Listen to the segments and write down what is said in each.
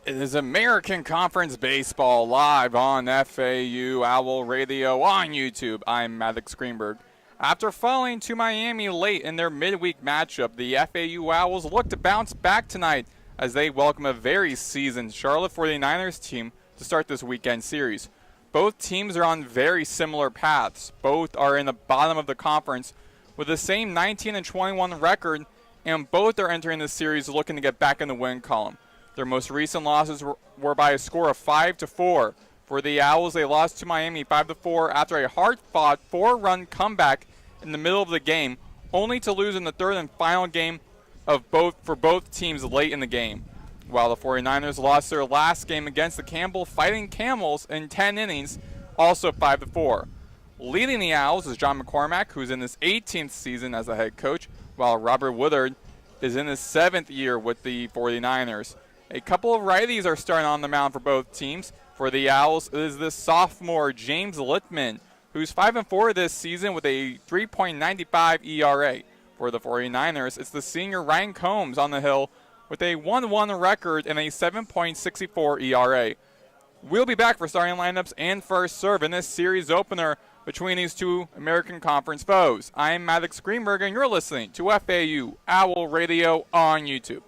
It is American Conference Baseball live on FAU Owl Radio on YouTube. I'm Maddox Greenberg. After falling to Miami late in their midweek matchup, the FAU Owls look to bounce back tonight as they welcome a very seasoned Charlotte 49ers team to start this weekend series. Both teams are on very similar paths. Both are in the bottom of the conference with the same 19-21 record, and both are entering the series looking to get back in the win column. Their most recent losses were by a score of 5-4. For the Owls, they lost to Miami 5-4 after a hard-fought 4-run comeback in the middle of the game, only to lose in the third and final game for both teams late in the game. While the 49ers lost their last game against the Campbell Fighting Camels in 10 innings, also 5-4. Leading the Owls is John McCormack, who's in his 18th season as the head coach, while Robert Woodard is in his 7th year with the 49ers. A couple of righties are starting on the mound for both teams. For the Owls, it is the sophomore James Littman, who's 5-4 this season with a 3.95 ERA. For the 49ers, it's the senior Ryan Combs on the hill with a 1-1 record and a 7.64 ERA. We'll be back for starting lineups and first serve in this series opener between these two American Conference foes. I'm Maddox Greenberg, and you're listening to FAU Owl Radio on YouTube.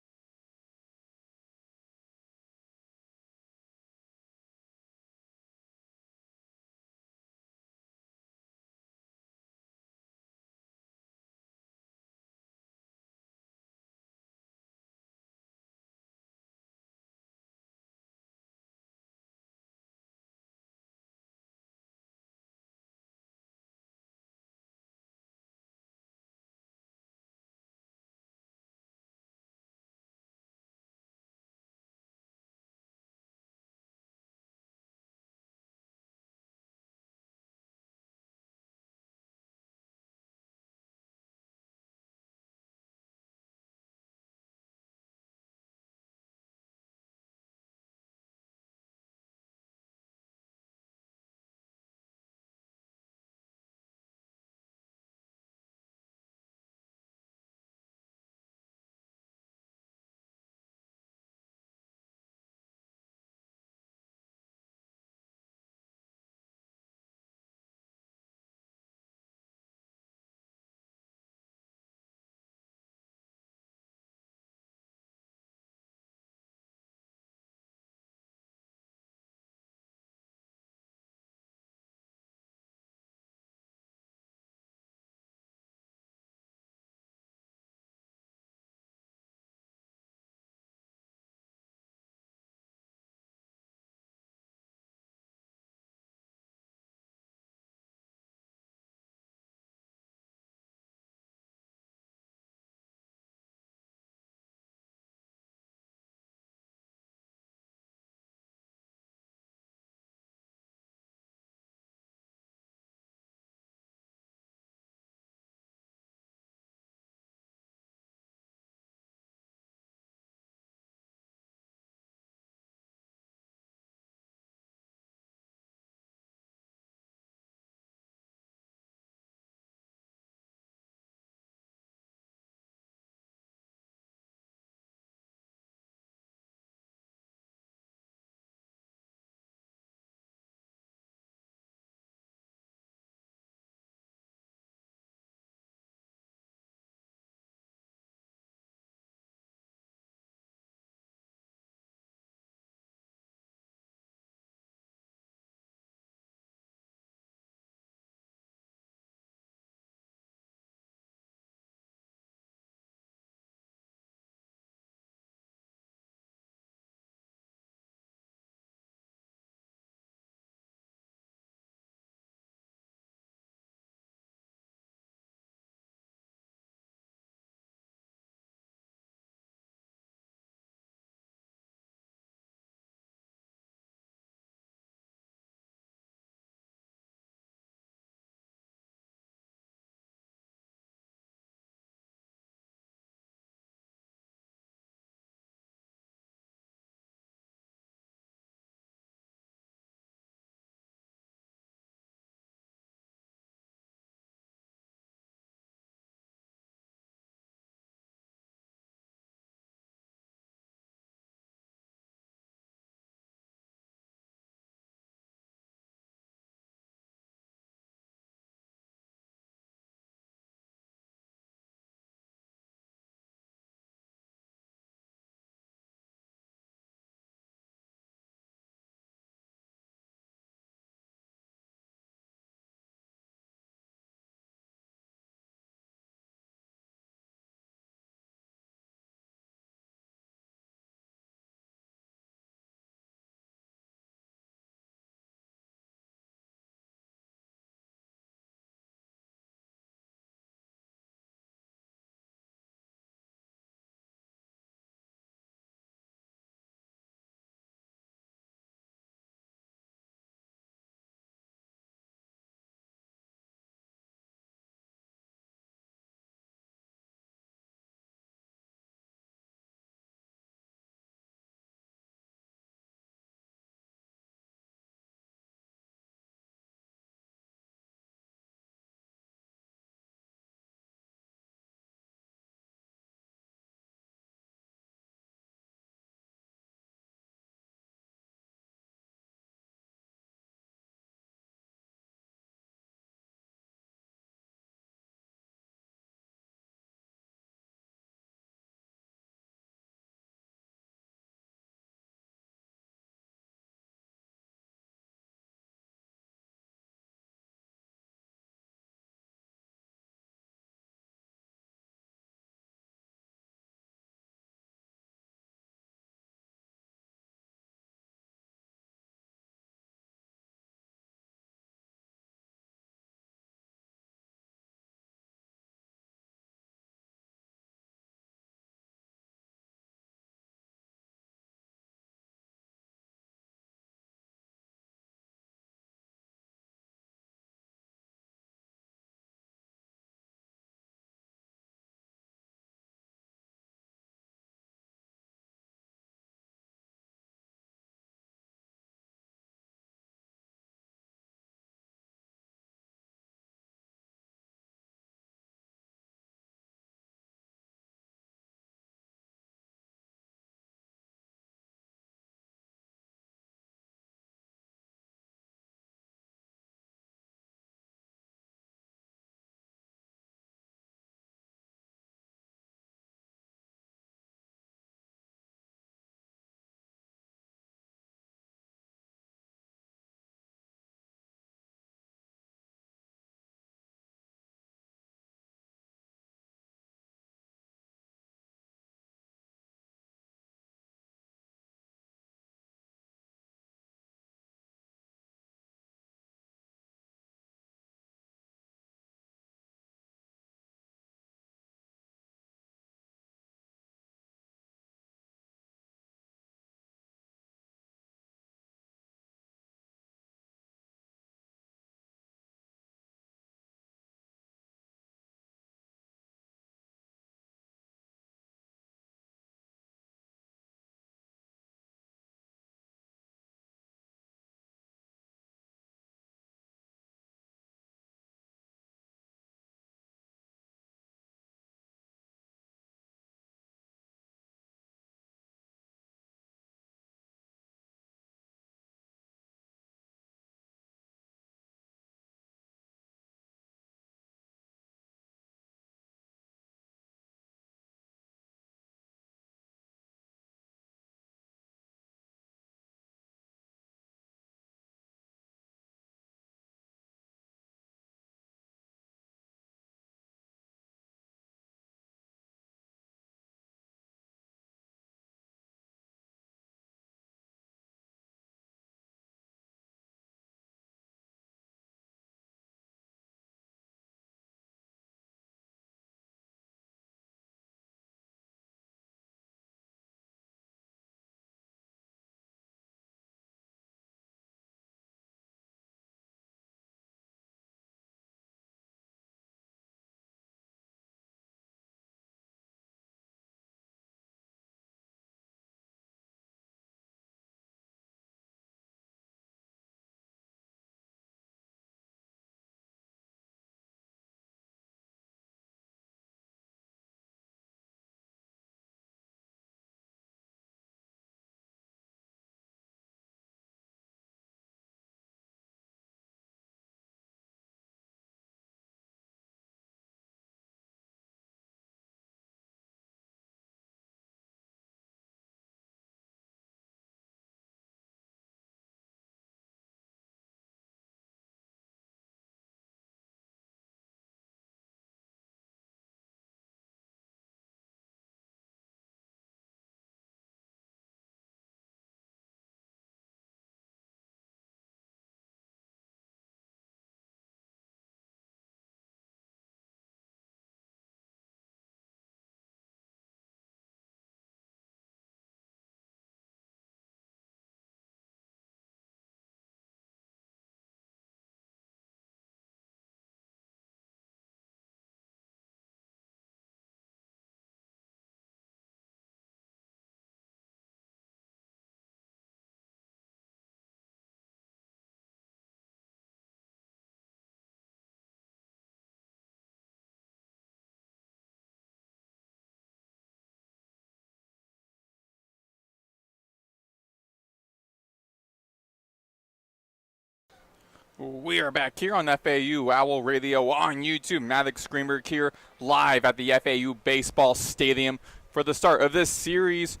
We are back here on FAU Owl Radio on YouTube. Maddox Greenberg here live at the FAU Baseball Stadium for the start of this series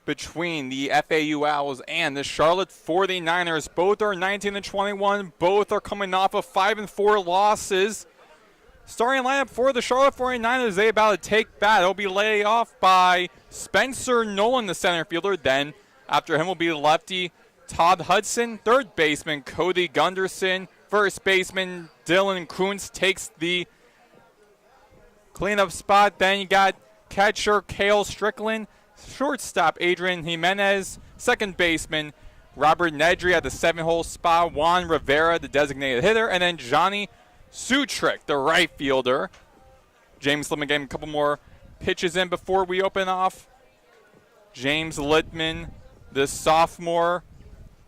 between the FAU Owls and the Charlotte 49ers. Both are 19-21. Both are coming off of 5-4 losses. Starting lineup for the Charlotte 49ers, they about to take bat. It'll be laid off by Spencer Nolan, the center fielder. Then after him will be lefty Todd Hudson. Third baseman Cody Gunderson. First baseman Dylan Kuntz takes the cleanup spot. Then you got catcher Cale Strickland. Shortstop Adrian Jimenez. Second baseman Robert Nedry at the 7-hole spot. Juan Rivera, the designated hitter. And then Johnny Sutrick, the right fielder. James Littman getting a couple more pitches in before we open off. James Littman, the sophomore.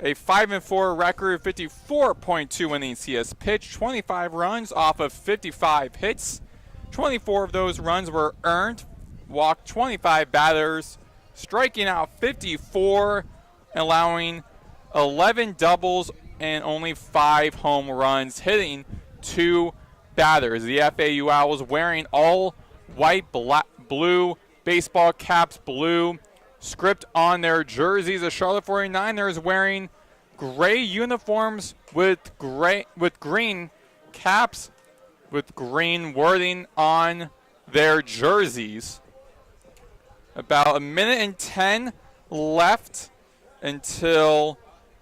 A 5-4 record, 54.2 innings he has pitched, 25 runs off of 55 hits. 24 of those runs were earned, walked 25 batters, striking out 54, allowing 11 doubles and only 5 home runs, hitting 2 batters. The FAU Owls wearing all white, black, blue, baseball caps, blue script on their jerseys. The Charlotte 49ers wearing gray uniforms with green caps with green wording on their jerseys. About a minute and 10 left until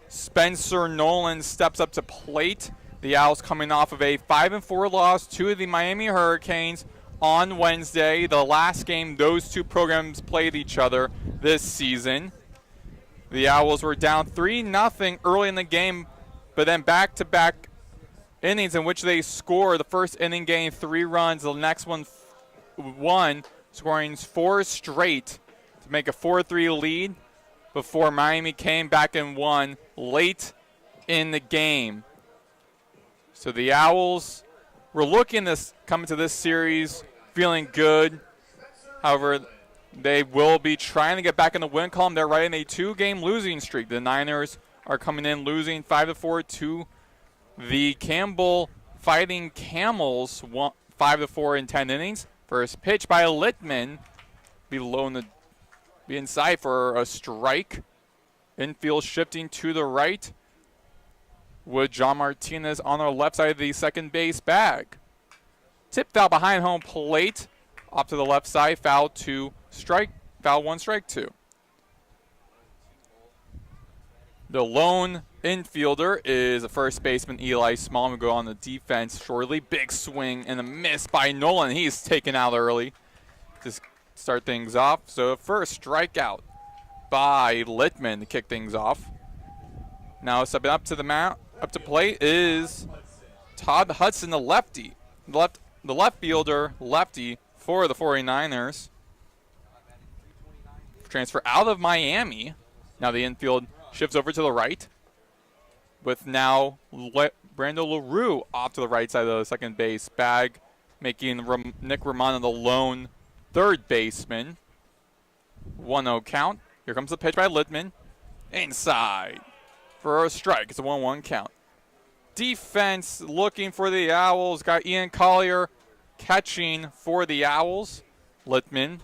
Spencer Nolan steps up to plate. The Owls coming off of a 5-4 loss to the Miami Hurricanes on Wednesday, the last game those two programs played each other this season. The Owls were down 3-0 early in the game, but then back-to-back innings in which they scored. The first inning getting 3 runs, the next one scoring 4 straight to make a 4-3 lead before Miami came back and won late in the game. So the Owls were looking this coming to this series feeling good. However, they will be trying to get back in the win column. They're right in a 2-game losing streak. The Niners are coming in losing 5-4 to the Campbell Fighting Camels, 5-4 in 10 innings. First pitch by Littman, be inside for a strike. Infield shifting to the right with John Martinez on the left side of the second base bag. Tip foul behind home plate. Off to the left side. Foul 1, strike 2. The lone infielder is a first baseman Eli Small. We'll go on the defense shortly. Big swing and a miss by Nolan. He's taken out early to start things off. So first strikeout by Littman to kick things off. Now stepping up to the mount, up to plate is Todd Hudson, the lefty. The left fielder, lefty for the 49ers. Transfer out of Miami. Now the infield shifts over to the right with now Brando LaRue off to the right side of the second base bag, making Nick Romano the lone third baseman. 1-0 count. Here comes the pitch by Littman. Inside for a strike. It's a 1-1 count. Defense looking for the Owls. Got Ian Collier catching for the Owls. Littman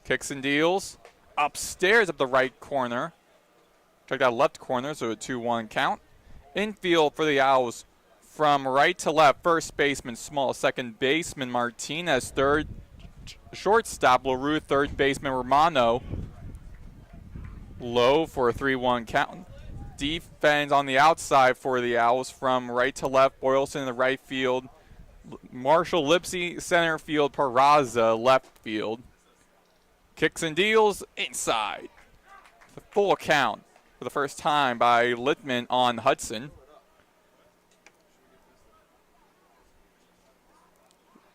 kicks and deals. Upstairs up the right corner. Check that left corner, so a 2-1 count. Infield for the Owls from right to left. First baseman Small, second baseman Martinez, third shortstop LaRue, third baseman Romano. Low for a 3-1 count. Defense on the outside for the Owls from right to left. Boylston in the right field. Marshall Lipsy center field. Peraza left field. Kicks and deals inside. The full count for the first time by Littman on Hudson.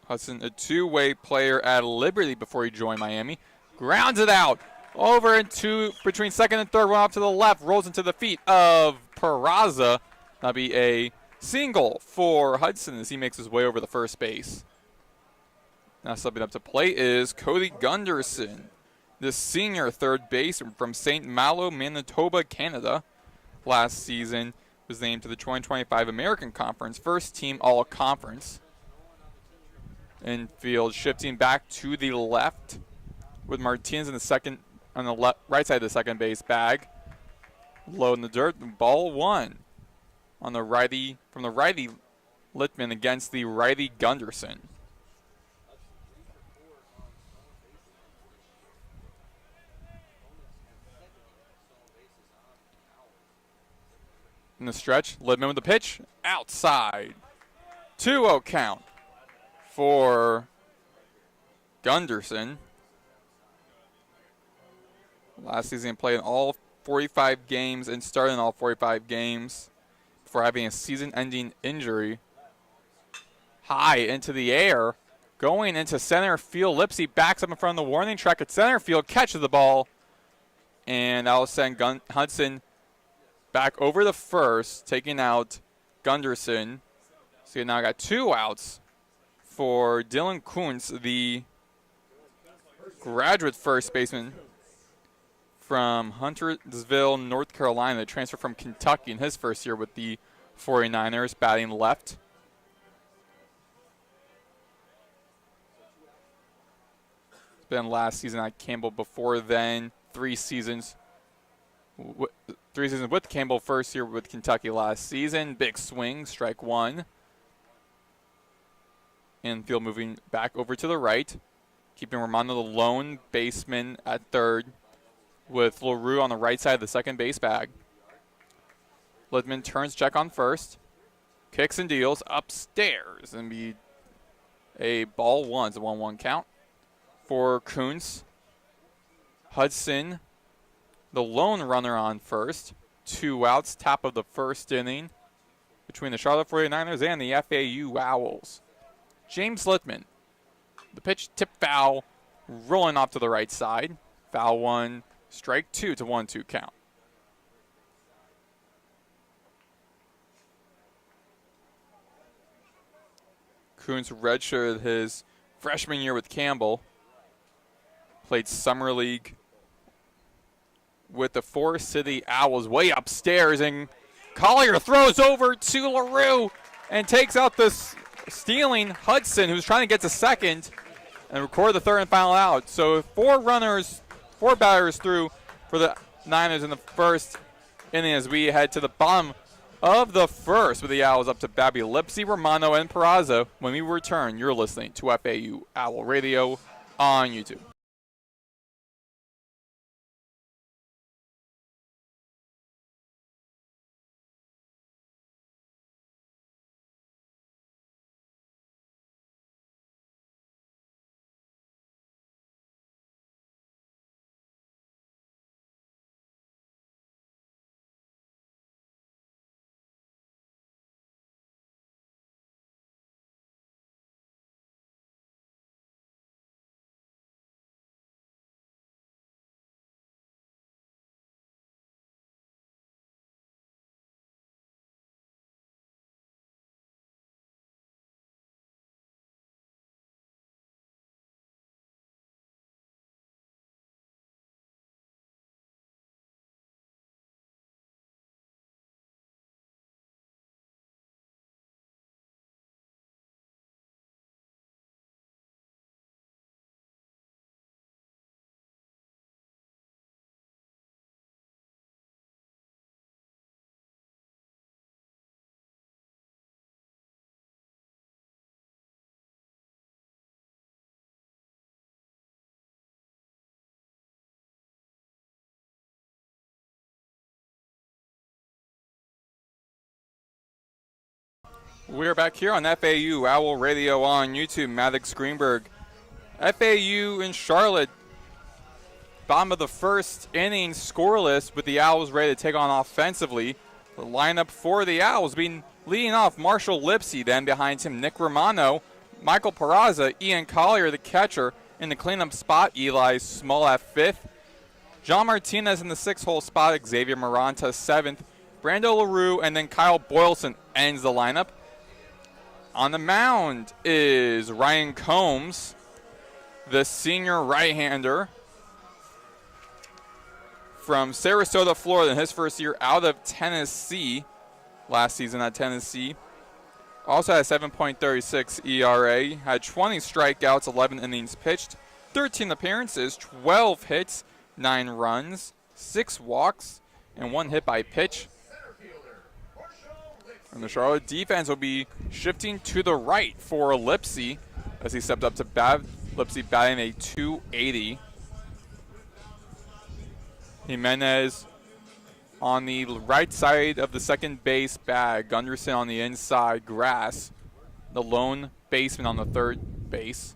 Hudson, a two-way player at Liberty before he joined Miami. Grounds it out. Over into between second and third, one up to the left, rolls into the feet of Peraza. That'll be a single for Hudson as he makes his way over the first base. Now subbing up to plate is Cody Gunderson, the senior third baseman from St. Malo, Manitoba, Canada. Last season was named to the 2025 American Conference First Team All-Conference. Infield shifting back to the left with Martinez in the second on the right side of the second base bag. Low in the dirt, ball one on the righty from the righty Littman against the righty Gunderson. In the stretch, Littman with the pitch, outside. 2-0 count for Gunderson. Last season he played in all 45 games and started in all 45 games before having a season-ending injury. High into the air, going into center field. Lipsy backs up in front of the warning track at center field, catches the ball, and that will send Hudson back over the first, taking out Gunderson. So you now got 2 outs for Dylan Kuntz, the graduate first baseman from Huntersville, North Carolina, that transferred from Kentucky in his first year with the 49ers, batting left. It's been last season at Campbell. Before then, 3 seasons. 3 seasons with Campbell, first year with Kentucky last season. Big swing, strike one. Infield moving back over to the right, keeping Romano the lone baseman at third, with LaRue on the right side of the second base bag. Littman turns check on first, kicks and deals upstairs, and be a ball one. It's a 1-1 count for Kuntz. Hudson, the lone runner on first. 2 outs, top of the first inning between the Charlotte 49ers and the FAU Owls. James Littman, the pitch tip foul, rolling off to the right side. Foul one, strike two. To 1-2 count. Kuntz redshirted his freshman year with Campbell. Played summer league with the Forest City Owls way upstairs, and Collier throws over to LaRue and takes out the stealing Hudson, who's trying to get to second and record the third and final out. So 4 batters through for the Niners in the first inning as we head to the bottom of the first with the Owls up to Babby, Lipsy, Romano, and Peraza. When we return, you're listening to FAU Owl Radio on YouTube. We're back here on FAU Owl Radio on YouTube. Maddox, Greenberg. FAU in Charlotte. Bottom of the first inning, scoreless, with the Owls ready to take on offensively. The lineup for the Owls being leading off Marshall Lipsy, then behind him Nick Romano, Michael Peraza, Ian Collier, the catcher, in the cleanup spot, Eli Small at 5th. John Martinez in the 6th-hole spot, Xavier Maranta 7th. Brando LaRue, and then Kyle Boylston ends the lineup. On the mound is Ryan Combs, the senior right-hander from Sarasota, Florida, in his first year out of Tennessee. last season at Tennessee. Also had a 7.36 ERA, had 20 strikeouts, 11 innings pitched, 13 appearances, 12 hits, 9 runs, 6 walks, and 1 hit by pitch. And the Charlotte defense will be shifting to the right for Lipsy as he stepped up to bat. Lipsy batting a .280. Jimenez on the right side of the second base bag. Gunderson on the inside grass. The lone baseman on the third base.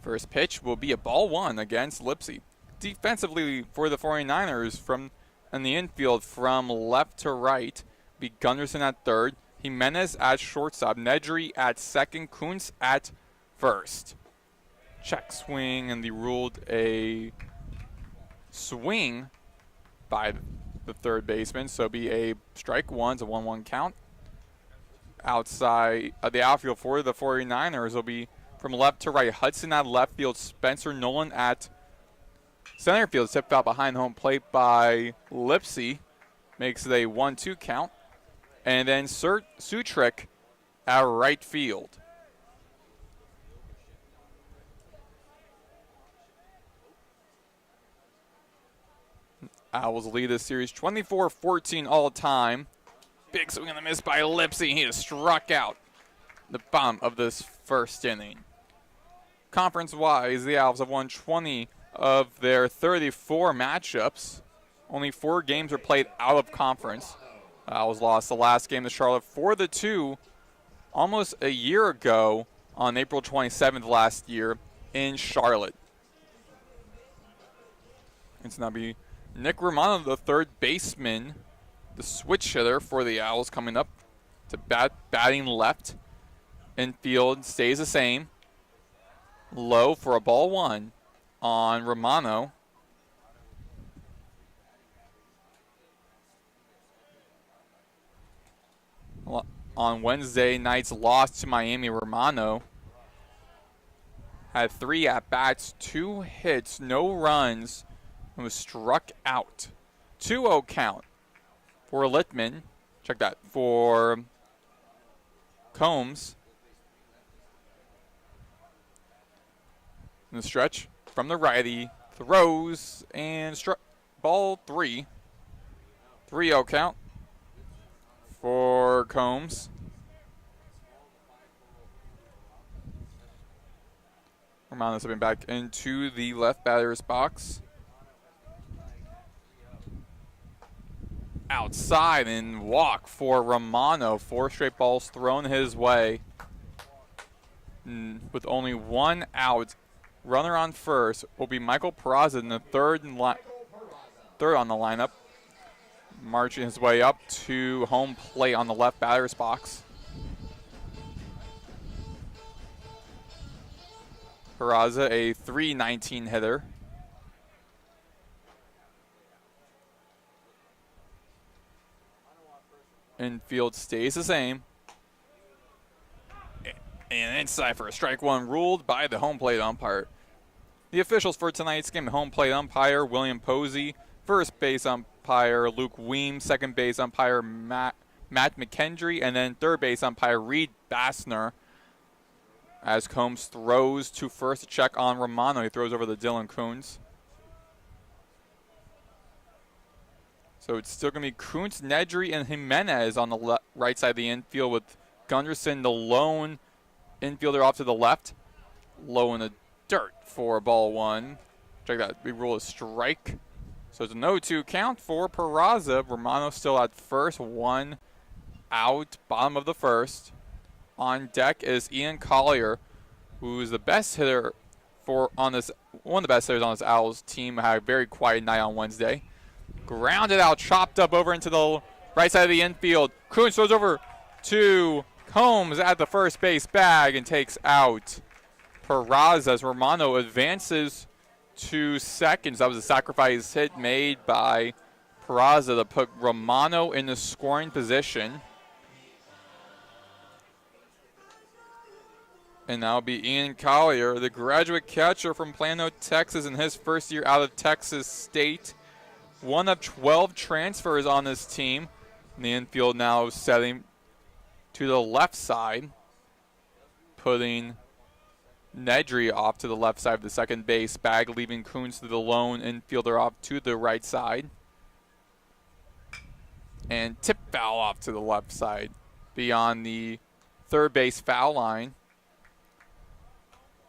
First pitch will be a ball 1 against Lipsy. Defensively for the 49ers from in the infield from left to right, be Gunderson at third, Jimenez at shortstop, Nedry at second, Kuntz at first. Check swing, and they ruled a swing by the third baseman, so be a strike 1, it's a 1-1 count. Outside of the outfield for the 49ers will be from left to right, Hudson at left field, Spencer Nolan at center field, tipped out behind home plate by Lipsy, makes it a 1-2 count. And then Sutrick at right field. Owls lead this series 24-14 all time. Big swing and a miss by Lipsy. He has struck out the bottom of this first inning. Conference-wise, the Owls have won 20 of their 34 matchups. Only 4 games are played out of conference. Owls lost the last game to Charlotte 4-2 almost a year ago on April 27th last year in Charlotte. It's now be Nick Romano, the third baseman, the switch hitter for the Owls, coming up to batting left. Infield stays the same. Low for a ball 1 on Romano. On Wednesday night's loss to Miami, Romano had 3 at-bats, 2 hits, no runs, and was struck out. 2-0 count for Littman. Check that. For Combs. In the stretch from the righty, throws and struck. Ball 3. 3-0 count for Combs. Romano's stepping back into the left batter's box. Outside and walk for Romano. 4 straight balls thrown his way. With only 1 out, runner on first will be Michael Peraza in the third on the lineup. Marching his way up to home plate on the left batter's box. Peraza, a .319 hitter. Infield stays the same. And inside for a strike 1 ruled by the home plate umpire. The officials for tonight's game: home plate umpire William Posey, first base umpire Luke Weems, second base umpire Matt McKendry, and then third base umpire Reed Bassner. As Combs throws to first to check on Romano, he throws over to Dylan Kuntz. So it's still going to be Kuntz, Nedry, and Jimenez on the right side of the infield, with Gunderson, the lone infielder, off to the left. Low in the dirt for ball 1. Check that. We rule a strike. So it's a 0-2 count for Peraza. Romano still at first. 1 out, bottom of the first. On deck is Ian Collier, who's the best hitter one of the best hitters on this Owls team. Had a very quiet night on Wednesday. Grounded out, chopped up over into the right side of the infield. Kuntz throws over to Combs at the first base bag and takes out Peraza as Romano advances to second. That was a sacrifice hit made by Peraza to put Romano in the scoring position. And now be Ian Collier, the graduate catcher from Plano, Texas, in his first year out of Texas State. 1 of 12 transfers on this team. In the infield now setting to the left side, putting Nedry off to the left side of the second base bag, leaving Kuntz to the lone infielder off to the right side. And tip foul off to the left side beyond the third base foul line.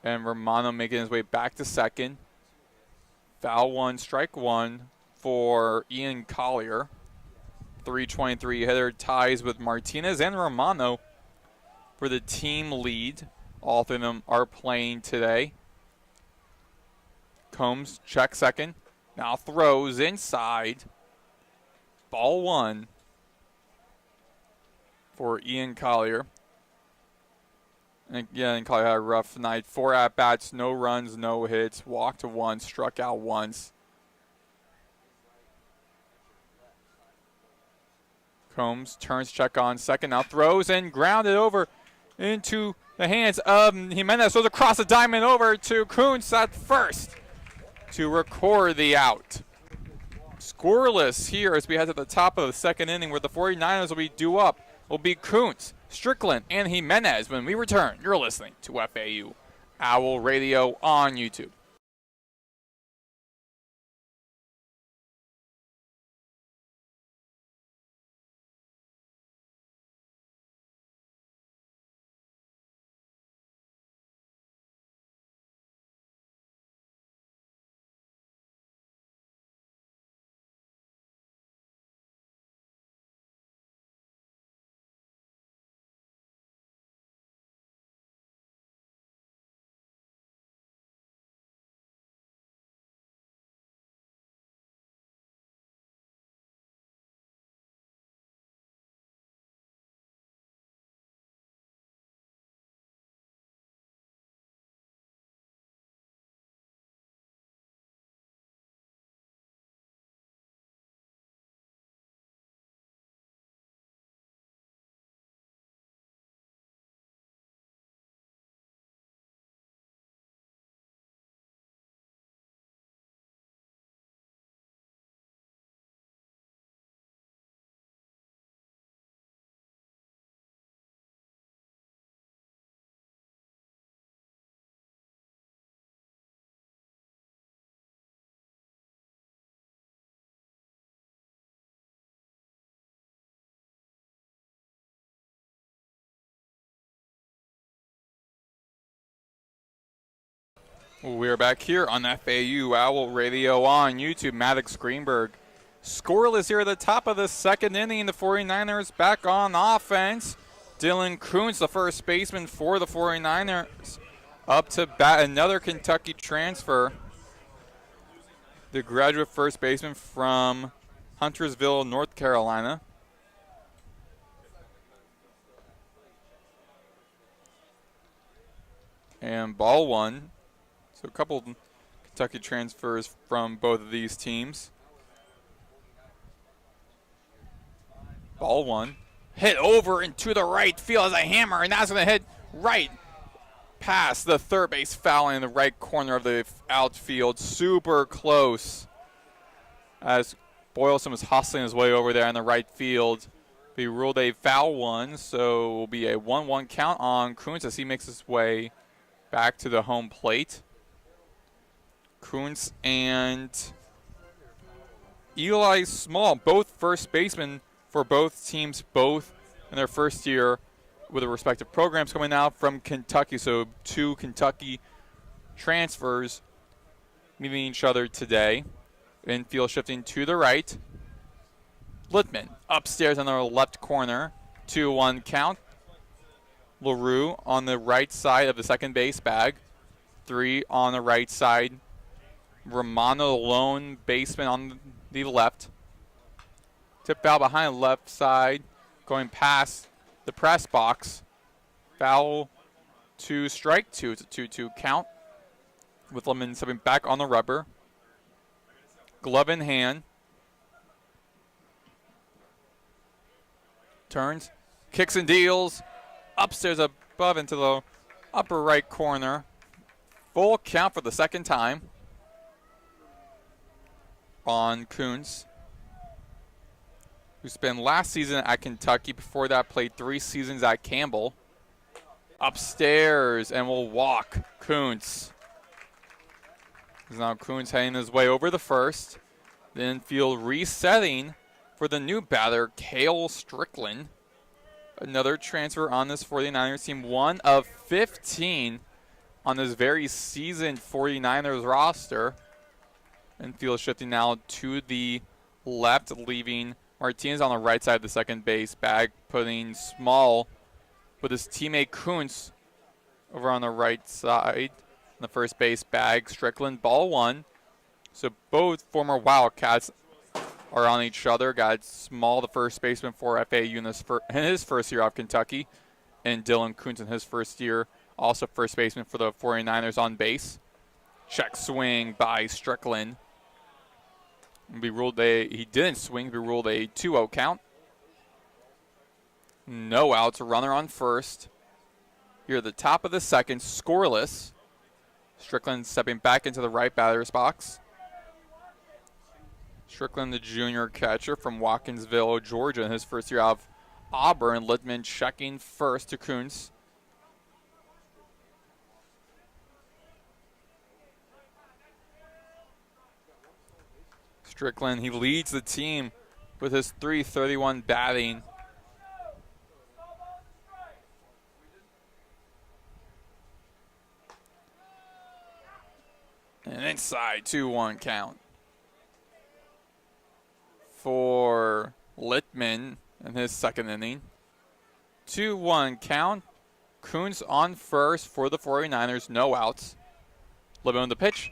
And Romano making his way back to second. Foul one, strike one for Ian Collier. 323 hitter ties with Martinez and Romano for the team lead. All three of them are playing today. Combs checks second. Now throws inside. Ball one for Ian Collier. And again, Collier had a rough night. 4 at-bats, no runs, no hits. Walked once, struck out once. Combs turns check on second. Now throws and grounded over into the hands of Jimenez. Throws across the diamond over to Kuntz at first to record the out. Scoreless here as we head to the top of the second inning where the 49ers will be due up. Will be Kuntz, Strickland, and Jimenez. When we return, you're listening to FAU Owl Radio on YouTube. We're back here on FAU Owl Radio on YouTube. Maddox, Greenberg. Scoreless here at the top of the second inning. The 49ers back on offense. Dylan Kuntz, the first baseman for the 49ers, up to bat. Another Kentucky transfer. The graduate first baseman from Huntersville, North Carolina. And ball one. So a couple Kentucky transfers from both of these teams. Ball one. Hit over into the right field as a hammer, and that's going to hit right past the third base foul in the right corner of the outfield. Super close as Boylston was hustling his way over there in the right field. Be ruled a foul one, so it will be a 1-1 count on Kuntz as he makes his way back to the home plate. Kuntz and Eli Small, both first basemen for both teams, both in their first year with their respective programs coming out from Kentucky. So 2 Kentucky transfers meeting each other today. Infield shifting to the right. Littman upstairs on the left corner. 2-1 count. LaRue on the right side of the second base bag. 3 on the right side. Romano, the lone baseman on the left. Tip foul behind the left side, going past the press box. Foul to strike 2. It's a 2-2 count with Lemon stepping back on the rubber. Glove in hand. Turns, kicks and deals. Upstairs above into the upper right corner. Full count for the second time on Kuntz. who spent last season at Kentucky. Before that, played 3 seasons at Campbell. Upstairs, and will walk Kuntz. Now Kuntz heading his way over the first. The infield resetting for the new batter, Cale Strickland. Another transfer on this 49ers team, 1 of 15 on this very seasoned 49ers roster. Infield shifting now to the left, leaving Martinez on the right side of the second base bag, putting Small with his teammate Kuntz over on the right side in the first base bag. Strickland, ball 1. So both former Wildcats are on each other. Got Small, the first baseman for FAU in his first year off Kentucky, and Dylan Kuntz in his first year, also first baseman for the 49ers on base. Check swing by Strickland. He didn't swing, be ruled a 2-0 count. No outs, a runner on first. Here at the top of the second, scoreless. Strickland stepping back into the right batter's box. Strickland, the junior catcher from Watkinsville, Georgia, in his first year out of Auburn. Littman checking first to Kuntz. Strickland, he leads the team with his .331 batting. And inside, 2-1 count for Littman in his second inning. 2-1 count. Kuntz on first for the 49ers, no outs. Littman on the pitch.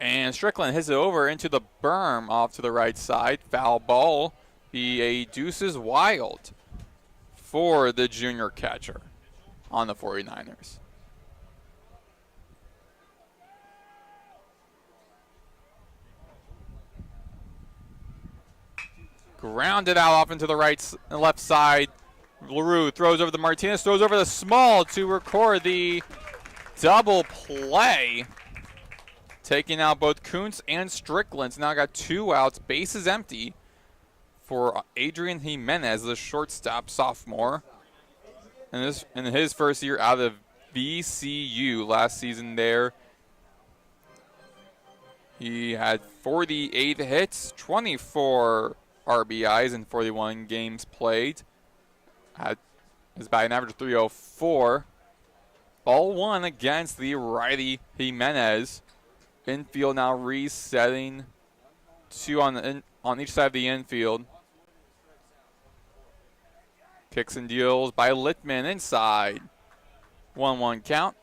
And Strickland hits it over into the berm off to the right side. Foul ball. The deuces wild for the junior catcher on the 49ers. Grounded out off into the left side. LaRue throws over the Martinez, throws over the Small to record the double play. Taking out both Kuntz and Strickland. Now got 2 outs, bases empty for Adrian Jimenez, the shortstop sophomore. And in his first year out of VCU last season there. He had 48 hits, 24 RBIs in 41 games played. Had his batting average of .304. Ball 1 against the righty Jimenez. Infield now resetting. 2 on each side of the infield. Kicks and deals by Littman inside. 1-1 count.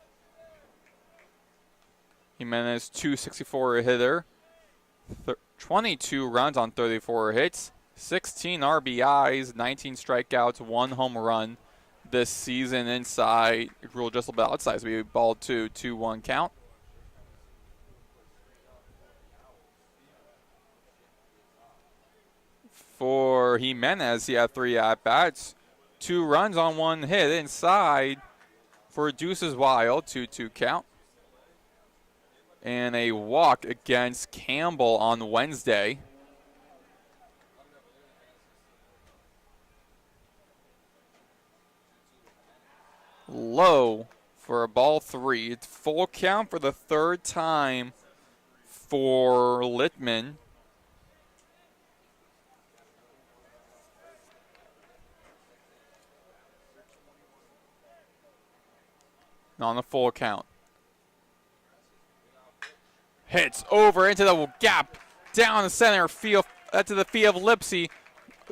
Jimenez, .264 hitter. 22 runs on 34 hits. 16 RBIs, 19 strikeouts, 1 home run this season inside. Ruled just a little bit outside, so we ball 2, 2-1 count. For Jimenez, he had 3 at-bats. 2 runs on 1 hit inside for Deuces Wild, 2-2 count. And a walk against Campbell on Wednesday. Low for a ball 3. It's full count for the 3rd time for Littman. On the full count. Hits over into the gap, down the center field, to the field of Lipsy.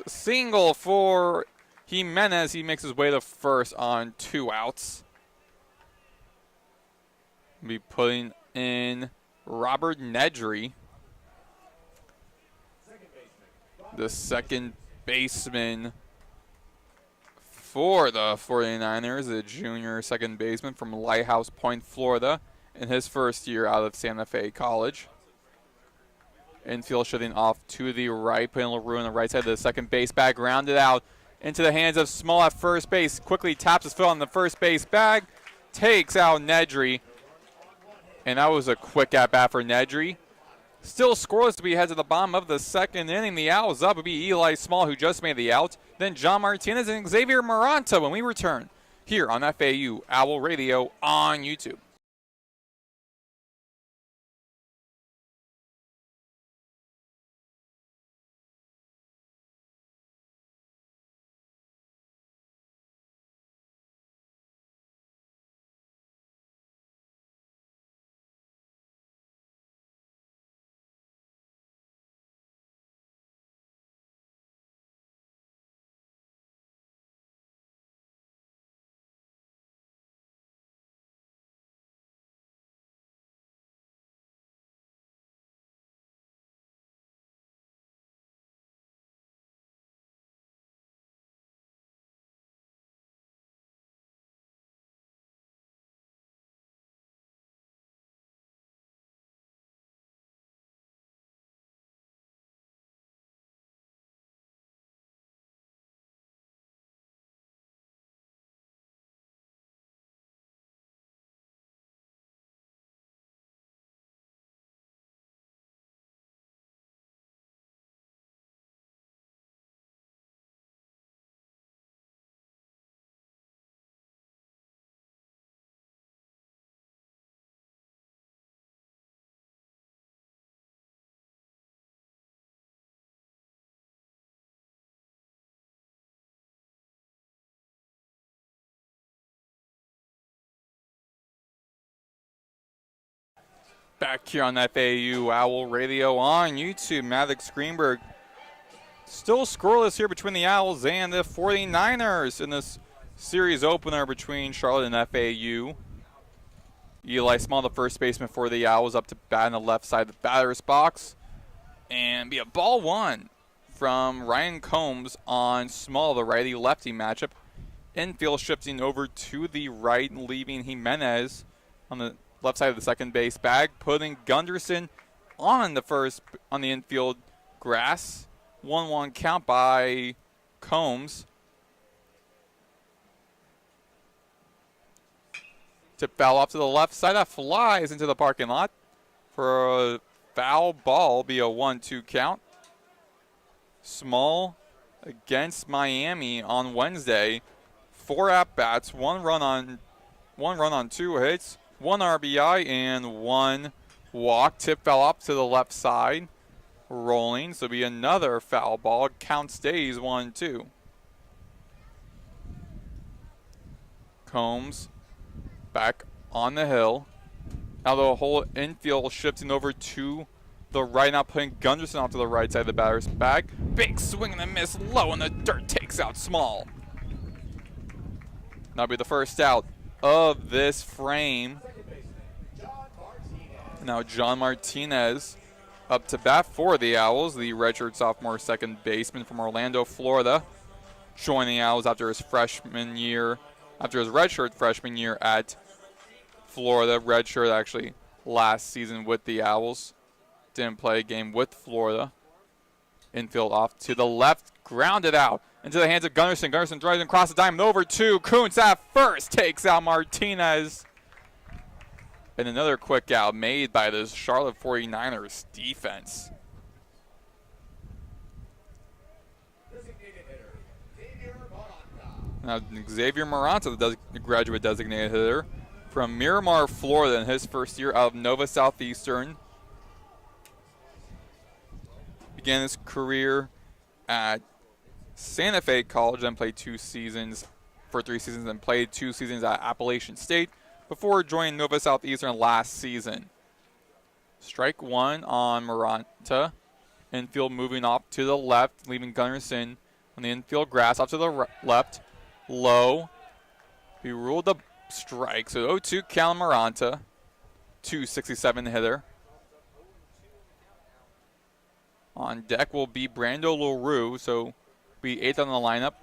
Single for Jimenez. He makes his way to first on 2 outs. Be putting in Robert Nedry, the second baseman for the 49ers, a junior second baseman from Lighthouse Point, Florida, in his first year out of Santa Fe College. Infield shifting off to the right, putting LaRue on the right side of the second base bag, grounded out into the hands of Small at first base. Quickly taps his foot on the first base bag, takes out Nedry, and that was a quick at bat for Nedry. Still scoreless to be head to the bottom of the second inning. The Owls up would be Eli Small, who just made the out. Then John Martinez and Xavier Maranta when we return here on FAU Owl Radio on YouTube. Back here on FAU Owl Radio on YouTube, Maddox Greenberg. Still scoreless here between the Owls and the 49ers in this series opener between Charlotte and FAU. Eli Small, the first baseman for the Owls, up to bat on the left side of the batter's box. And be a ball one from Ryan Combs on Small, the righty-lefty matchup. Infield shifting over to the right, leaving Jimenez on the left side of the second base bag, putting Gunderson on the infield grass. 1-1 count by Combs. Tip foul off to the left side. That flies into the parking lot for a foul ball. Be a 1-2 count. Small against Miami on Wednesday. 4 at-bats, 1 run on 2 hits, 1 RBI, and 1 walk. Tip fell up to the left side. Rolling, so be another foul ball. Count stays 1-2. Combs back on the hill. Now the whole infield shifting over to the right, now putting Gunderson off to the right side of the batter's bag. Big swing and a miss, low in the dirt, takes out Small. That'll be the first out of this frame. Now John Martinez up to bat for the Owls, the redshirt sophomore second baseman from Orlando, Florida, joining the Owls after his redshirt freshman year at Florida. Redshirt actually last season with the Owls. Didn't play a game with Florida. Infield off to the left, grounded out into the hands of Gunderson. Gunderson drives across the diamond over to Kuntz at first, takes out Martinez. And another quick out made by the Charlotte 49ers defense. Now Xavier Maranta, the graduate designated hitter from Miramar, Florida, in his first year out of Nova Southeastern. Began his career at Santa Fe College, then played 3 seasons, and played 2 seasons at Appalachian State before joining Nova Southeastern last season. Strike 1 on Maranta. Infield moving off to the left, leaving Gunderson on the infield grass off to the left. Low. He ruled a strike, so 0-2 count Maranta. 267 hitter. On deck will be Brando LaRue, so be 8th on the lineup.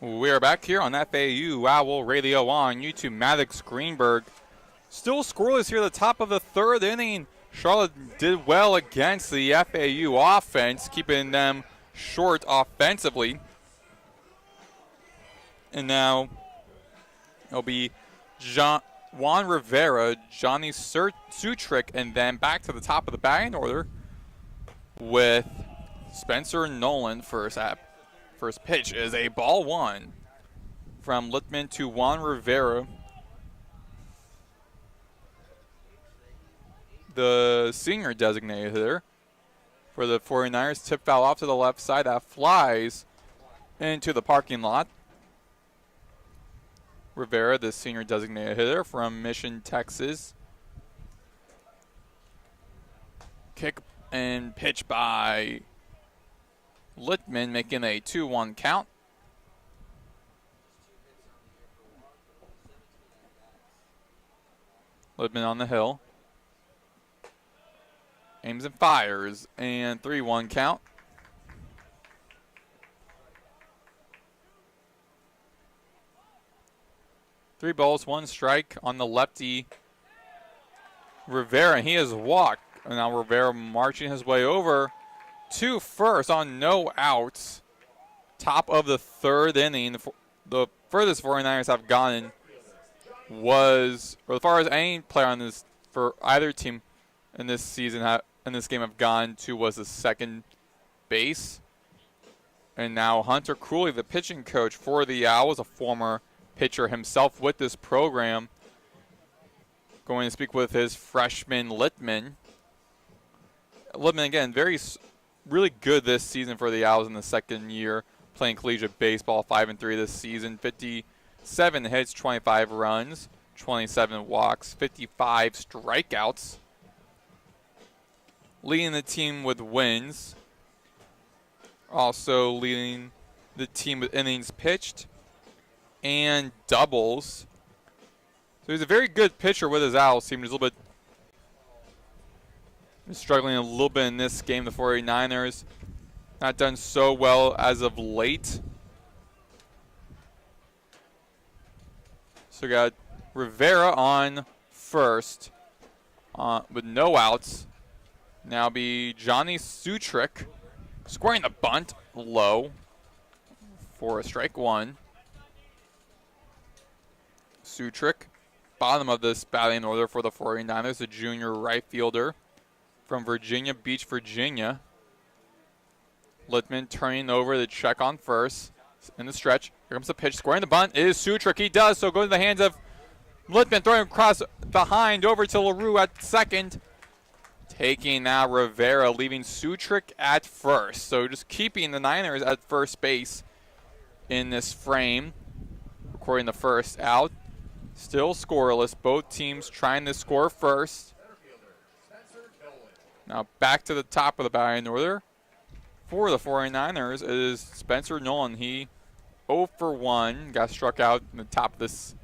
We're back here on FAU Owl Radio on YouTube. Maddox, Greenberg. Still scoreless here at the top of the third inning. Charlotte did well against the FAU offense, keeping them short offensively. And now it'll be Juan Rivera, Johnny Sutrick, and then back to the top of the batting order with Spencer Nolan first. First pitch is a ball one from Littman to Juan Rivera. The senior designated hitter for the 49ers. Tip foul off to the left side. That flies into the parking lot. Rivera, the senior designated hitter from Mission, Texas. Kick and pitch by Littman, making a 2-1 count. Littman on the hill. Aims and fires, and 3-1 count. Three balls, one strike on the lefty Rivera. He has walked. And now Rivera marching his way over to first on no outs. Top of the third inning. The furthest 49ers have gotten was, or as far as any player on this for either team in this season in this game have gone to, was the second base. And now Hunter Cooley, the pitching coach for the Owls, a former pitcher himself with this program, going to speak with his freshman Littman. Littman, again, really good this season for the Owls in the second year, playing collegiate baseball, 5-3 this season, 57 hits, 25 runs, 27 walks, 55 strikeouts. Leading the team with wins. Also leading the team with innings pitched and doubles. So he's a very good pitcher with his Owls team. He's a little bit struggling a little bit in this game. The 49ers not done so well as of late. So we got Rivera on first with no outs. Now be Johnny Sutrick scoring the bunt low for a strike one. Sutrick, bottom of this batting order for the 49ers, a junior right fielder from Virginia Beach, Virginia. Littman turning over to check on first in the stretch. Here comes the pitch. Scoring the bunt is Sutrick. He does so. Go to the hands of Littman, throwing across behind over to LaRue at second. Taking now Rivera, leaving Sutrick at first. So just keeping the Niners at first base in this frame. Recording the first out. Still scoreless. Both teams trying to score first. Now back to the top of the batting order for the 49ers is Spencer Nolan. He 0 for 1. Got struck out in the top of this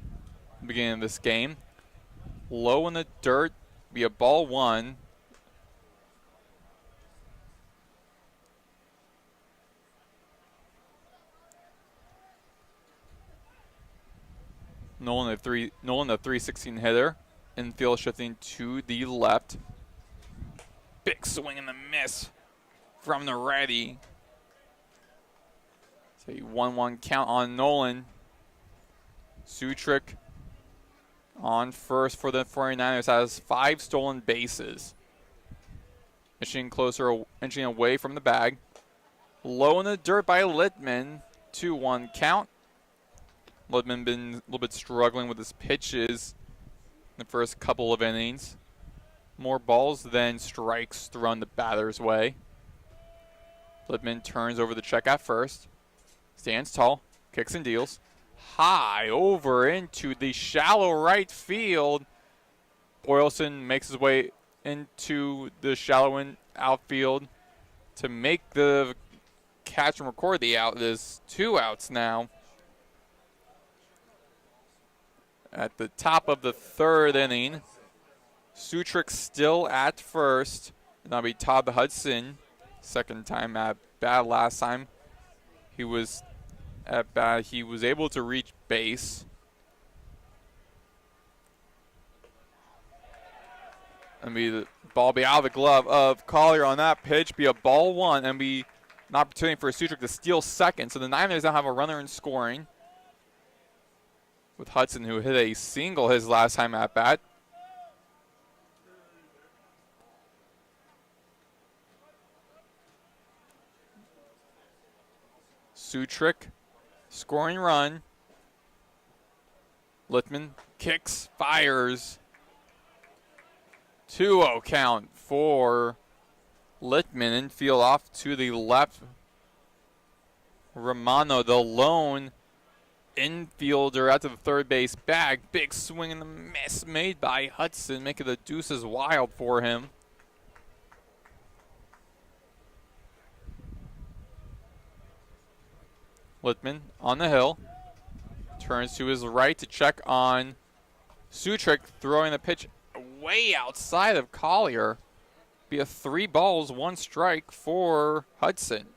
beginning of this game. Low in the dirt. Be a ball one. Nolan the 316 hitter. Infield shifting to the left. Big swing and a miss from the righty. So a 1-1 count on Nolan. Sutrick on first for the 49ers has 5 stolen bases. Inching away from the bag. Low in the dirt by Littman. 2-1 count. Littman been a little bit struggling with his pitches in the first couple of innings. More balls than strikes thrown the batter's way. Littman turns over the check at first. Stands tall. Kicks and deals. High over into the shallow right field. Boylston makes his way into the shallow outfield to make the catch and record the out. There's 2 outs now. At the top of the third inning, Sutrick still at first. And that'll be Todd Hudson. Second time at bat. Last time he was at bat. He was able to reach base. And the ball be out of the glove of Collier on that pitch. Be a ball one and be an opportunity for Sutrick to steal second. So the Niners now have a runner in scoring with Hudson, who hit a single his last time at bat. Sutrick scoring run. Littman kicks, fires. 2-0 count for Littman. Infield off to the left. Romano, the lone infielder out to the third base bag. Big swing and the miss made by Hudson, making the deuces wild for him. Littman on the hill. Turns to his right to check on Sutrick, throwing the pitch way outside of Collier. Be a 3 balls, 1 strike for Hudson.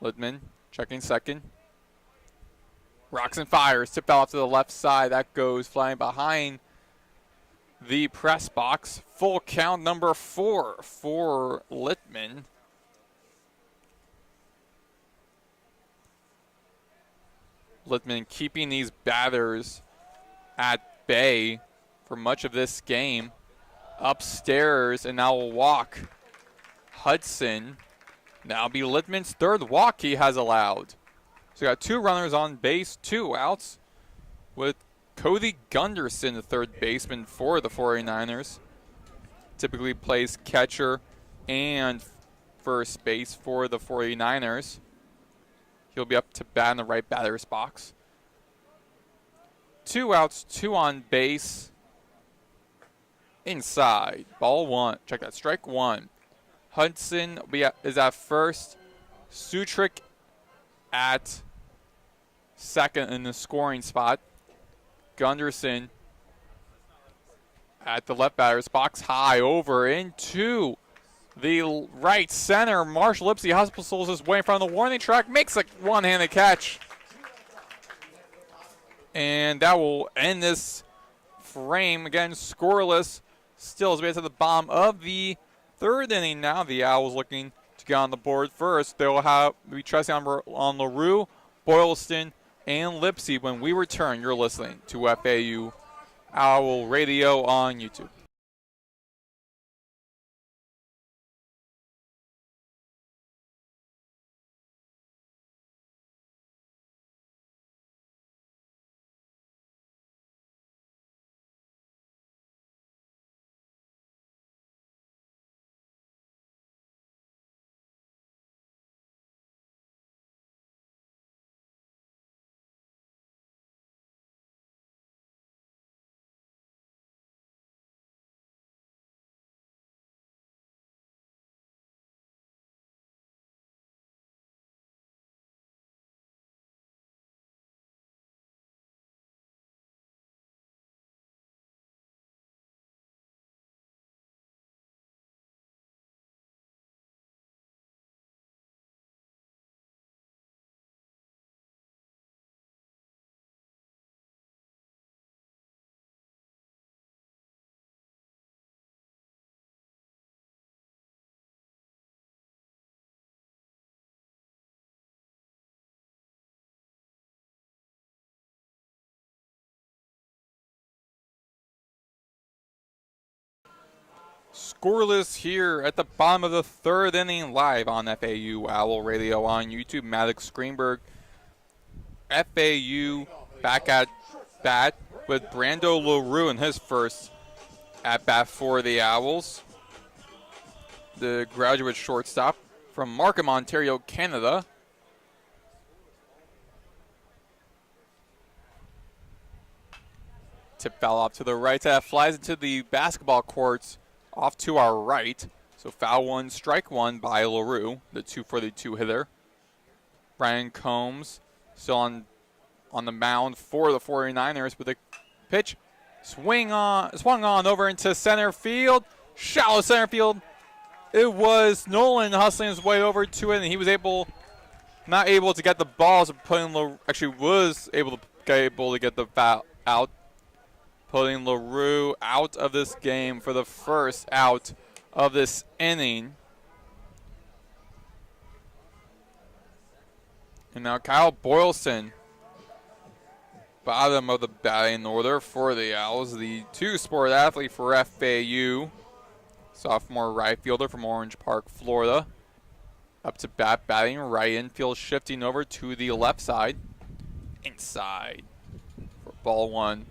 Littman checking second. Rocks and fires. Tipped off to the left side. That goes flying behind the press box. Full count, number 4 for Littman. Littman keeping these batters at bay for much of this game. Upstairs, and now will walk Hudson. Now be Littman's 3rd walk he has allowed. So got 2 runners on base, 2 outs, with Cody Gunderson, the 3rd baseman for the 49ers. Typically plays catcher and first base for the 49ers. He'll be up to bat in the right batter's box. 2 outs, 2 on base. Inside, ball 1. Check that, strike 1. Hudson is at first. Sutrick at second in the scoring spot. Gunderson at the left batter's box, high over into the right center. Marshall Lipsy hustles his way in front of the warning track, makes a one-handed catch. And that will end this frame. Again, scoreless. Still as we get to the bottom of the 3rd inning now. The Owls looking to get on the board first. They'll be trusting on LaRue, Boylston, and Lipsy. When we return, you're listening to FAU Owl Radio on YouTube. Scoreless here at the bottom of the 3rd inning, live on FAU Owl Radio on YouTube. Maddox, Greenberg. FAU back at bat with Brando LaRue in his first at bat for the Owls. The graduate shortstop from Markham, Ontario, Canada. Tip foul off to the right. That flies into the basketball courts off to our right. So foul 1, strike 1 by LaRue, the 2-for-2 hitter. Brian Combs still on the mound for the 49ers with a pitch Swung on over into center field. Shallow center field. It was Nolan hustling his way over to it, and he was not able to get the ball. So actually was able to get the foul out, putting LaRue out of this game for the first out of this inning. And now Kyle Boylston, bottom of the batting order for the Owls, the two-sport athlete for FAU, sophomore right fielder from Orange Park, Florida. Up to bat, batting right, infield shifting over to the left side. Inside for ball one.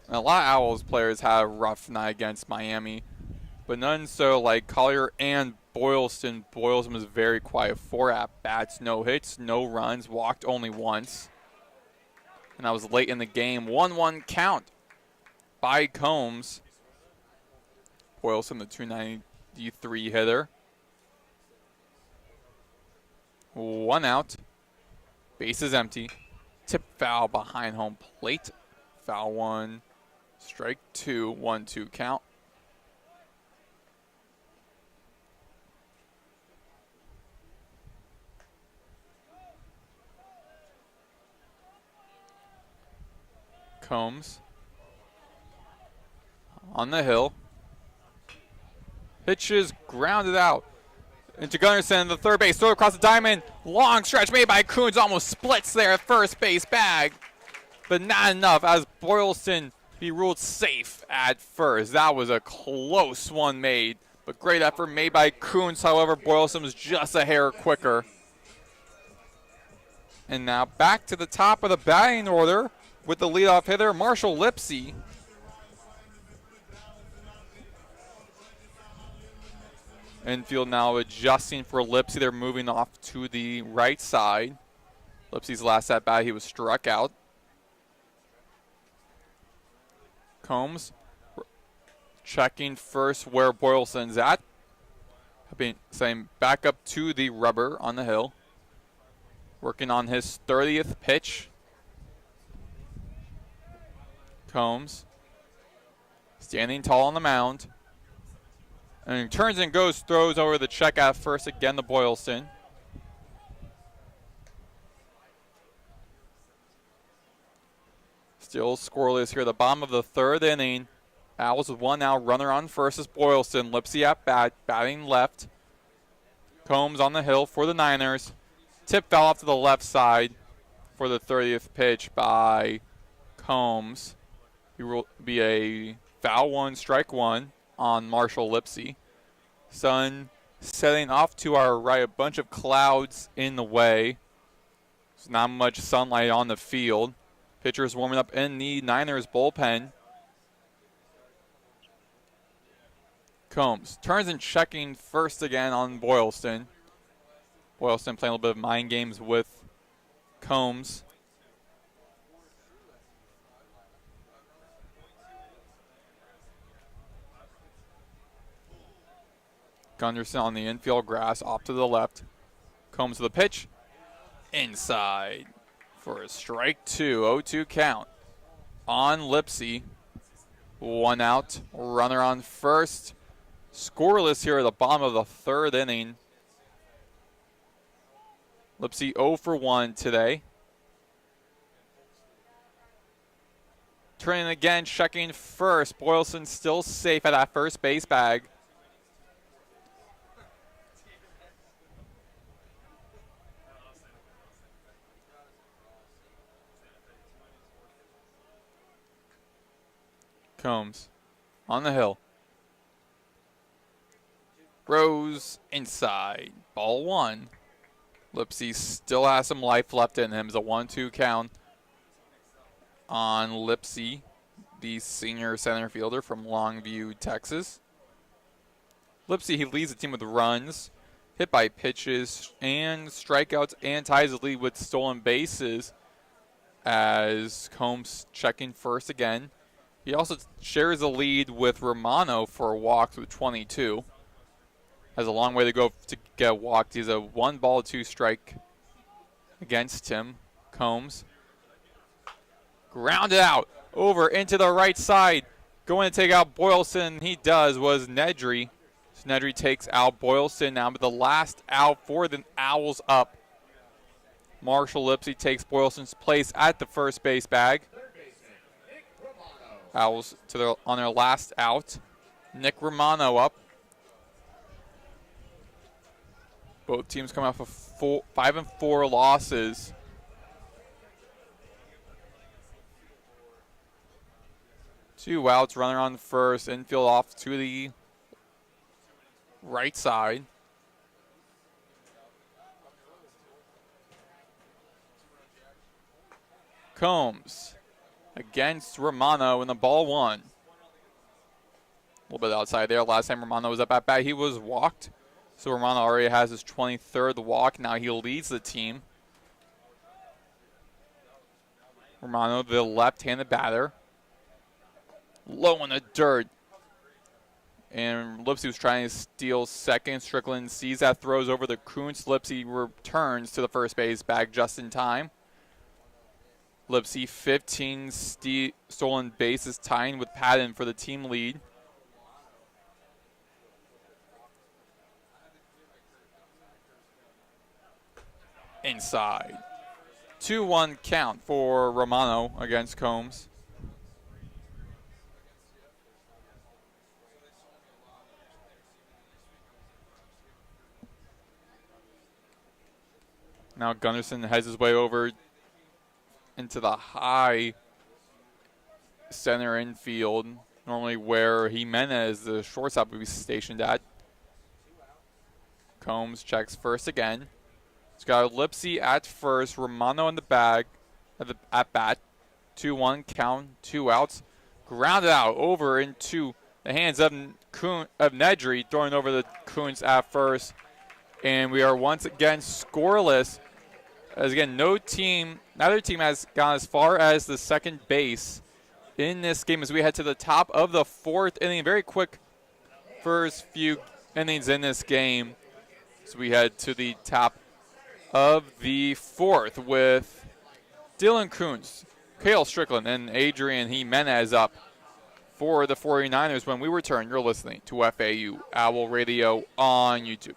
And a lot of Owls players had a rough night against Miami, but none so like Collier and Boylston. Boylston was very quiet. 4 at-bats, no hits, no runs, walked only once. And that was late in the game. 1-1 count by Combs. Boylston, the 293 hitter. 1 out. Base is empty. Tip foul behind home plate. Foul 1. Strike 2. 1-2 count. Combs on the hill. Pitches grounded out into Gunnarsson, the third base, throw across the diamond. Long stretch made by Coons, almost splits there at first base bag, but not enough as Boylston be ruled safe at first. That was a close one made, but great effort made by Coons. However, Boylston was just a hair quicker. And now back to the top of the batting order with the leadoff hitter, Marshall Lipsy. Infield now adjusting for Lipsy. They're moving off to the right side. Lipsy's last at bat, he was struck out. Combs checking first where Boylston's at. Saying back up to the rubber on the hill. Working on his 30th pitch. Combs standing tall on the mound. And he turns and goes, throws over the check at first again to Boylston. Still scoreless here at the bottom of the third inning. Owls with 1 out, runner on first is Boylston. Lipsy at bat, batting left. Combs on the hill for the Niners. Tip foul off to the left side for the 30th pitch by Combs. He will be a foul 1, strike 1 on Marshall Lipsy. Sun setting off to our right, a bunch of clouds in the way. There's not much sunlight on the field. Pitchers warming up in the Niners bullpen. Combs turns and checking first again on Boylston. Boylston playing a little bit of mind games with Combs. Gunderson on the infield grass, off to the left. Combs to the pitch. Inside for a strike 2, 0-2 count on Lipsy. 1 out, runner on first. Scoreless here at the bottom of the third inning. Lipsy 0 for 1 today. Turning again, checking first. Boylston still safe at that first base bag. Combs on the hill. Rose inside. Ball 1. Lipsy still has some life left in him. It's a 1-2 count on Lipsy, the senior center fielder from Longview, Texas. Lipsy, he leads the team with runs, hit by pitches, and strikeouts, and ties the lead with stolen bases as Combs checking first again. He also shares the lead with Romano for walks with 22. Has a long way to go to get walked. He's a 1-2 strike against him. Combs grounded out over into the right side. Going to take out Boylston. He does, was Nedry. So Nedry takes out Boylston now, but the last out for the Owls up. Marshall Lipsy takes Boylston's place at the first base bag. Owls on their last out. Nick Romano up. Both teams come off of 5 and 4 losses. Two outs, runner on first, infield off to the right side. Combs against Romano, and the ball one. A little bit outside there. Last time Romano was up at bat, he was walked. So Romano already has his 23rd walk. Now he leads the team. Romano, the left-handed batter. Low in the dirt. And Lipsy was trying to steal second. Strickland sees that, throws over the Kuntz. Lipsy returns to the first base bag just in time. Lipsy 15 stolen bases, tying with Patton for the team lead. Inside. 2-1 count for Romano against Combs. Now Gunderson heads his way over into the high center infield, normally where Jimenez, the shortstop, would be stationed at. Combs checks first again. It's got Lipsy at first, Romano in the bag at bat. 2-1 count, 2 outs. Grounded out over into the hands of Nedry, throwing over the Kuntz at first. And we are once again scoreless. As again, neither team has gone as far as the second base in this game as we head to the top of the 4th inning. Very quick first few innings in this game. So we head to the top of the 4th with Dylan Kuntz, Cale Strickland, and Adrian Jimenez up for the 49ers. When we return, you're listening to FAU Owl Radio on YouTube.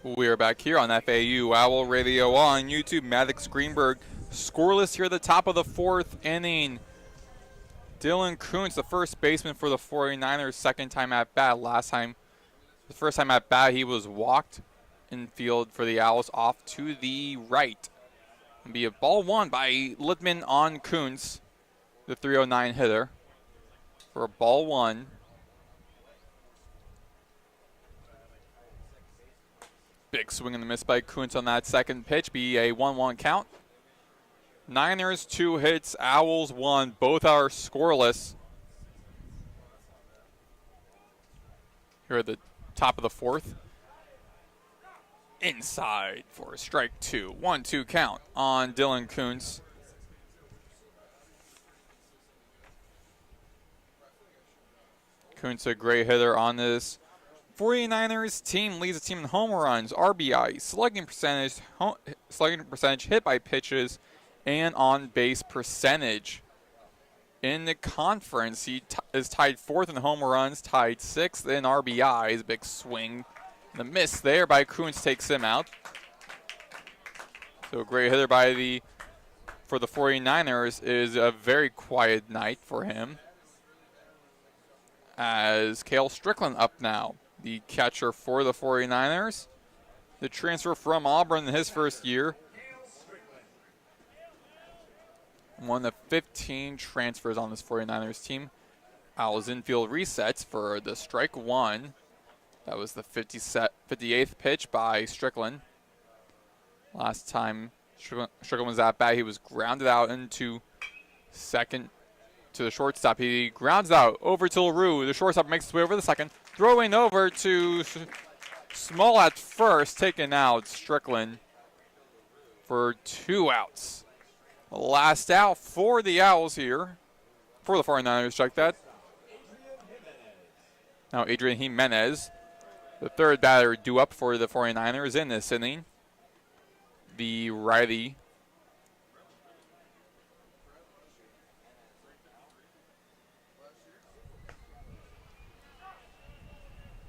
We are back here on FAU Owl Radio on YouTube. Maddox Greenberg scoreless here at the top of the 4th inning. Dylan Kuntz, the first baseman for the 49ers, second time at bat. The first time at bat, he was walked in field for the Owls off to the right. It'll be a ball one by Littman on Kuntz, the 309 hitter, for a ball one. Big swing and a miss by Kuntz on that second pitch. Be a 1-1 count. Niners 2 hits, Owls 1. Both are scoreless. Here at the top of the 4th. Inside for a strike 2. 1-2 count on Dylan Kuntz. Kuntz a great hitter on this 49ers team, leads the team in home runs, RBI, slugging percentage, slugging percentage, hit by pitches, and on base percentage. In the conference, he is tied 4th in home runs, tied 6th in RBIs. Big swing. The miss there by Kuntz takes him out. So a great hitter for the 49ers is a very quiet night for him. As Cale Strickland up now, the catcher for the 49ers. The transfer from Auburn in his first year. One of 15 transfers on this 49ers team. Owls infield resets for the strike one. That was the 58th pitch by Strickland. Last time Strickland was at bat, he was grounded out into second to the shortstop. He grounds out over to LaRue. The shortstop makes his way over the second. Throwing over to Small at first, taken out Strickland for 2 outs. Last out for the Owls here, for the 49ers, check that. Now Adrian Jimenez, the third batter due up for the 49ers in this inning. The righty.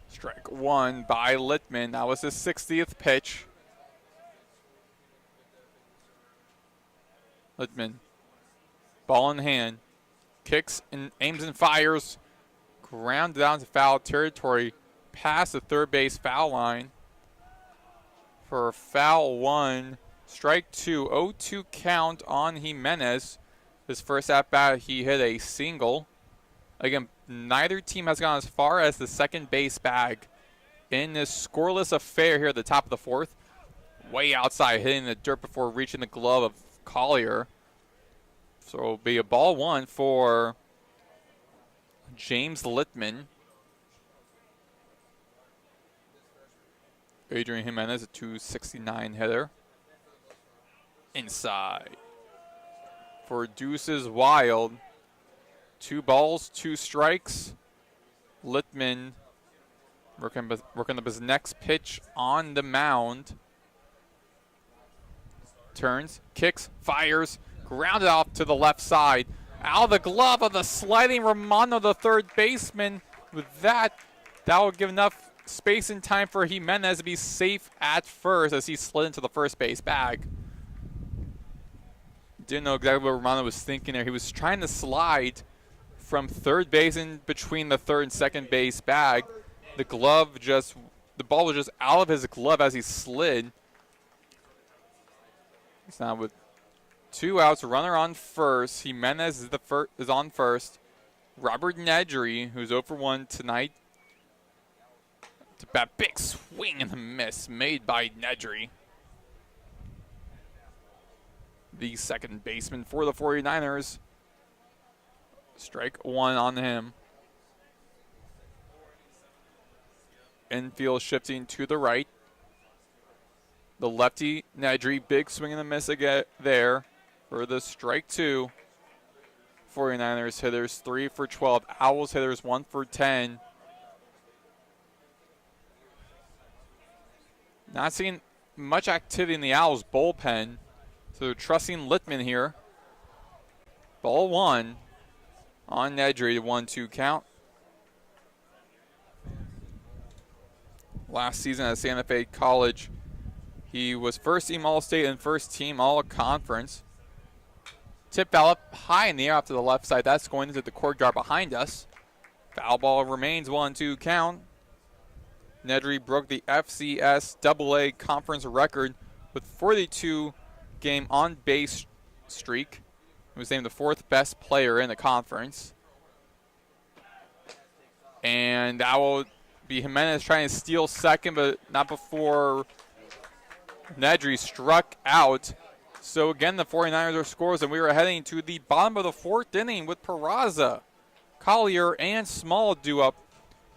Strike one by Littman. That was his 60th pitch. Littman, ball in hand, kicks and aims and fires. Grounded down to foul territory, past the third base foul line. For foul one, strike two, 0-2 count on Jimenez. His first at bat, he hit a single. Again, neither team has gone as far as the second base bag in this scoreless affair here at the top of the 4th. Way outside, hitting the dirt before reaching the glove of Collier. So it'll be a ball one for James Littman. Adrian Jimenez, a 269 hitter. Inside. For Deuces Wild. 2 balls, 2 strikes. Littman working up his next pitch on the mound. Turns, kicks, fires, grounded off to the left side. Out of the glove of the sliding Romano, the third baseman. With that will give enough space and time for Jimenez to be safe at first as he slid into the first base bag. Didn't know exactly what Romano was thinking there. He was trying to slide from third base in between the third and second base bag. The ball was just out of his glove as he slid. He's now with 2 outs, runner on first. Jimenez is on first. Robert Nedry, who's 0 for 1 tonight. To bat, big swing and a miss made by Nedry. The second baseman for the 49ers. Strike one on him. Infield shifting to the right. The lefty, Nedry, big swing and a miss again there for the strike two. 49ers hitters 3 for 12. Owls hitters 1 for 10. Not seeing much activity in the Owls bullpen. So they're trusting Littman here. Ball one on Nedry to 1-2 count. Last season at Santa Fe College, he was first team All-State and first team All-Conference. Tip foul up high in the air off to the left side. That's going into the courtyard behind us. Foul ball remains 1-2 count. Nedry broke the FCS AA conference record with 42-game on-base streak. He was named the 4th best player in the conference. And that will be Jimenez trying to steal second, but not before Nedry struck out. So again, the 49ers are scorers, and we are heading to the bottom of the 4th inning with Peraza, Collier, and Small due up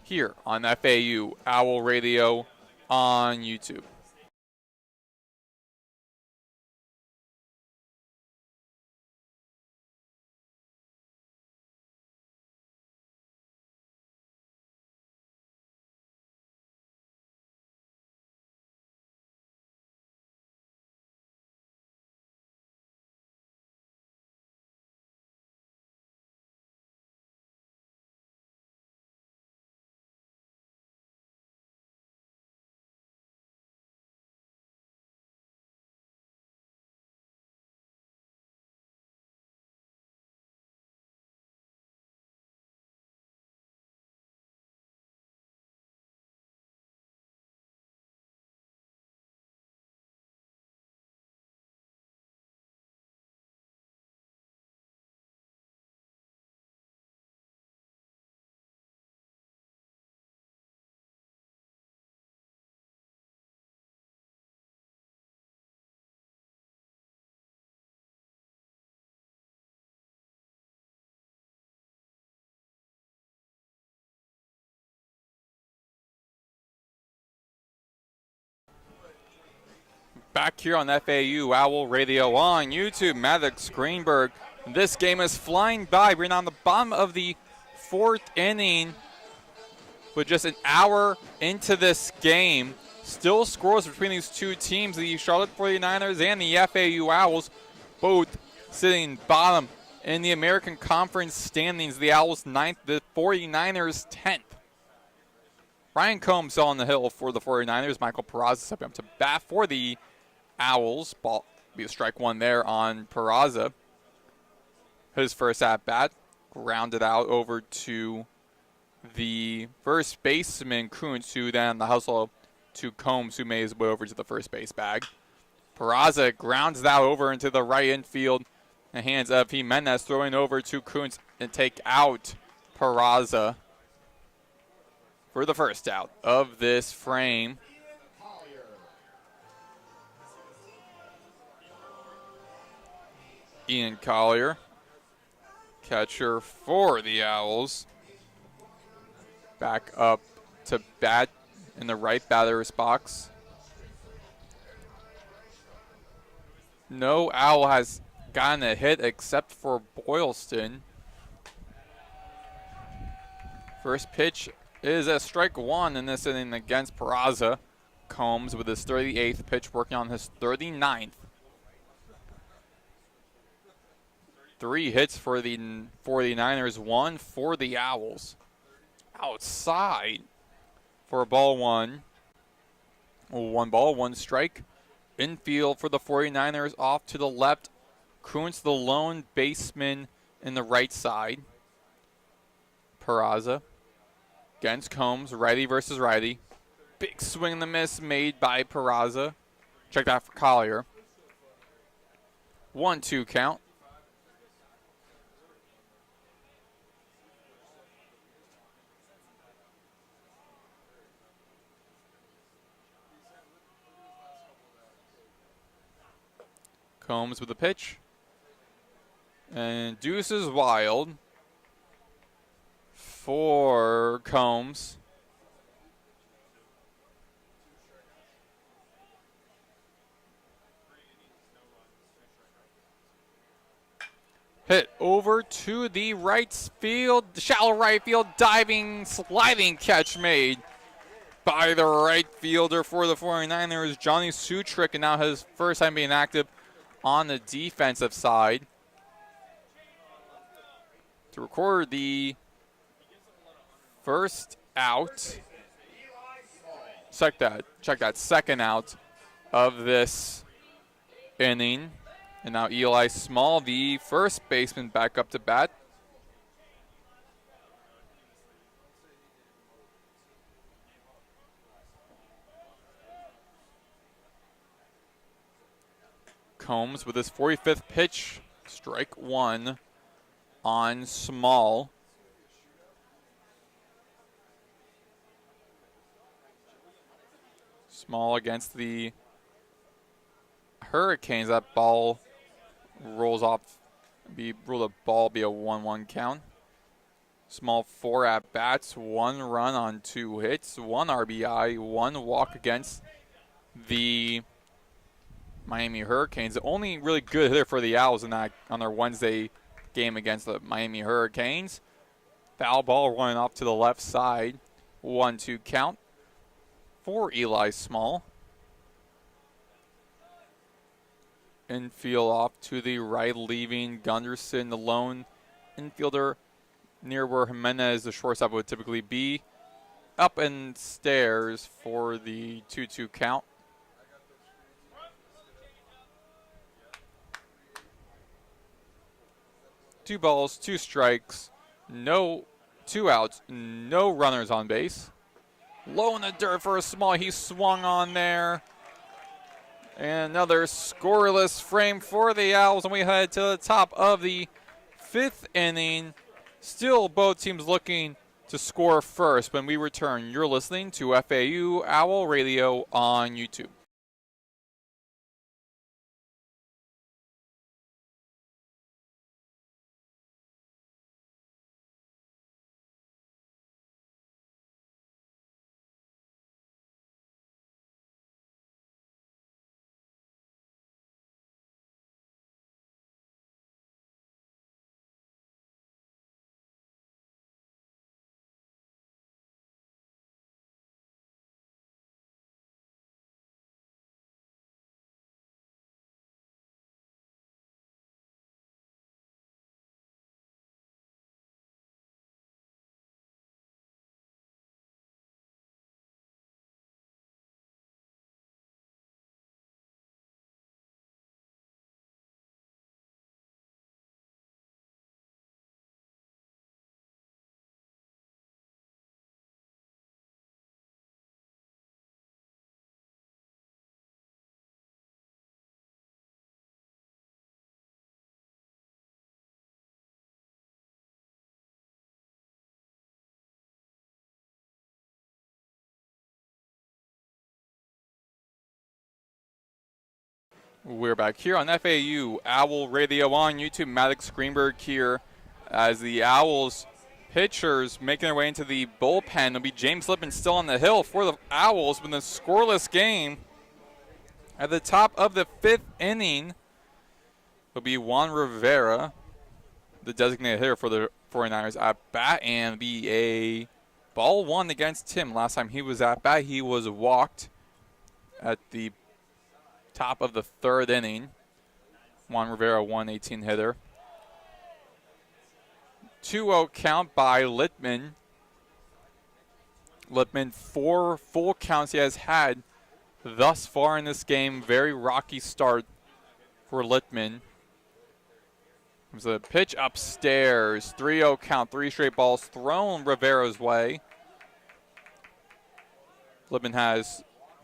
here on FAU Owl Radio on YouTube. back here on FAU Owl Radio on YouTube. Maddox, Greenberg. This game is flying by. We're now on the bottom of the 4th inning with just an hour into this game. Still scores between these two teams, the Charlotte 49ers and the FAU Owls, both sitting bottom in the American Conference standings. The Owls 9th, the 49ers 10th. Ryan Combs on the hill for the 49ers. Michael Peraza stepping up to bat for the Owls. Ball be a strike one there on Peraza. His first at bat, grounded out over to the first baseman Kuntz, who then the hustle to Combs, who made his way over to the first base bag. Peraza grounds that over into the right infield. The hands of Jimenez throwing over to Kuntz and take out Peraza for the first out of this frame. Ian Collier, catcher for the Owls, back up to bat in the right batter's box. No Owl has gotten a hit except for Boylston. First pitch is a strike one in this inning against Peraza. Combs with his 38th pitch, working on his 39th. 3 hits for the 49ers, 1 for the Owls. Outside for a ball one. 1 ball, 1 strike. Infield for the 49ers off to the left. Kuntz, the lone baseman, in the right side. Peraza against Combs, righty versus righty. Big swing and the miss made by Peraza. Check that for Collier. 1-2 count. Combs with the pitch. And deuce is wild for Combs. Hit over to the right field, shallow right field, diving, sliding catch made by the right fielder for the 49ers, Johnny Sutrick, and now his first time being active on the defensive side to record the first out. Check that second out of this inning. And now Eli Small, the first baseman, back up to bat. Combs with his 45th pitch, strike one on Small. Small against the Hurricanes. That ball rolls off, rule the ball be a 1-1 count. Small 4 at bats, 1 run on 2 hits, 1 RBI, 1 walk against the Miami Hurricanes. The only really good hitter for the Owls in that on their Wednesday game against the Miami Hurricanes. Foul ball running off to the left side. 1-2 count for Eli Small. Infield off to the right, leaving Gunderson, the lone infielder, near where Jimenez, the shortstop, would typically be. Up and stairs for the 2-2 count. Two balls, 2 strikes, 2 outs, no runners on base. Low in the dirt for a Small. He swung on there. And another scoreless frame for the Owls, and we head to the top of the 5th inning. Still both teams looking to score first. When we return, you're listening to FAU Owl Radio on YouTube. We're back here on FAU Owl Radio on YouTube. Maddox, Greenberg here as the Owls pitchers making their way into the bullpen. It'll be James Lippman still on the hill for the Owls with a scoreless game. At the top of the 5th inning, it'll be Juan Rivera, the designated hitter for the 49ers at bat, and be a ball 1 against him. Last time he was at bat, he was walked at the top of the 3rd inning. Juan Rivera, 118 hitter. 2-0 count by Lippman. Lippman, 4 full counts he has had thus far in this game. Very rocky start for Lippman. There's a pitch upstairs. 3-0 count, 3 straight balls thrown Rivera's way. Lippman has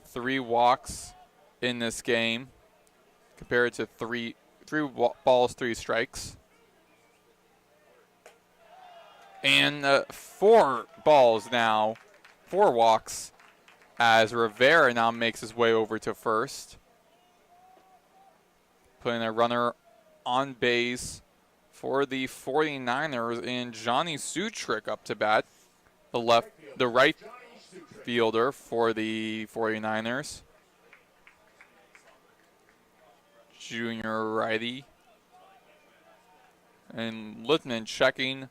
3 walks in this game compared to 3 balls, 3 strikes. And 4 balls now, 4 walks, as Rivera now makes his way over to first. Putting a runner on base for the 49ers, and Johnny Sutrick up to bat, the right fielder for the 49ers. Junior righty. And Lippman checking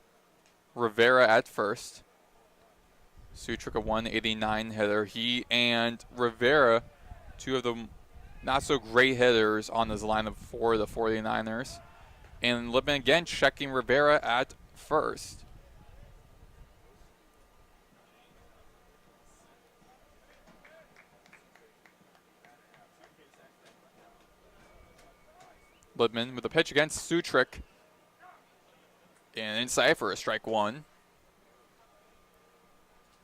Rivera at first. Sutrick, a 189 hitter. He and Rivera, 2 of the not so great hitters on this lineup for the 49ers. And Lippman again checking Rivera at first. Lippman with a pitch against Sutrick. And inside for a strike 1.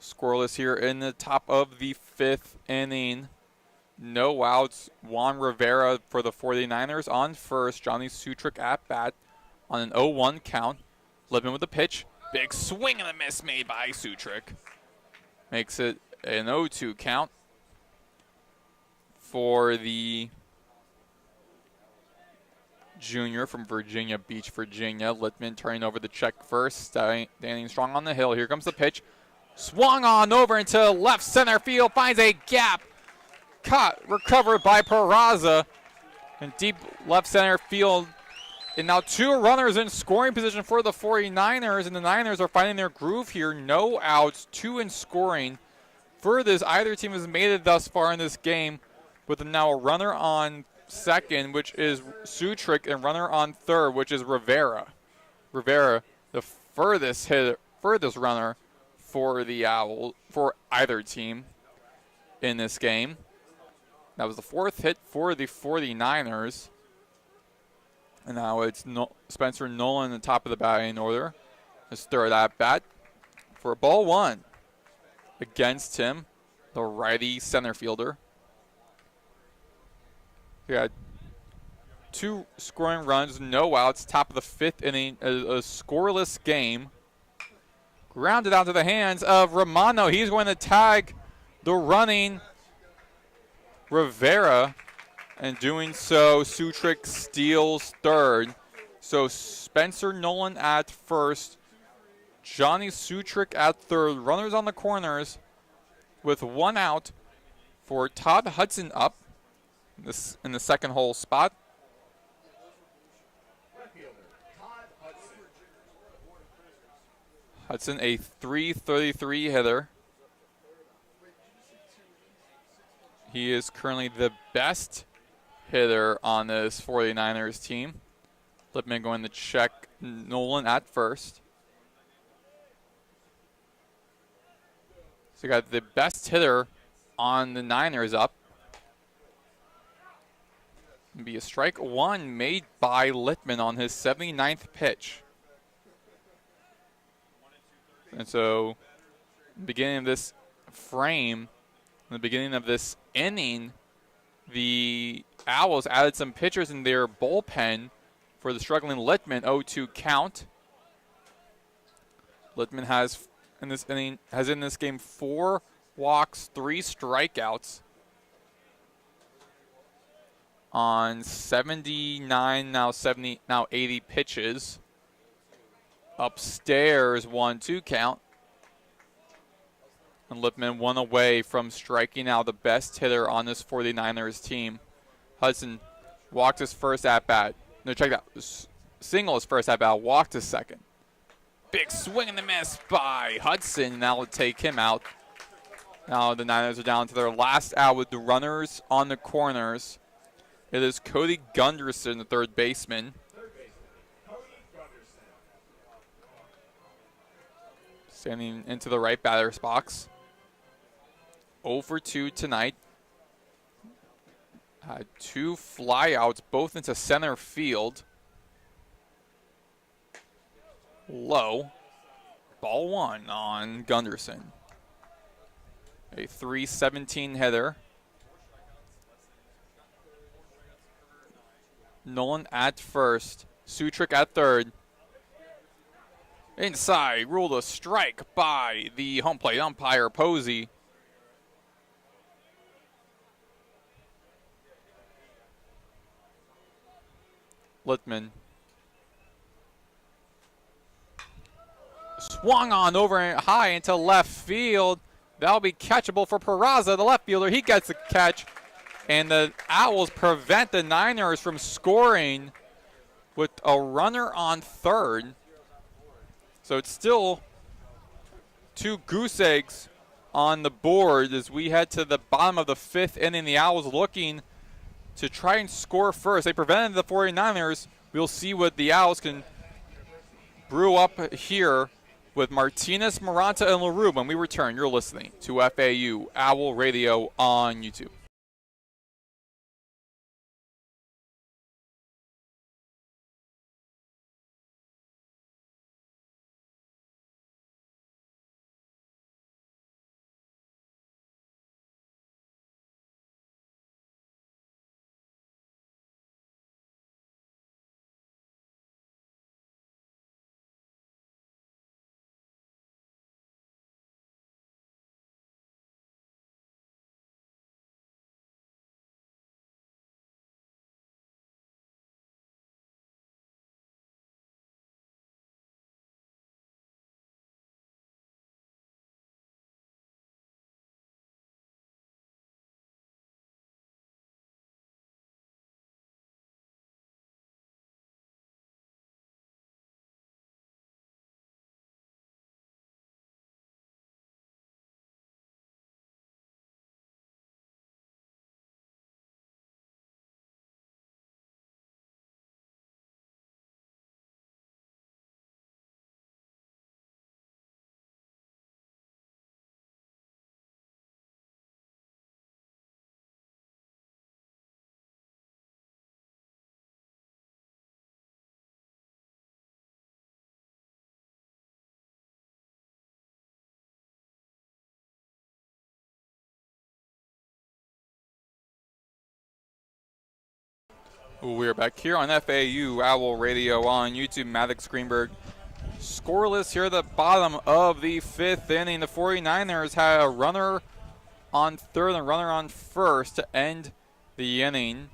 Scoreless here in the top of the 5th inning. No outs. Juan Rivera for the 49ers on first. Johnny Sutrick at bat on an 0-1 count. Lippman with a pitch. Big swing and a miss made by Sutrick. Makes it an 0-2 count for the junior from Virginia Beach, Virginia. Lippman turning over the check first, standing strong on the hill. Here comes the pitch. Swung on over into left center field, finds a gap. Caught, recovered by Peraza in deep left center field. And now 2 runners in scoring position for the 49ers, and the Niners are finding their groove here. No outs, 2 in scoring. Furthest either team has made it thus far in this game, with now a runner on second, which is Sutrick, and runner on third, which is Rivera. Rivera, the furthest runner for the Owls, for either team in this game. That was the 4th hit for the 49ers. And now it's Spencer Nolan at the top of the batting order. His 3rd at bat for ball 1 against him, the righty center fielder. We had 2 scoring runs, no outs, top of the 5th inning, a scoreless game. Grounded out to the hands of Romano. He's going to tag the running Rivera, and doing so, Sutrick steals 3rd. So Spencer Nolan at first, Johnny Sutrick at 3rd. Runners on the corners with 1 out for Todd Hudson up in the second hole spot. Hudson, a .333 hitter. He is currently the best hitter on this 49ers team. Lippman going to check Nolan at first. So you got the best hitter on the Niners up. It'll be a strike 1 made by Lippman on his 79th pitch. And so, beginning of this frame, in the beginning of this inning, the Owls added some pitchers in their bullpen for the struggling Lippman. 0-2 count. Lippman has in this game 4 walks, 3 strikeouts. on 79, now 70, now 80 pitches. Upstairs, 1-2 count. And Lipman 1 away from striking out the best hitter on this 49ers team. Hudson walked his first at-bat. No, check that. Single his first at-bat, walked his second. Big swing and a miss by Hudson. That will take him out. Now the Niners are down to their last out with the runners on the corners. It is Cody Gunderson, the third baseman. Standing into the right batter's box. 0 for 2 tonight. Had 2 flyouts, both into center field. Low. Ball 1 on Gunderson. A 3-17 hitter. Nolan at first. Sutrick at third. Inside, ruled a strike by the home plate umpire, Posey. Littman. Swung on over high into left field. That'll be catchable for Peraza, the left fielder. He gets the catch. And the Owls prevent the Niners from scoring with a runner on third. So it's still 2 goose eggs on the board as we head to the bottom of the 5th inning. The Owls looking to try and score first. They prevented the 49ers. We'll see what the Owls can brew up here with Martinez, Maranta, and LaRue. When we return, you're listening to FAU Owl Radio on YouTube. We're back here on FAU Owl Radio on YouTube. Maddox, Greenberg. Scoreless here at the bottom of the 5th inning. The 49ers had a runner on third and a runner on first to end the inning,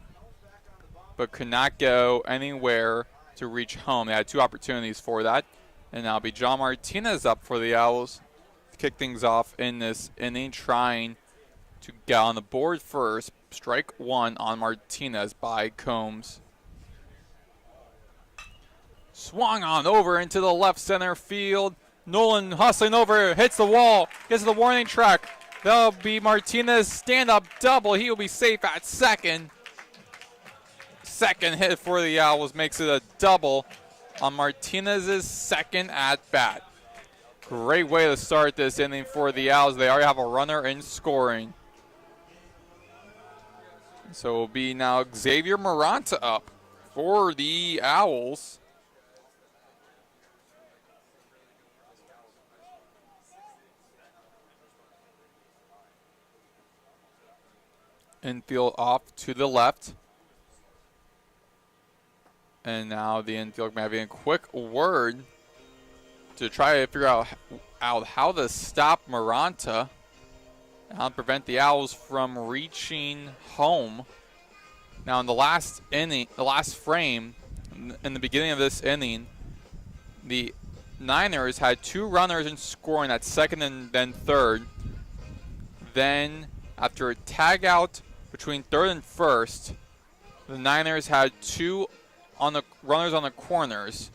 but could not go anywhere to reach home. They had 2 opportunities for that. And now it'll be John Martinez up for the Owls to kick things off in this inning, trying to get on the board first. Strike 1 on Martinez by Combs. Swung on over into the left center field. Nolan hustling over, hits the wall, gets to the warning track. That'll be Martinez stand-up double. He will be safe at second. Second hit for the Owls makes it a double on Martinez's second at-bat. Great way to start this inning for the Owls. They already have a runner in scoring. So it will be now Xavier Maranta up for the Owls. Infield off to the left. And now the infield may have a quick word to try to figure out how to stop Maranta. How to prevent the Owls from reaching home. Now in the last inning, the last frame, in the beginning of this inning, the Niners had 2 runners in scoring at second and then third. Then after a tag out between third and first, the Niners had 2 runners on the corners.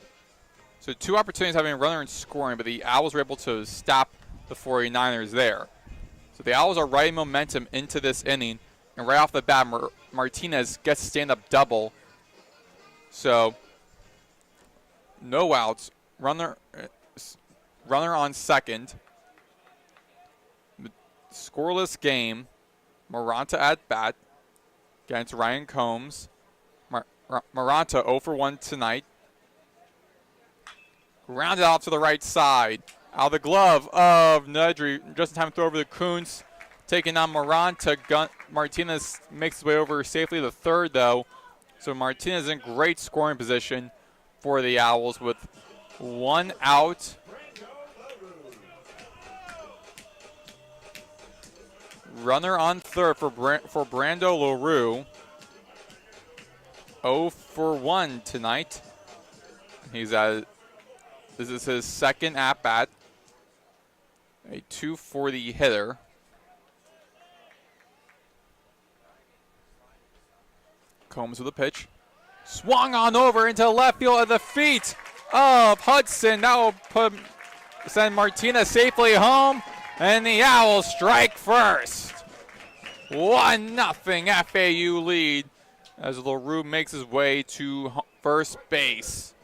So 2 opportunities having a runner in scoring, but the Owls were able to stop the 49ers there. So the Owls are riding momentum into this inning, and right off the bat, Martinez gets stand-up double. So no outs, runner on second. Scoreless game. Maranta at bat against Ryan Combs. Maranta 0 for 1 tonight. Grounded out to the right side. Out of the glove of Nedry. Just in time to throw over the Kuntz. Taking on Maranta. Martinez makes his way over safely to third, though. So Martinez in great scoring position for the Owls with 1 out. Runner on third for Brando LaRue. 0 for 1 tonight. This is his second at-bat. A 240 hitter. Combs with a pitch. Swung on over into left field at the feet of Hudson. That will send Martinez safely home. And the Owls strike first. 1-0 FAU lead as LaRue makes his way to first base.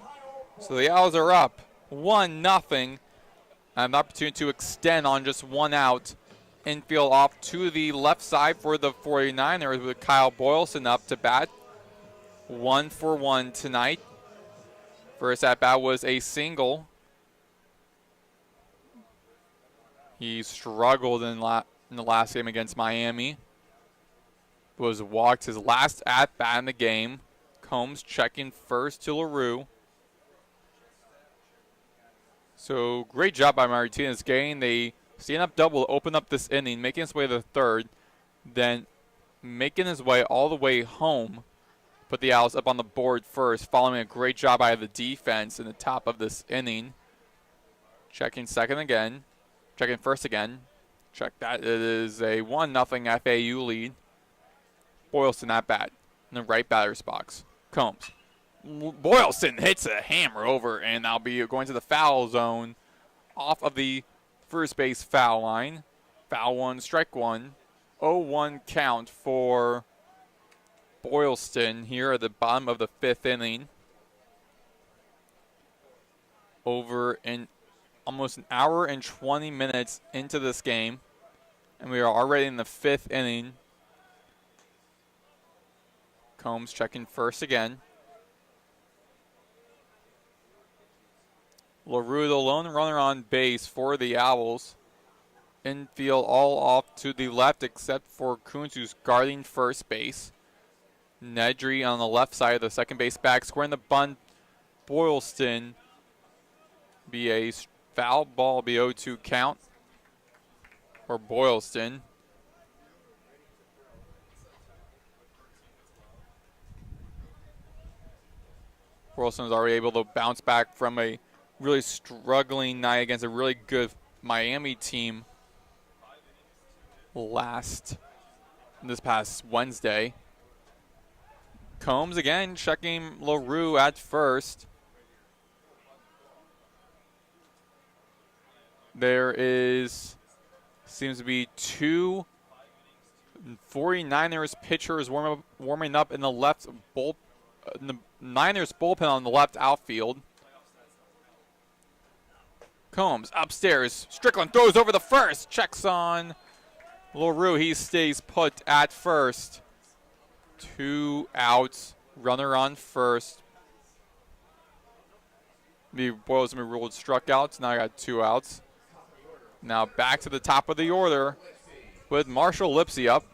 So the Owls are up 1-0. An opportunity to extend on just 1 out. Infield off to the left side for the 49ers with Kyle Boylston up to bat. 1 for 1 tonight. First at bat was a single. He struggled in the last game against Miami. Was walked his last at bat in the game. Combs checking first to LaRue. So great job by Martinez getting the stand-up double to open up this inning, making his way to the third, then making his way all the way home. Put the Owls up on the board first, following a great job by the defense in the top of this inning. Checking second again. Checking first again. Check that. It is a 1-0 FAU lead. Boylston at bat in the right batter's box. Combs. Boylston hits a hammer over, and that'll be going to the foul zone off of the first base foul line. Foul 1, strike 1. 0-1 count for Boylston here at the bottom of the 5th inning. Over in almost an hour and 20 minutes into this game, and we are already in the 5th inning. Combs checking first again. LaRue, the lone runner on base for the Owls. Infield all off to the left except for Kuntz, who's guarding first base. Nedry on the left side of the second base back, squaring the bunt. Boylston be a foul ball, be 0-2 count for Boylston. Boylston was already able to bounce back from a really struggling night against a really good Miami team this past Wednesday. Combs again checking LaRue at first. There seems to be 2 49ers pitchers warming up in the Niners bullpen on the left outfield. Combs upstairs. Strickland throws over the first. Checks on LaRue. He stays put at first. 2 outs. Runner on first. The Boyles have been ruled struck outs. Now I got 2 outs. Now back to the top of the order with Marshall Lipsy up.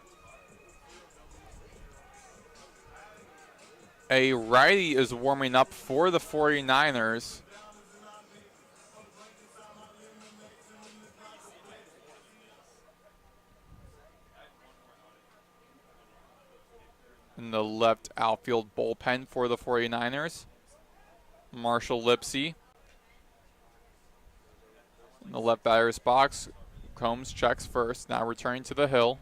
A righty is warming up for the 49ers. in the left outfield bullpen for the 49ers. Marshall Lipsy in the left batter's box. Combs checks first, now returning to the hill.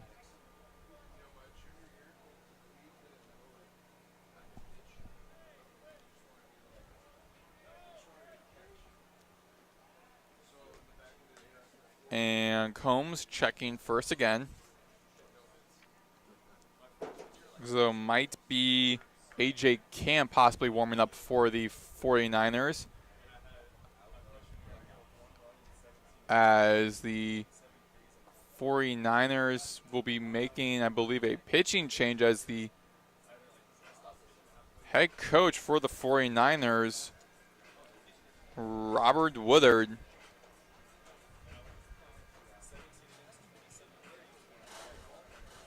And Combs checking first again. So might be A.J. Camp possibly warming up for the 49ers. As the 49ers will be making, I believe, a pitching change as the head coach for the 49ers, Robert Woodard,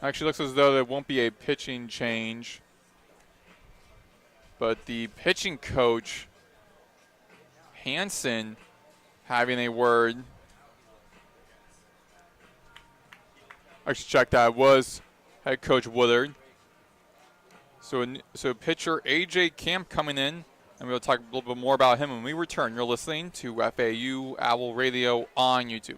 actually looks as though there won't be a pitching change, but the pitching coach, Hansen, having a word. Actually, check that. It was head coach Woodard. So pitcher A.J. Camp coming in, and we'll talk a little bit more about him when we return. You're listening to FAU Owl Radio on YouTube.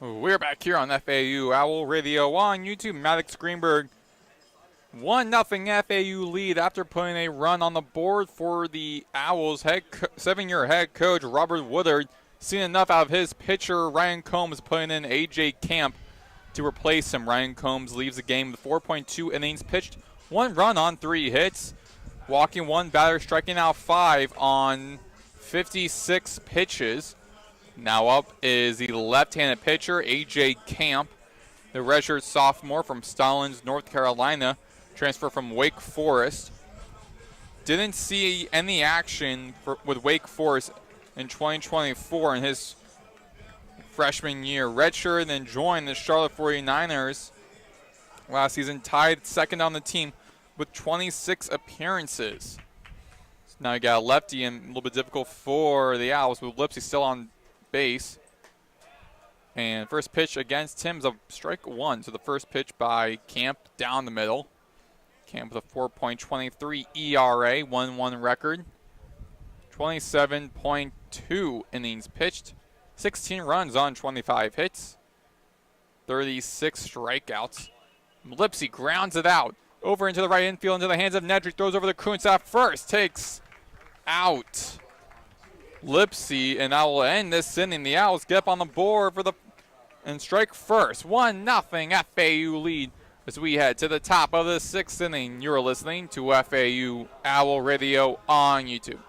We're back here on FAU Owl Radio on YouTube. Maddox Greenberg, 1-0 FAU lead after putting a run on the board for the Owls. 7-year head coach Robert Woodard seen enough out of his pitcher Ryan Combs, putting in A.J. Camp to replace him. Ryan Combs leaves the game with 4.2 innings pitched, 1 run on 3 hits, walking 1 batter, striking out 5 on 56 pitches. Now up is the left-handed pitcher, A.J. Camp, the redshirt sophomore from Stallings, North Carolina, transfer from Wake Forest. Didn't see any action with Wake Forest in 2024 in his freshman year. Redshirt, then joined the Charlotte 49ers last season, tied second on the team with 26 appearances. So now you got a lefty, and a little bit difficult for the Owls, with Lipsy still on base. And first pitch against him is a strike 1. So the first pitch by Camp down the middle. Camp with a 4.23 ERA, 1-1 record. 27.2 innings pitched. 16 runs on 25 hits. 36 strikeouts. Lipsy grounds it out. Over into the right infield, into the hands of Nedry. Throws over to Kuntz at first. Takes out Lipsy, and I will end this inning. The Owls get up on the board and strike first. 1-0 FAU lead as we head to the top of the 6th inning. You're listening to FAU Owl Radio on YouTube.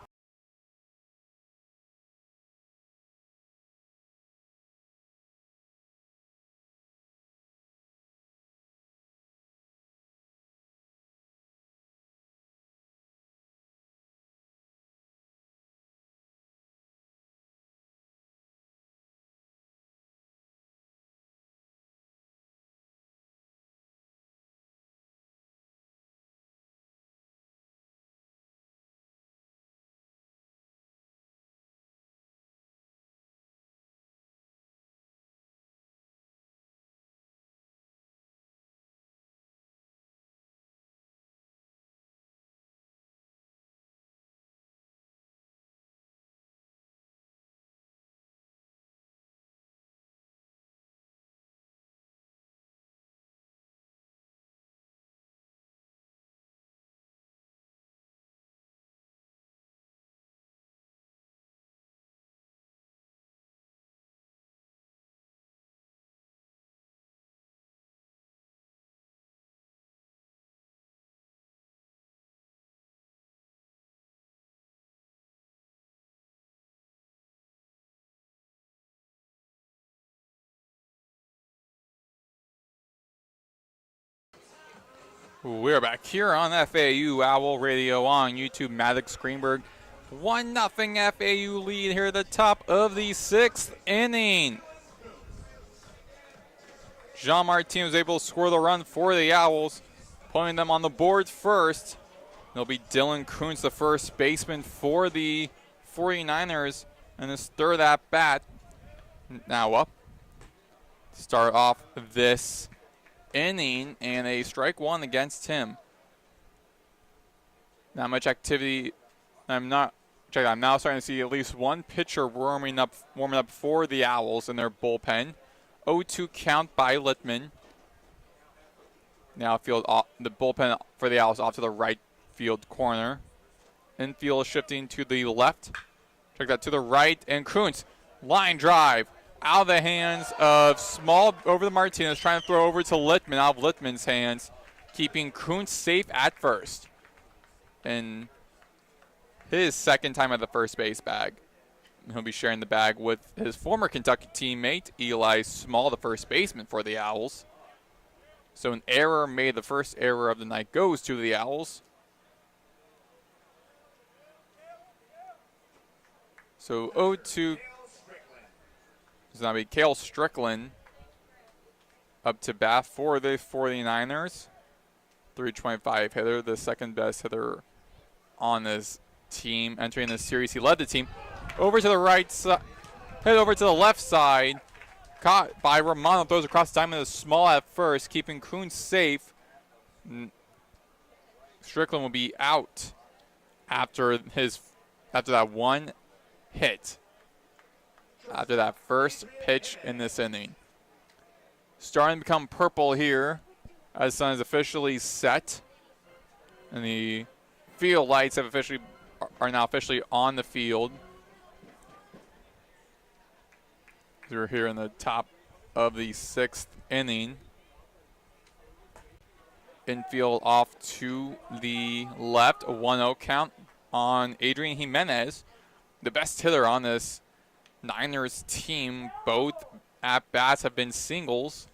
We're back here on FAU Owl Radio on YouTube. Maddox, Greenberg, 1-0 FAU lead here at the top of the 6th inning. Jean Martin was able to score the run for the Owls, putting them on the board first. It'll be Dylan Kuntz, the first baseman for the 49ers, in his third at bat. Now up. Start off this inning, and a strike one against him. Not much activity. I'm now starting to see at least one pitcher warming up for the Owls in their bullpen. 0-2 count by Littman. Now the bullpen for the Owls off to the right field corner. Infield shifting to the left. Check that to the right, and Kuntz, line drive. Out of the hands of Small over to Martinez, trying to throw over to Littman, out of Littman's hands, keeping Kuntz safe at first. And his second time at the first base bag. He'll be sharing the bag with his former Kentucky teammate, Eli Small, the first baseman for the Owls. So an error made, the first error of the night, goes to the Owls. So 0-2. It's going to be Cale Strickland up to bat for the 49ers. 325 hitter, the second best hitter on this team entering this series. He led the team over to the right side, hit over to the left side. Caught by Romano, throws across the diamond to Small at first, keeping Kuntz safe. Strickland will be out after that one hit. After that first pitch in this inning. Starting to become purple here as the sun is officially set. And the field lights are now officially on the field. We're here in the top of the 6th inning. Infield off to the left, a 1-0 count on Adrian Jimenez, the best hitter on this Niners team. Both at-bats have been singles.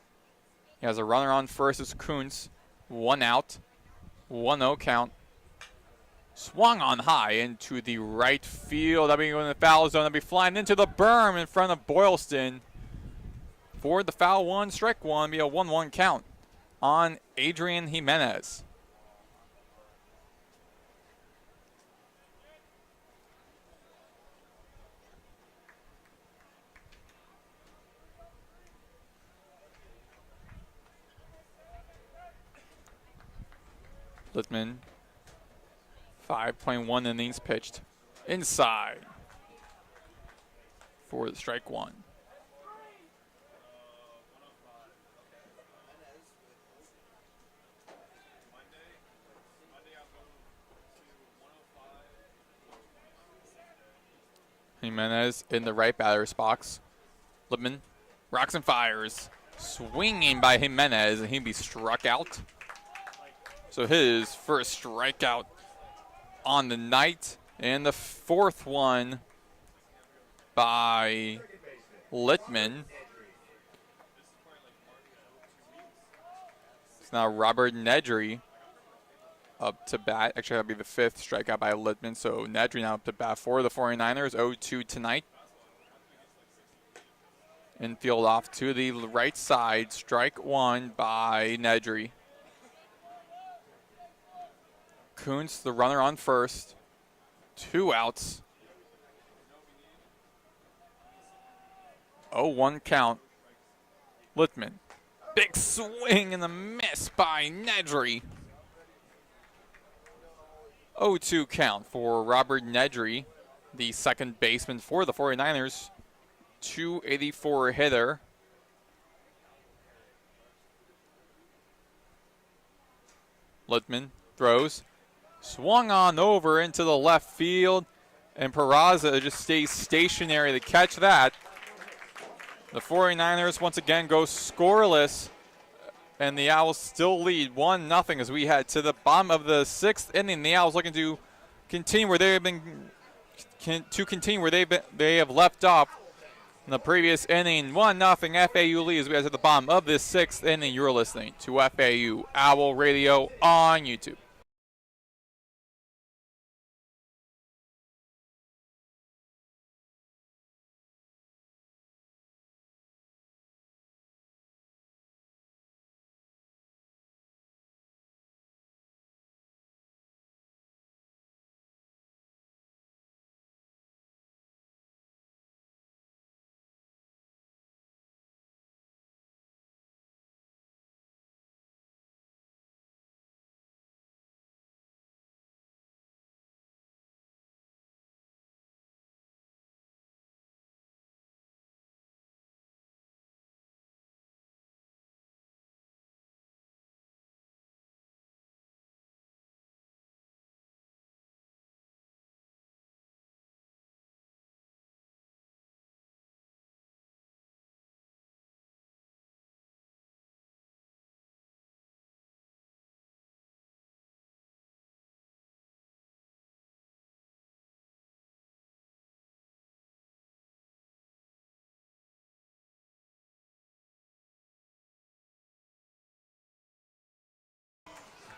He has a runner on first as Kuntz. 1 out, 1-0 count. Swung on high into the right field. That'll be in the foul zone. That'll be flying into the berm in front of Boylston. For the foul one, strike one, be a 1-1 count on Adrian Jimenez. Littman, 5.1 innings pitched. Inside for the strike one. Jimenez in the right batter's box. Littman Rocks and fires. Swinging by Jimenez, and he'd be struck out. So his first strikeout on the night, and the fourth one by Littman. It's now Robert Nedry up to bat. Actually, that'll be the fifth strikeout by Littman. So Nedry now up to bat for the 49ers. 0-2 tonight. Infield off to the right side. Strike one by Nedry. Kuntz, the runner on first. 2 outs. 0-1 count. Littman. Big swing and a miss by Nedry. 0-2 count for Robert Nedry, the second baseman for the 49ers. 284 hitter. Littman throws. Swung on over into the left field, and Peraza just stays stationary to catch that. The 49ers once again go scoreless, and the Owls still lead 1-0 as we head to the bottom of the 6th inning. The Owls looking to continue where they have left off in the previous inning. 1-0 FAU lead as we head to the bottom of this 6th inning. You're listening to FAU Owl Radio on YouTube.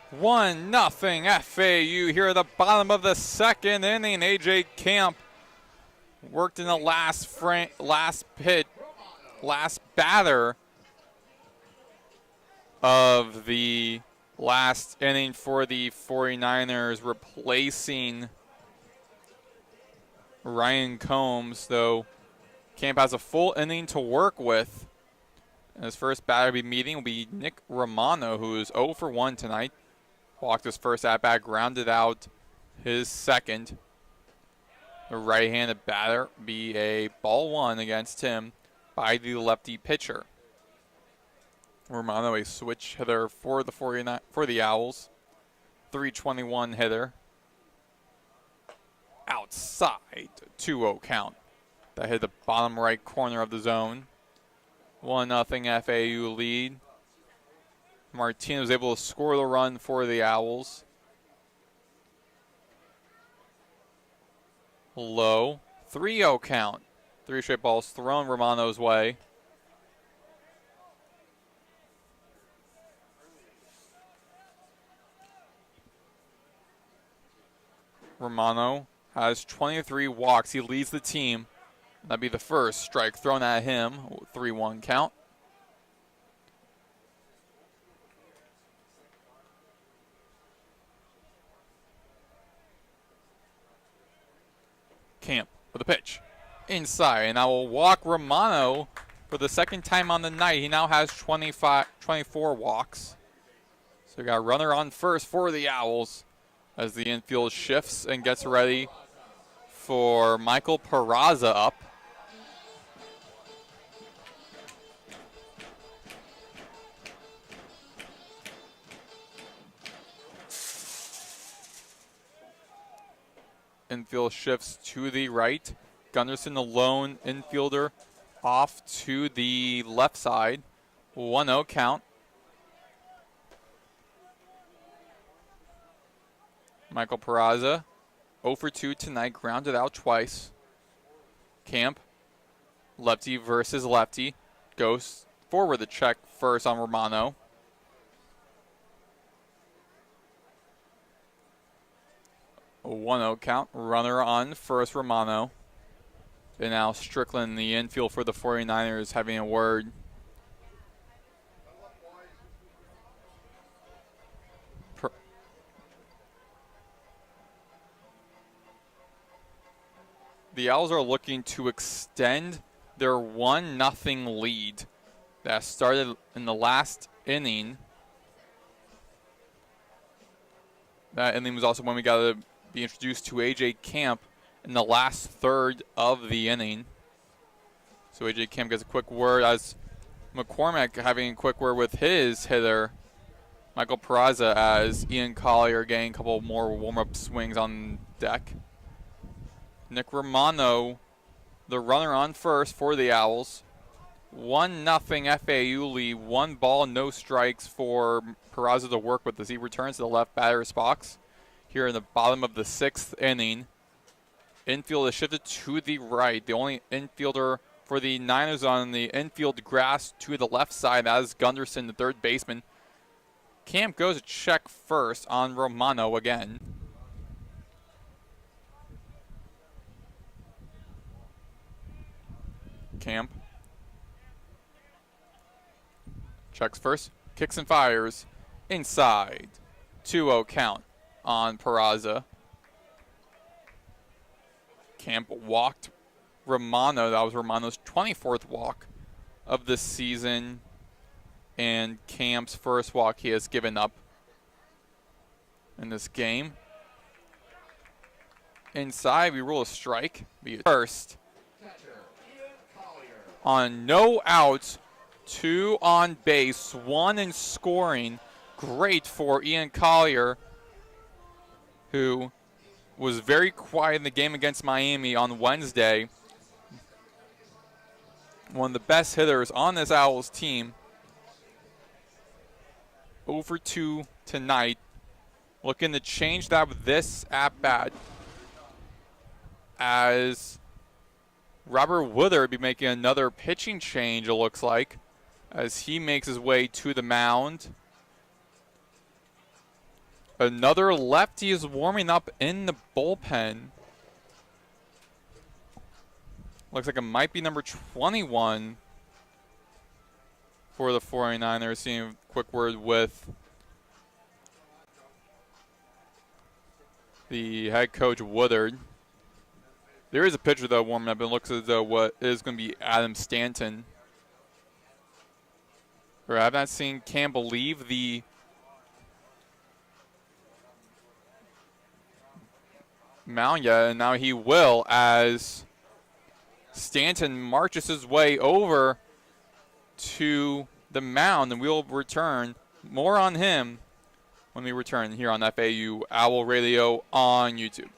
One nothing FAU here at the bottom of the 2nd inning. AJ Camp worked in the last batter of the last inning for the 49ers, replacing Ryan Combs, though Camp has a full inning to work with. And his first batter will be Nick Romano, who is 0 for 1 tonight. Walked his first at-bat, grounded out his second. The right-handed batter be a ball 1 against him by the lefty pitcher. Romano, a switch hitter for the Owls. 321 hitter. Outside, 2-0 count. That hit the bottom right corner of the zone. 1-0 FAU lead. Martinez was able to score the run for the Owls. Low. 3-0 count. 3 straight balls thrown Romano's way. Romano has 23 walks. He leads the team. That'd be the first strike thrown at him. 3-1 count. Camp with a pitch. Inside, and I will walk Romano for the second time on the night. He now has 24 walks. So we got a runner on first for the Owls as the infield shifts and gets ready for Michael Peraza up. Infield shifts to the right. Gunderson, the lone infielder off to the left side. 1-0 count. Michael Peraza, 0 for 2 tonight, grounded out twice. Camp, lefty versus lefty. Goes forward the check first on Romano. A 1-0 count. Runner on first, Romano. And now Strickland in the infield for the 49ers having a word. The Owls are looking to extend their 1-0 lead that started in the last inning. That inning was also when we got to be introduced to A.J. Camp in the last third of the inning. So A.J. Camp gets a quick word as McCormick having a quick word with his hitter, Michael Peraza, as Ian Collier getting a couple more warm-up swings on deck. Nick Romano, the runner on first for the Owls. 1-0 FAU lead, 1 ball, no strikes for Peraza to work with as he returns to the left batter's box here in the bottom of the 6th inning. Infield is shifted to the right. The only infielder for the Niners on the infield grass to the left side, that is Gunderson, the third baseman. Camp goes to check first on Romano again. Camp checks first, kicks and fires, inside. 2-0 count on Peraza. Camp walked Romano. That was Romano's 24th walk of the season, and Camp's first walk he has given up in this game. Inside, we rule a strike. Be first. On no outs, 2 on base, 1 in scoring. Great for Ian Collier, who was very quiet in the game against Miami on Wednesday. One of the best hitters on this Owls team. 0 for 2 tonight. Looking to change that with this at-bat, as Robert Woodard be making another pitching change, it looks like, as he makes his way to the mound. Another lefty is warming up in the bullpen. Looks like it might be number 21 for the 49ers. Seeing a quick word with the head coach, Woodard. There is a pitcher, though, warming up, and it looks as though what is going to be Adam Stanton. Or I've not seen Campbell leave the mound yet, and now he will, as Stanton marches his way over to the mound, and we'll return. More on him when we return here on FAU Owl Radio on YouTube.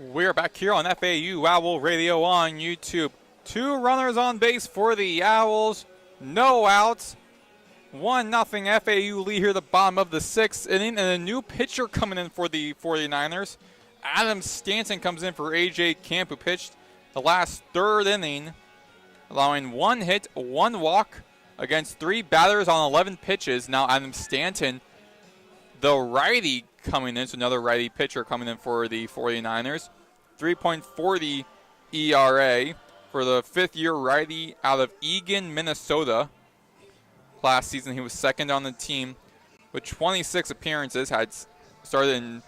We're back here on FAU Owl Radio on YouTube. 2 runners on base for the Owls. No outs. 1-0 FAU lead here at the bottom of the 6th inning. And a new pitcher coming in for the 49ers. Adam Stanton comes in for A.J. Camp, who pitched the last 3rd inning, allowing 1 hit, 1 walk against 3 batters on 11 pitches. Now Adam Stanton, the righty, coming in. So another righty pitcher coming in for the 49ers. 3.40 ERA for the 5th-year righty out of Eagan, Minnesota. Last season, he was 2nd on the team with 26 appearances. Had started in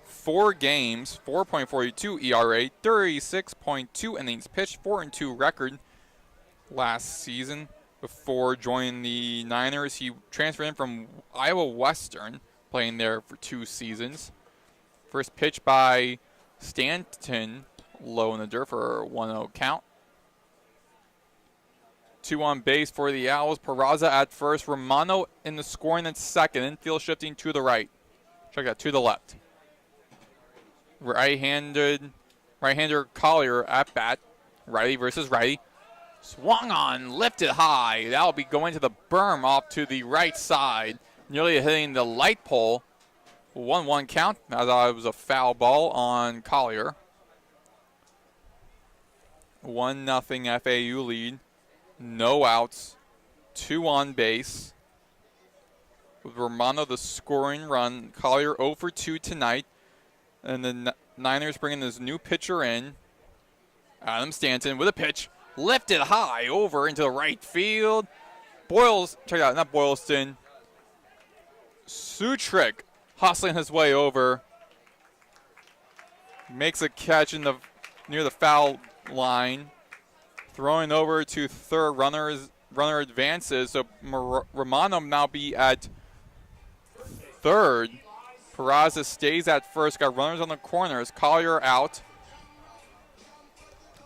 4 games, 4.42 ERA, 36.2 innings pitched, 4-2 record last season. Before joining the Niners, he transferred in from Iowa Western, playing there for 2 seasons. First pitch by Stanton, low in the dirt for a 1-0 count. 2 on base for the Owls. Peraza at first. Romano in the scoring at second. Infield shifting to the right. Check that, to the left. Right-hander Collier at bat. Righty versus righty. Swung on, lifted high. That'll be going to the berm off to the right side. Nearly hitting the light pole. 1-1 count. I thought it was a foul ball on Collier. 1-0 FAU lead. No outs. 2 on base. With Romano the scoring run. Collier 0 for 2 tonight. And the Niners bringing this new pitcher in. Adam Stanton with a pitch. Lifted high over into the right field. Check it out, not Boylston. Sutrick hustling his way over. Makes a catch near the foul line. Throwing over to third. Runner advances. So Romano now be at third. Peraza stays at first. Got runners on the corners. Collier out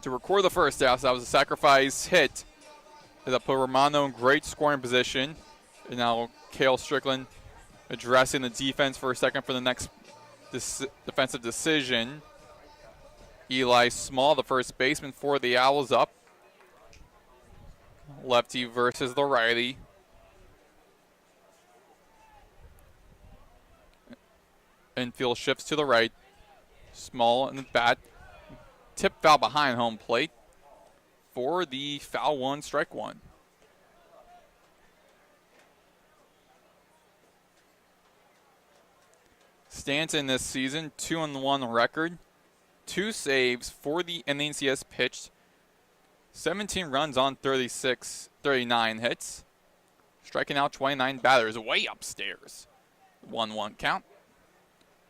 to record the first out. So that was a sacrifice hit. That put Romano in great scoring position. And now Cale Strickland addressing the defense for a second for the next defensive decision. Eli Small, the first baseman for the Owls, up. Lefty versus the righty. Infield shifts to the right. Small in the bat. Tip foul behind home plate for the foul 1, strike 1. Stanton this season, 2-1 record. 2 saves, 40 innings he has pitched. 17 runs on 39 hits. Striking out 29 batters way upstairs. 1-1 count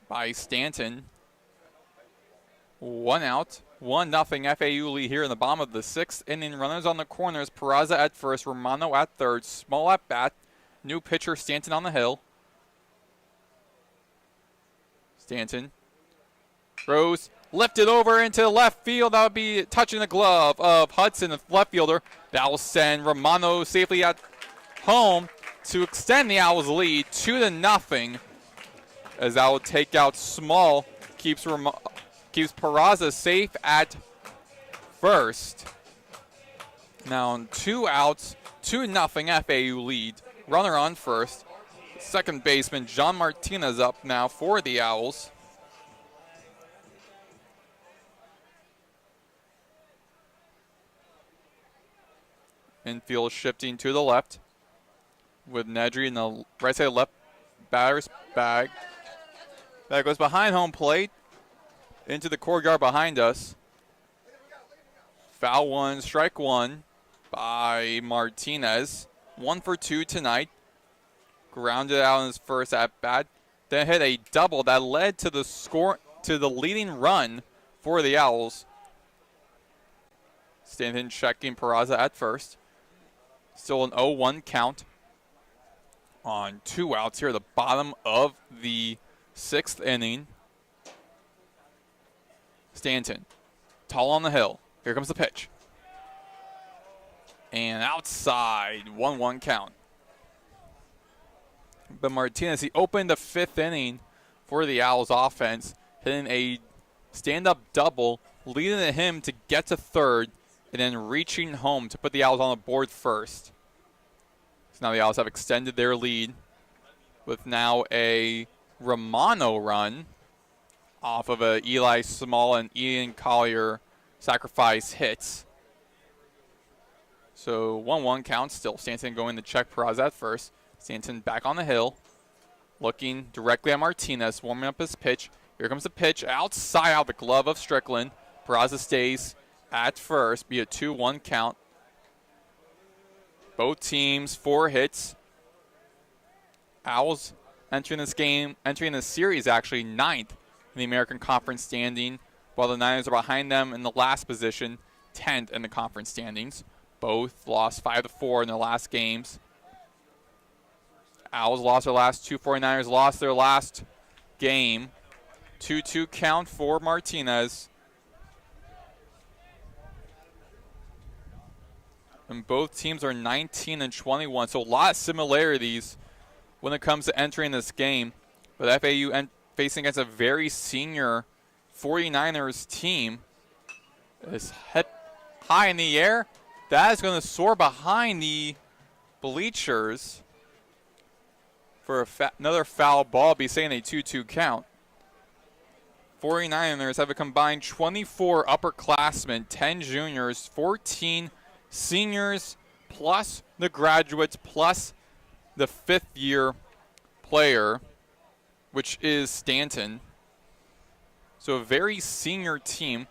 by Stanton. 1 out. 1-0 FAU lead here in the bottom of the 6th inning. Runners on the corners. Peraza at first. Romano at third. Small at bat. New pitcher Stanton on the hill. Stanton throws. Lifted over into left field. That would be touching the glove of Hudson, the left fielder. That will send Romano safely at home to extend the Owls' lead 2-0. As that will take out Small. Keeps Peraza safe at first. Now on 2 outs, 2-0 FAU lead. Runner on first. Second baseman John Martinez up now for the Owls. Infield shifting to the left with Nedry in the right side left batter's bag. That goes behind home plate into the courtyard behind us. Foul 1, strike 1 by Martinez. 1 for 2 tonight. Grounded out in his first at bat. Then hit a double that led to the leading run for the Owls. Stanton checking Peraza at first. Still an 0-1 count on 2 outs here at the bottom of the 6th inning. Stanton, tall on the hill. Here comes the pitch. And outside, 1-1 count. But Martinez, he opened the 5th inning for the Owls offense, hitting a stand-up double, leading him to get to third, and then reaching home to put the Owls on the board first. So now the Owls have extended their lead with now a Romano run off of a Eli Small and Ian Collier sacrifice hits. So 1-1 count still. Stanton going to check Peraza at first. Stanton back on the hill, looking directly at Martinez, warming up his pitch. Here comes the pitch outside out the glove of Strickland. Peraza stays at first, be a 2-1 count. Both teams 4 hits. Owls entering this series actually 9th in the American Conference standing, while the Niners are behind them in the last position, 10th in the conference standings. Both lost 5-4 in their last games. Owls lost their last 2, 49ers lost their last game. 2-2 count for Martinez. And both teams are 19 and 21, so a lot of similarities when it comes to entering this game. But FAU facing against a very senior 49ers team is hit high in the air. That is going to soar behind the bleachers for another foul ball, be saying a 2-2 count. 49ers have a combined 24 upperclassmen, 10 juniors, 14 seniors, plus the graduates, plus the 5th-year player, which is Stanton. So a very senior team.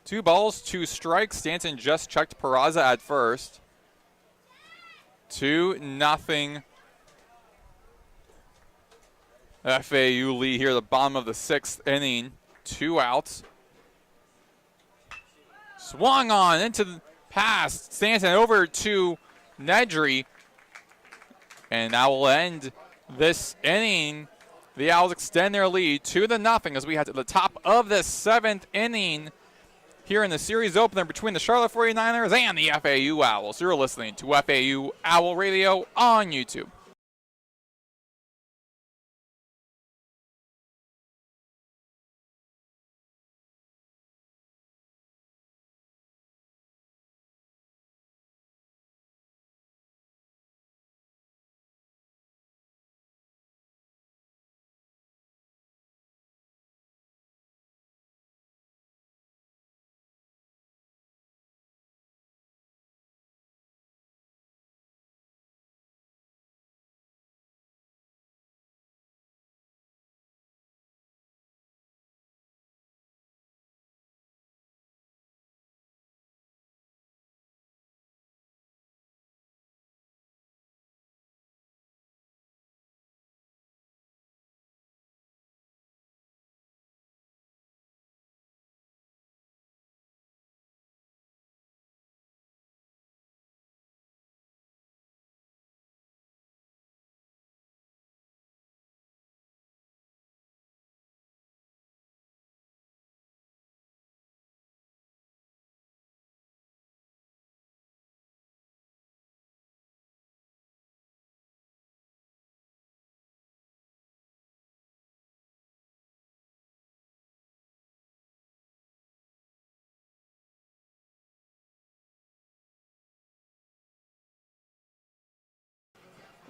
2 balls, 2 strikes. Stanton just checked Peraza at first. 2-0. FAU lead here at the bottom of the 6th inning. 2 outs. Swung on into the pass. Stanton over to Nedry. And that will end this inning. The Owls extend their lead 2-0 as we head to the top of the 7th inning here in the series opener between the Charlotte 49ers and the FAU Owls. You're listening to FAU Owl Radio on YouTube.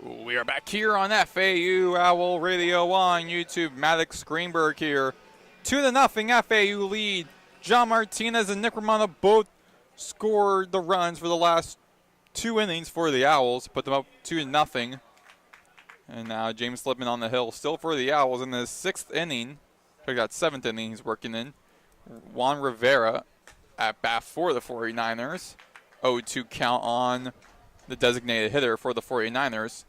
We are back here on FAU Owl Radio on YouTube. Maddox, Greenberg here. 2-0 FAU lead. John Martinez and Nick Romano both scored the runs for the last 2 innings for the Owls. Put them up 2-0. And now James Slipman on the hill still for the Owls in the 6th inning. I got 7th inning he's working in. Juan Rivera at bat for the 49ers. 0-2 count on the designated hitter for the 49ers.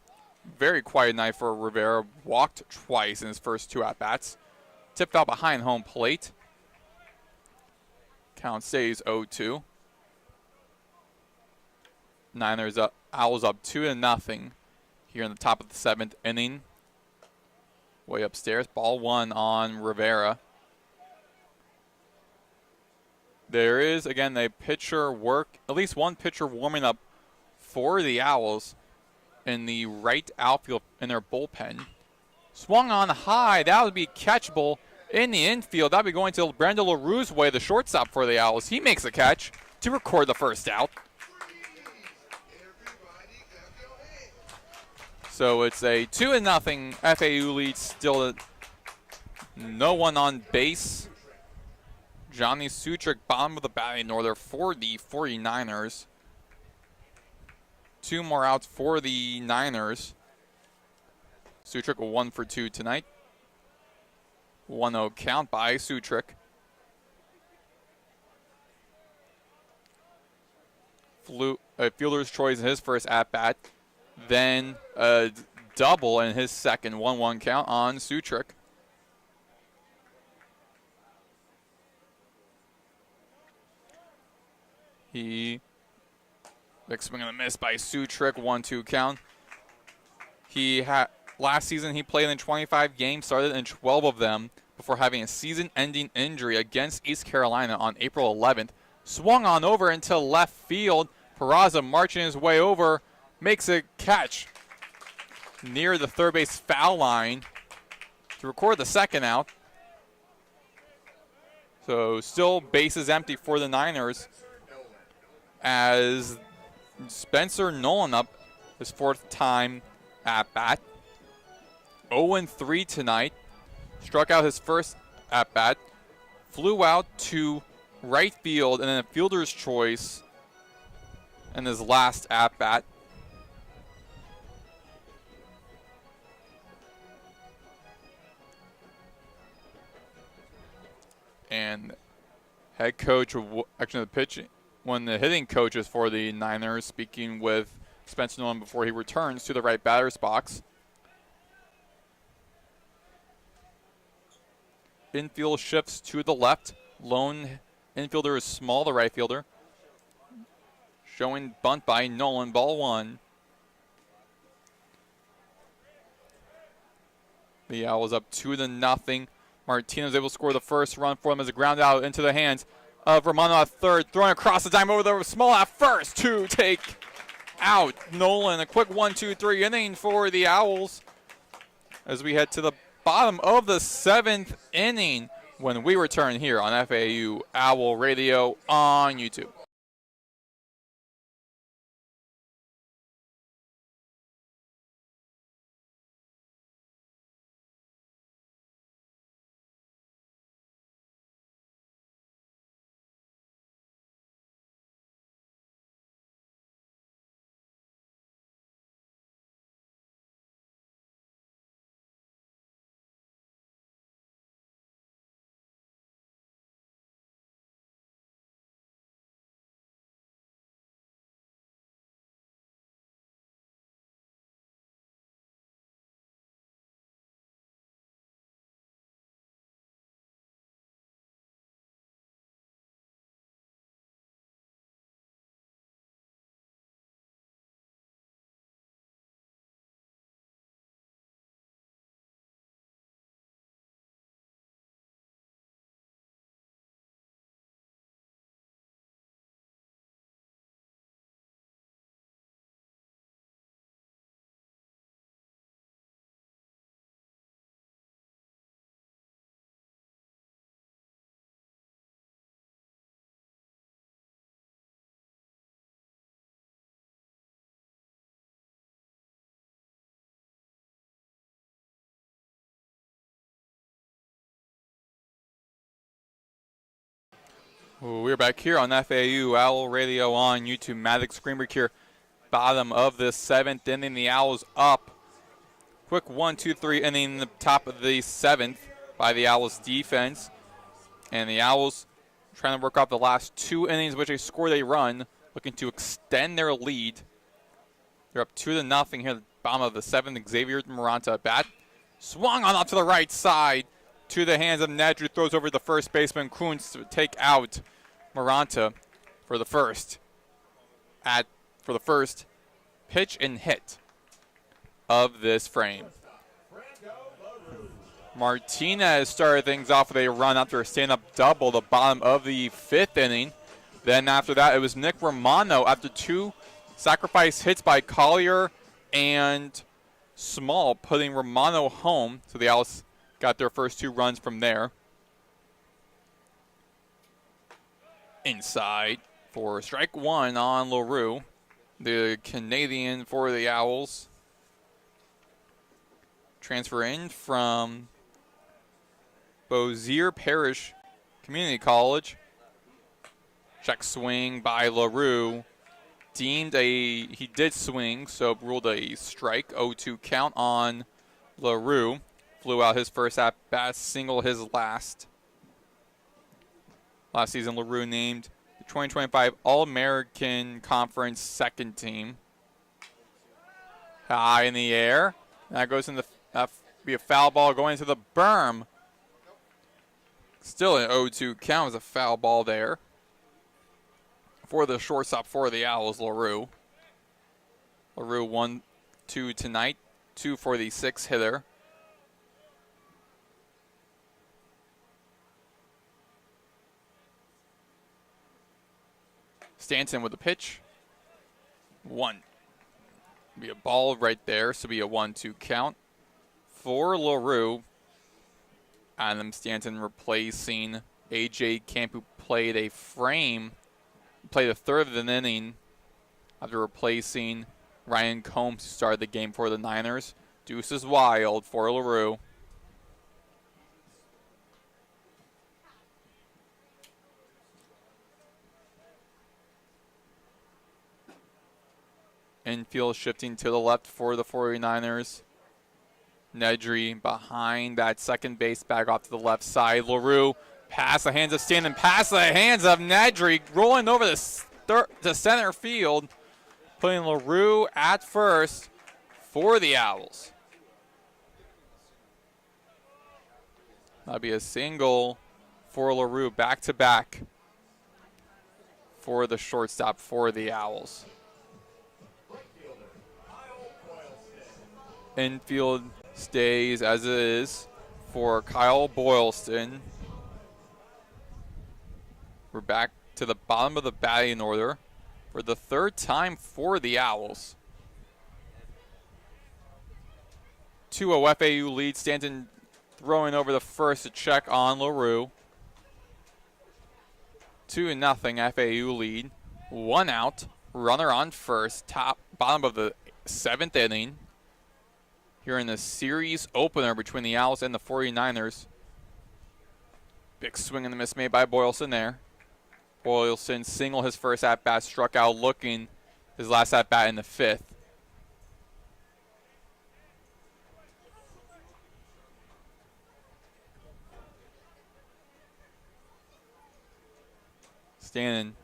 Very quiet night for Rivera. Walked twice in his first 2 at-bats. Tipped out behind home plate. Count stays 0-2. Niners up, Owls up 2-0 here in the top of the 7th inning. Way upstairs. Ball 1 on Rivera. There is, again, a pitcher work, at least one pitcher warming up for the Owls in the right outfield in their bullpen. Swung on high. That would be catchable in the infield. That'll be going to Brandon LaRue's way, the shortstop for the Owls. He makes a catch to record the first out. So it's a 2-0 FAU lead. Still no one on base. Johnny Sutrick, bottom of the batting order for the 49ers. 2 more outs for the Niners. Sutrick 1 for 2 tonight. 1-0 count by Sutrick. A fielder's choice in his first at-bat. Then a double in his second. 1-1 count on Sutrick. Big swing and a miss by Sutrick. 1-2 count. Last season he played in 25 games, started in 12 of them before having a season-ending injury against East Carolina on April 11th. Swung on over into left field. Peraza marching his way over, makes a catch near the third base foul line to record the second out. So still bases empty for the Niners as Spencer Nolan up his 4th time at bat. 0-3 tonight. Struck out his first at bat. Flew out to right field and then a fielder's choice in his last at bat. And head coach, actually the pitching, one of the hitting coaches for the Niners, speaking with Spencer Nolan before he returns to the right batter's box. Infield shifts to the left. Lone infielder is Small, the right fielder. Showing bunt by Nolan, ball 1. The Owls up 2-0. Martinez able to score the first run for them as a ground out into the hands of Romano at third, throwing across the dime over the Small at first to take out Nolan. A quick 1-2-3 inning for the Owls as we head to the bottom of the 7th inning when we return here on FAU Owl Radio on YouTube. We're back here on FAU Owl Radio on YouTube. Maddox, Greenberg here. Bottom of the 7th inning. The Owls up. Quick 1-2-3 inning, the top of the 7th by the Owls defense. And the Owls trying to work off the last 2 innings, which they scored a run, looking to extend their lead. They're up 2-0 here at the bottom of the 7th. Xavier Moranta at bat. Swung on up to the right side to the hands of Ned, who throws over the first baseman Kuntz to take out Moranta for the first pitch and hit of this frame. Martinez started things off with a run after a stand-up double the bottom of the 5th inning. Then after that, it was Nick Romano after 2 sacrifice hits by Collier and Small, putting Romano home. So the Owls got their first 2 runs from there. Inside for strike 1 on LaRue, the Canadian for the Owls. Transfer in from Bossier Parish Community College. Check swing by LaRue. He did swing, so ruled a strike. 0-2 count on LaRue. Flew out his first at bat, single his last. Last season, LaRue named the 2025 All-American Conference second team. High in the air. That goes in the be a foul ball going into the berm. Still an 0-2 count, was a foul ball there. For the shortstop for the Owls, LaRue. LaRue 1-2 tonight, 2 for the 6-hitter. Stanton with the pitch. 1. Be a ball right there, so be a 1-2 count. For LaRue, Adam Stanton replacing A.J. Camp, who played a third of an inning after replacing Ryan Combs, who started the game for the Niners. Deuce is wild for LaRue. Infield shifting to the left for the 49ers. Nedry behind that second base, back off to the left side. LaRue past the hands of Stanton, past the hands of Nedry, rolling over to center field, putting LaRue at first for the Owls. That'll be a single for LaRue, back-to-back for the shortstop for the Owls. Infield stays as it is for Kyle Boylston. We're back to the bottom of the batting order for the 3rd time for the Owls. 2-0 FAU lead. Stanton throwing over the first to check on LaRue. 2-0 FAU lead. 1 out. Runner on first. Bottom of the 7th inning. Here in the series opener between the Owls and the 49ers. Big swing and a miss made by Boylston there. Boylston single his first at-bat, struck out looking his last at-bat in the 5th. Stanton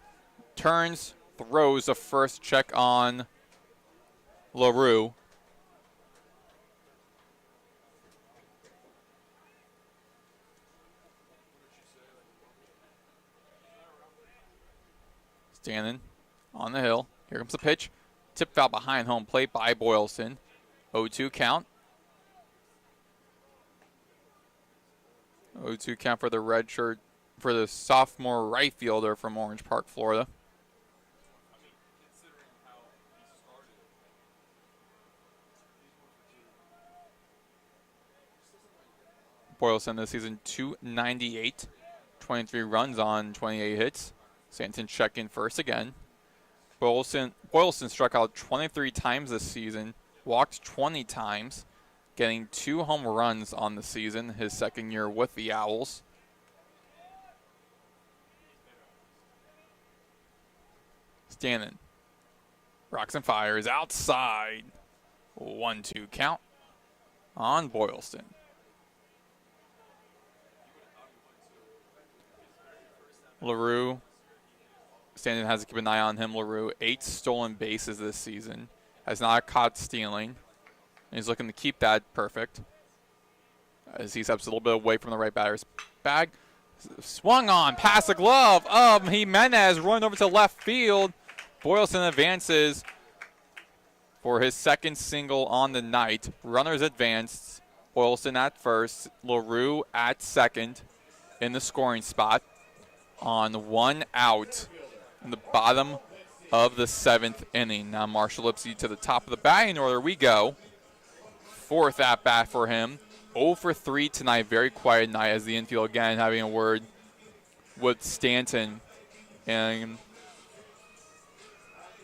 turns, throws the first, check on LaRue. Stanton on the hill. Here comes the pitch. Tip foul behind home plate by Boylston. 0-2 count. 0-2 count for the red shirt, for the sophomore right fielder from Orange Park, Florida. Boylston this season, .298, 23 runs on 28 hits. Stanton check in first again. Boylston struck out 23 times this season, walked 20 times, getting 2 home runs on the season, his 2nd year with the Owls. Stanton rocks and fires outside. 1-2 count on Boylston. LaRue. Stanton has to keep an eye on him. LaRue, 8 stolen bases this season. Has not caught stealing. And he's looking to keep that perfect. As he steps a little bit away from the right batter's bag. Swung on past the glove of Jimenez, running over to left field. Boylston advances for his 2nd single on the night. Runners advanced. Boylston at first. LaRue at 2nd in the scoring spot on 1 out. In the bottom of the 7th inning. Now Marshall Lipsy to the top of the batting order we go. 4th at bat for him. 0 for 3 tonight. Very quiet night as the infield again having a word with Stanton. And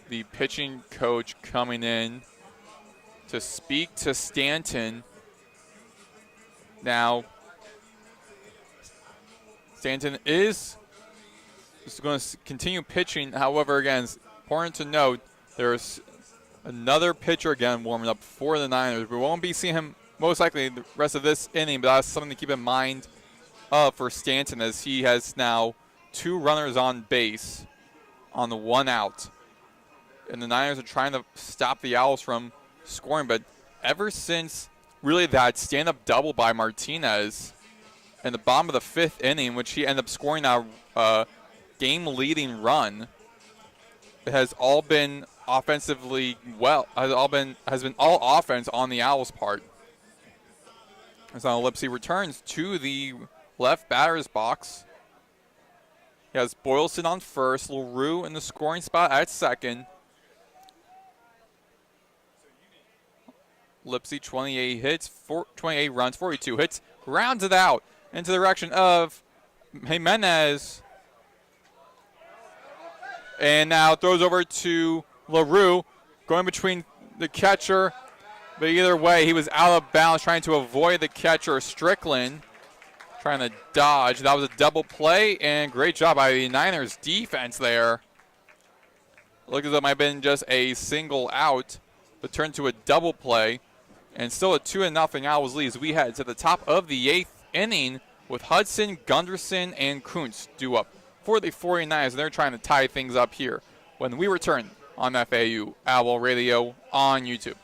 the pitching coach coming in to speak to Stanton. Now, Stanton is just going to continue pitching. However, again, it's important to note there's another pitcher again warming up for the Niners. We won't be seeing him most likely the rest of this inning, but that's something to keep in mind for Stanton, as he has now 2 runners on base on the 1 out. And the Niners are trying to stop the Owls from scoring, but ever since really that stand-up double by Martinez in the bottom of the 5th inning, which he ended up scoring a game-leading run, it has all been offensively has been all offense on the Owls' part. As now Lipsy returns to the left batter's box. He has Boylston on first, LaRue in the scoring spot at second. Lipsy 28 hits, 28 runs, 42 hits, grounds it out into the direction of Jimenez. And now throws over to LaRue, going between the catcher. But either way, he was out of bounds trying to avoid the catcher, Strickland, trying to dodge. That was a double play, and great job by the Niners defense there. Looked as though it might have been just a single out, but turned to a double play. And still a 2-0 Owls lead as we head to the top of the 8th inning with Hudson, Gunderson, and Kuntz due up for the 49ers. And they're trying to tie things up here when we return on FAU Owl Radio on YouTube.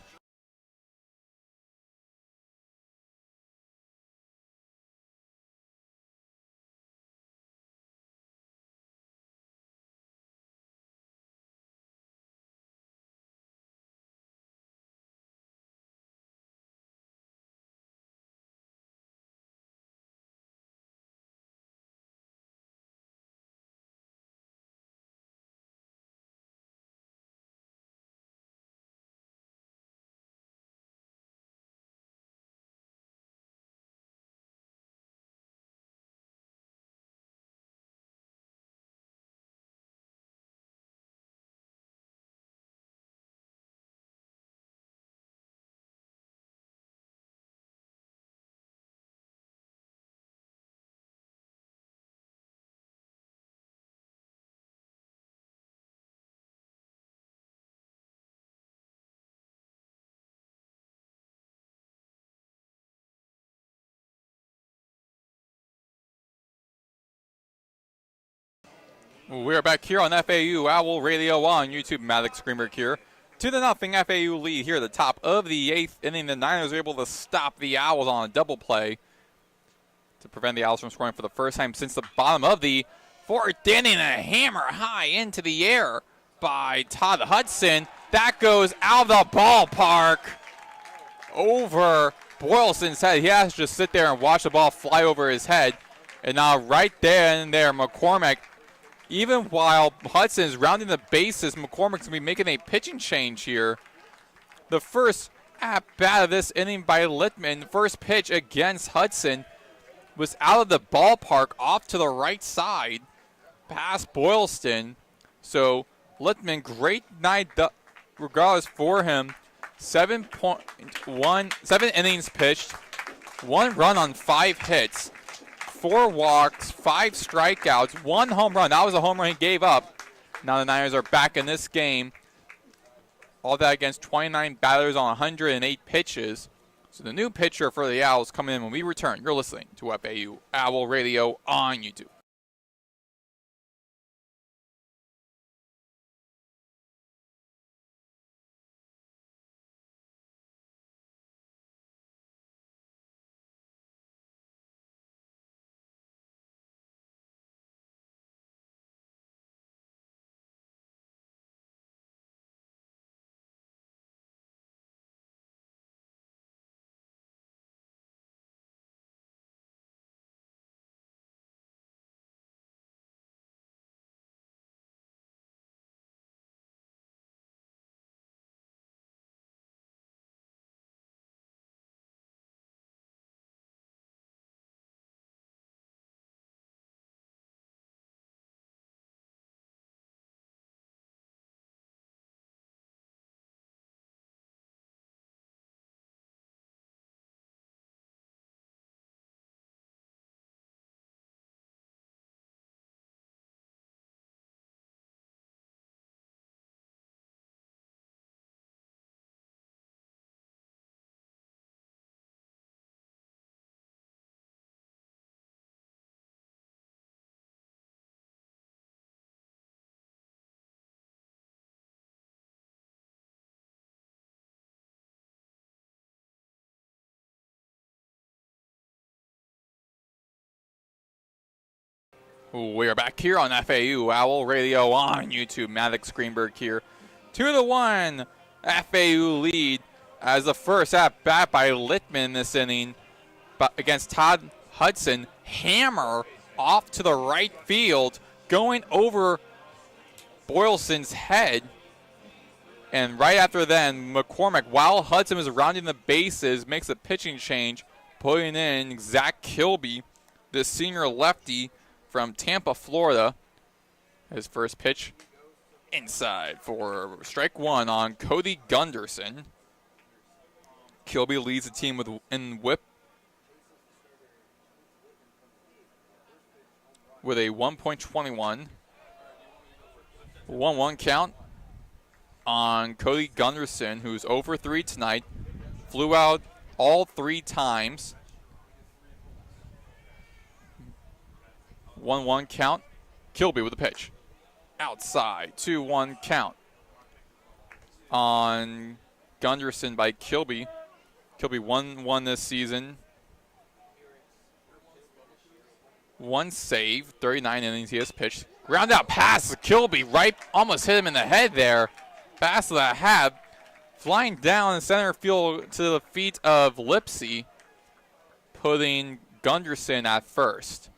We are back here on FAU Owl Radio on YouTube. Maddox, Greenberg here. 2-0 FAU lead here at the top of the 8th inning. The Niners are able to stop the Owls on a double play to prevent the Owls from scoring for the first time since the bottom of the 4th inning. A hammer high into the air by Todd Hudson. That goes out of the ballpark over Boylston's head. He has to just sit there and watch the ball fly over his head. And now right there and there, McCormick, even while Hudson is rounding the bases, McCormick's going to be making a pitching change here. The first at-bat of this inning by Littman, first pitch against Hudson, was out of the ballpark off to the right side, past Boylston. So Littman, great night regardless for him. 7 innings pitched, 1 run on 5 hits. 4 walks, 5 strikeouts, 1 home run. That was a home run he gave up. Now the Niners are back in this game. All that against 29 batters on 108 pitches. So the new pitcher for the Owls coming in when we return. You're listening to FAU Owl Radio on YouTube. We are back here on FAU Owl Radio on YouTube. Maddox Greenberg here. 2-1 FAU lead as the first at bat by Littman this inning against Todd Hudson. Hammer off to the right field, going over Boylston's head. And right after then, McCormick, while Hudson was rounding the bases, makes a pitching change, putting in Zach Kilby, the senior lefty from Tampa, Florida. His first pitch inside for strike one on Cody Gunderson. Kilby leads the team in whip with a 1.21. 1-1 count on Cody Gunderson, who's 0 for 3 tonight. Flew out all 3 times. 1-1 count. Kilby with a pitch. Outside. 2-1 count on Gunderson by Kilby. Kilby 1-1 this season. 1 save, 39 innings he has pitched. Ground out pass to Kilby, right, almost hit him in the head there. Pass to the Hab, flying down in center field to the feet of Lipsy, putting Gunderson at first.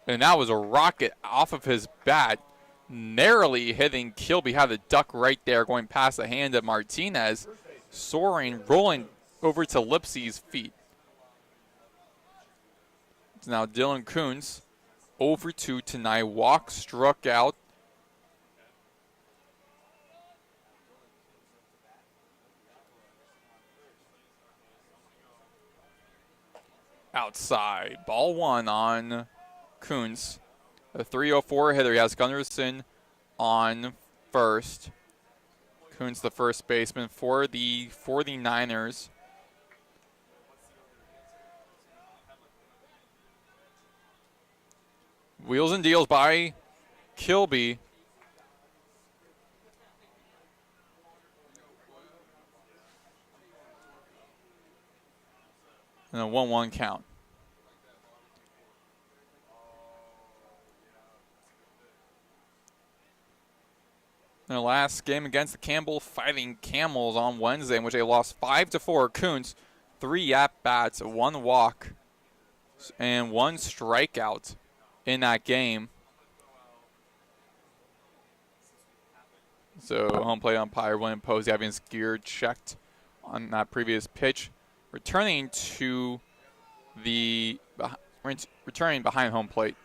And that was a rocket off of his bat, narrowly hitting Kilby. Had the duck right there, going past the hand of Martinez, soaring, rolling over to Lipsy's feet. It's now Dylan Coons, 0 for 2 tonight. Walk, struck out. Outside. Ball 1 on Coons. A 304 hitter. He has Gunderson on first. Coons the first baseman for the 49ers. Wheels and deals by Kilby. And a 1-1 count. In their last game against the Campbell Fighting Camels on Wednesday, in which they lost 5-4. Coons, 3 at-bats, 1 walk, and 1 strikeout in that game. So home plate umpire William Posey having his gear checked on that previous pitch. Returning behind home plate.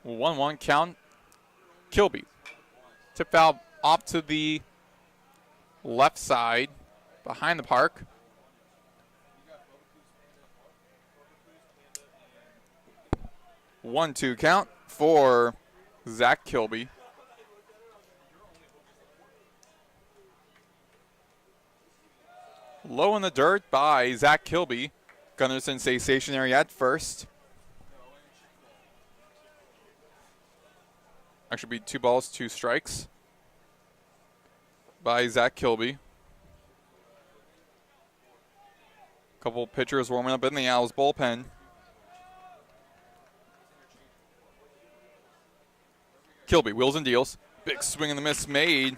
Well, 1-1 count. Kilby. Tip foul off to the left side behind the park. 1-2 count for Zach Kilby. Low in the dirt by Zach Kilby. Gunderson stays stationary at first. Actually be 2 balls, 2 strikes by Zach Kilby. Couple pitchers warming up in the Owls bullpen. Kilby wheels and deals. Big swing and a miss made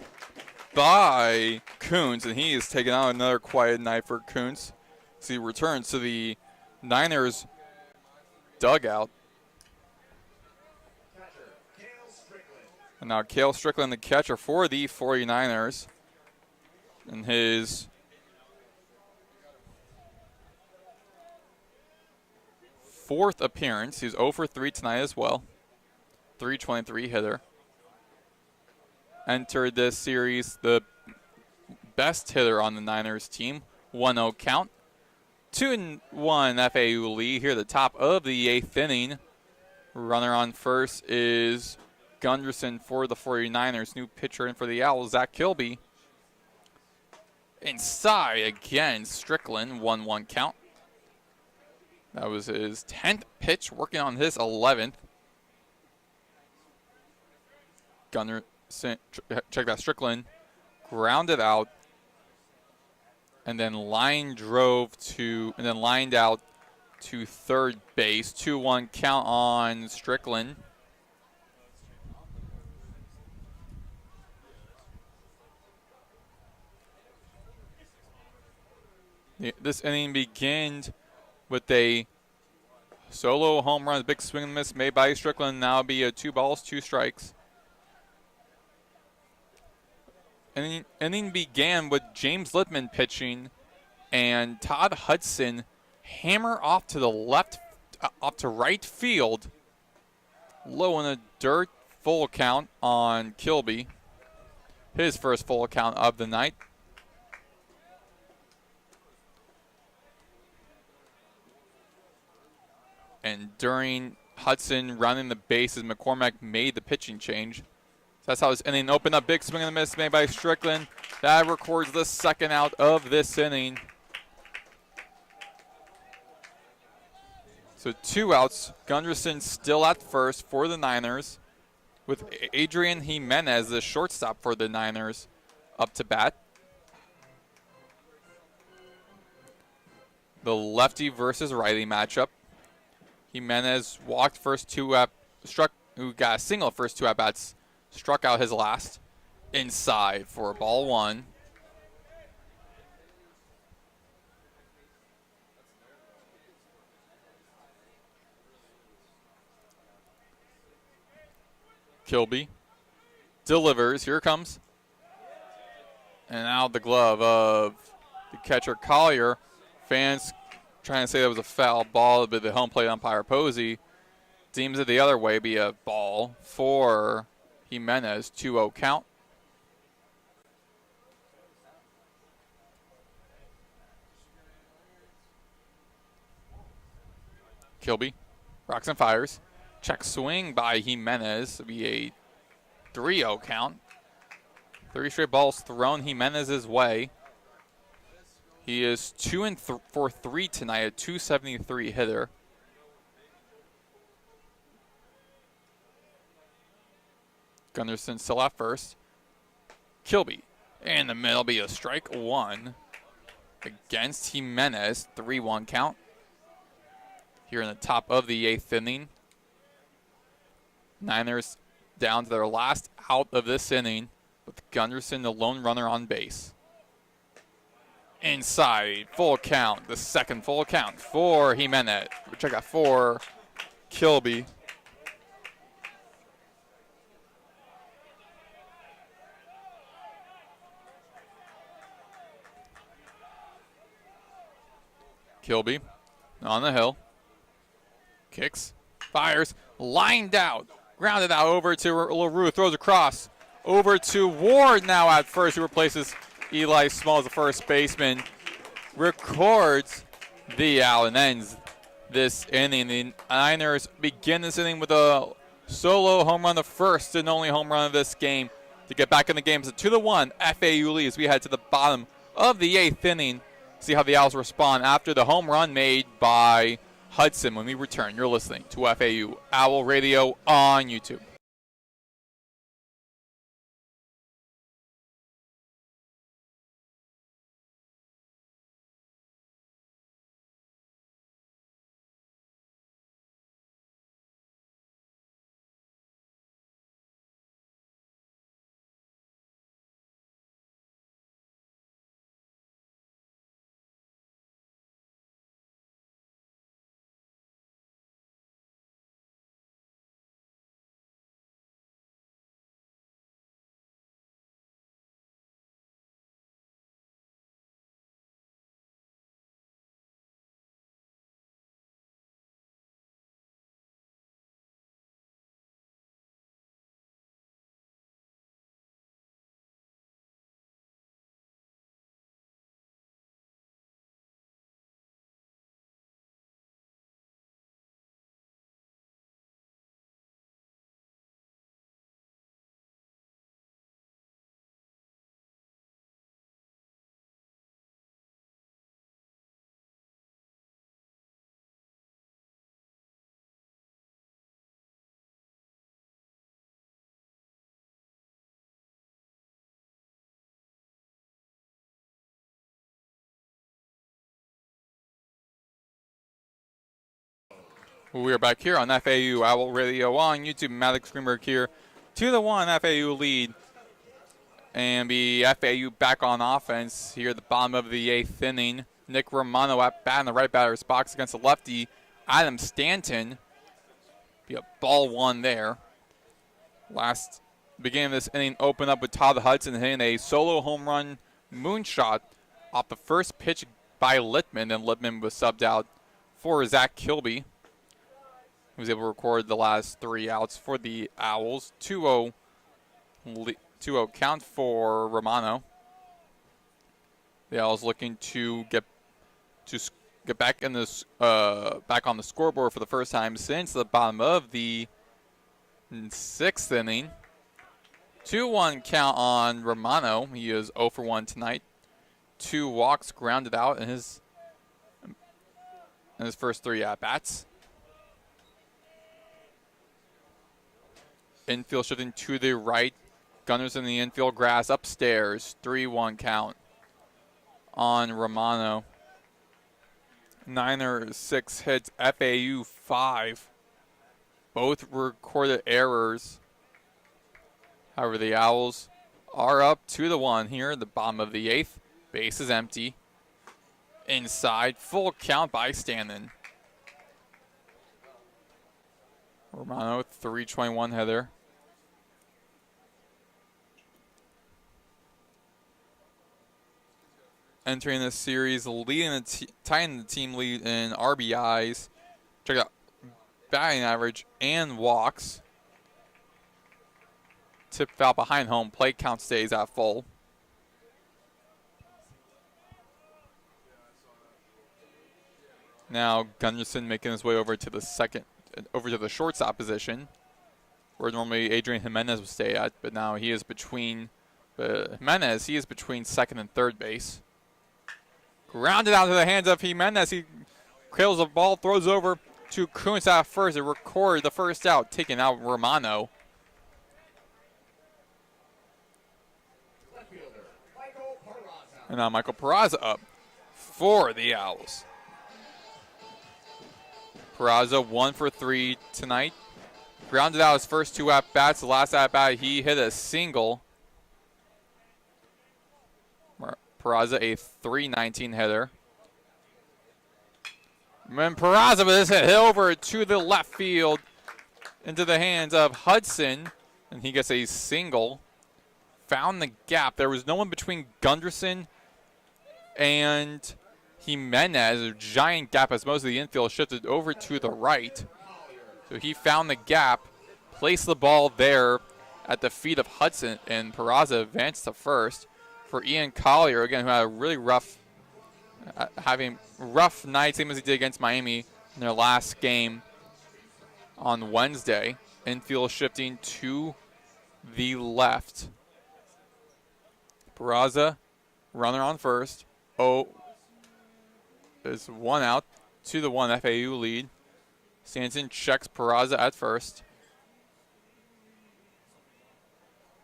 by Coons, and he is taking out another quiet night for Coons. So he returns to the Niners dugout. And now Cale Strickland, the catcher for the 49ers, in his fourth appearance. He's 0 for 3 tonight as well. 323 hitter. Entered this series the best hitter on the Niners team. 1-0 count. 2-1 FAU lead here at the top of the 8th inning. Runner on first is Gunderson for the 49ers. New pitcher in for the Owls, Zach Kilby. Inside again, Strickland. 1-1 count. That was his 10th pitch, working on his 11th. Gunderson, check that, Strickland grounded out and then lined out to third base. 2-1 count on Strickland. This inning begins with a solo home run, big swing and miss made by Strickland. Now it'll be a 2 balls, 2 strikes. Inning began with James Littman pitching and Todd Hudson hammer off to the left, off to right field. Low in the dirt, full count on Kilby. His first full count of the night. And during Hudson running the bases, McCormack made the pitching change. So that's how this inning opened up. Big swing and a miss made by Strickland. That records the second out of this inning. So 2 outs. Gunderson still at first for the Niners, with Adrian Jimenez, the shortstop for the Niners, up to bat. The lefty versus righty matchup. Jimenez walked first 2 at who got a single first 2 at bats, struck out his last. Inside for ball 1. Kilby delivers. Here it comes. And out the glove of the catcher Collier. Fans trying to say that was a foul ball, but the home plate umpire Posey deems it the other way, be a ball for Jimenez. 2-0 count. Kilby rocks and fires. Check swing by Jimenez. It'll be a 3-0 count. 3 straight balls thrown Jimenez's way. He is 2 for 3 tonight, a .273 hitter. Gunderson still at first. Kilby in the middle, be a strike 1 against Jimenez. 3-1 count here in the top of the 8th inning. Niners down to their last out of this inning with Gunderson, the lone runner on base. Inside, full count, the second full count for Jimenez, which I got for Kilby. Kilby on the hill. Kicks, fires, lined out, grounded out over to LaRue, throws across. Over to Ward now at first, who replaces Eli Small, the first baseman. Records the out and ends this inning. The Niners begin this inning with a solo home run, the first and only home run of this game to get back in the game. So 2-1 FAU leads. We head to the bottom of the 8th inning. See how the Owls respond after the home run made by Hudson. When we return, you're listening to FAU Owl Radio on YouTube. We are back here on FAU Owl Radio on YouTube. Maddox Greenberg here. 2-1 FAU lead. And the FAU back on offense here at the bottom of the 8th inning. Nick Romano at bat in the right batter's box against the lefty Adam Stanton. Be a ball one there. Last beginning of this inning opened up with Todd Hudson hitting a solo home run moonshot off the first pitch by Littman, and Littman was subbed out for Zach Kilby. He was able to record the last 3 outs for the Owls. 2-0 count for Romano. The Owls looking to get back in this back on the scoreboard for the first time since the bottom of the 6th inning. 2-1 count on Romano. He is 0 for 1 tonight. 2 walks grounded out in his first 3 at-bats. Infield shifting to the right. Gunners in the infield, grass upstairs. 3-1 count on Romano. Niners 6 hits, FAU 5. Both recorded errors. However, the Owls are up 2-1 here at the bottom of the 8th. Base is empty. Inside, full count by Stanton. Romano, 321 header. Entering this series, tying the team lead in RBIs. Check out batting average and walks. Tip foul behind home. Plate count stays at full. Now Gunderson making his way over to the shortstop position, where normally Adrian Jimenez would stay at, but now he is between Jimenez. He is between second and third base. Grounded out to the hands of Jimenez. He cradles the ball, throws over to Kuntz at first. It recorded the first out, taking out Romano. And now Michael Peraza up for the Owls. Peraza 1 for 3 tonight. Grounded out his first 2 at-bats. The last at-bat, he hit a single. Peraza, a 319 hitter. And Peraza with this hit over to the left field into the hands of Hudson. And he gets a single. Found the gap. There was no one between Gunderson and Jimenez. A giant gap as most of the infield shifted over to the right. So he found the gap, placed the ball there at the feet of Hudson, and Peraza advanced to first. For Ian Collier, again, who had a really rough night, same as he did against Miami in their last game on Wednesday. Infield shifting to the left. Peraza, runner on first. There's 1 out. 2-1 FAU lead. Stanton checks Peraza at first.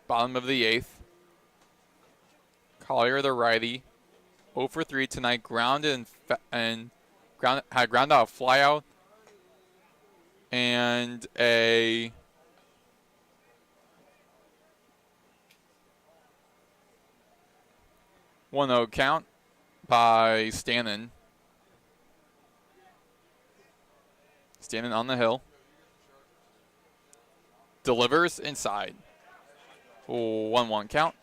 Bottom of the 8th. Collier, the righty, 0 for 3 tonight. Grounded and had ground out a fly out and a 1-0 count by Stanton. Stanton on the hill. Delivers inside. 1-1 count.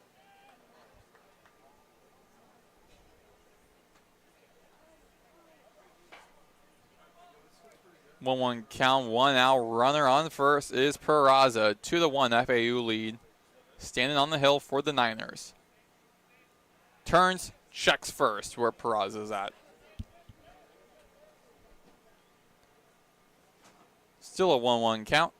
1-1 count, 1 out. Runner on first is Peraza. 2-1 FAU lead. Standing on the hill for the Niners. Turns, checks first where Peraza's at. Still a 1-1 count.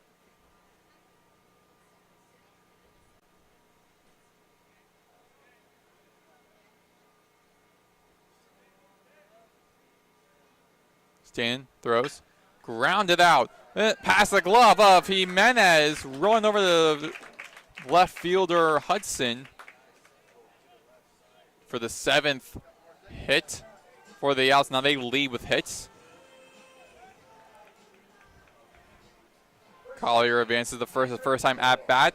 Stan throws. Grounded out. Past the glove of Jimenez. Rolling over the left fielder Hudson for the 7th hit for the Owls. Now they lead with hits. Collier advances the first time at bat,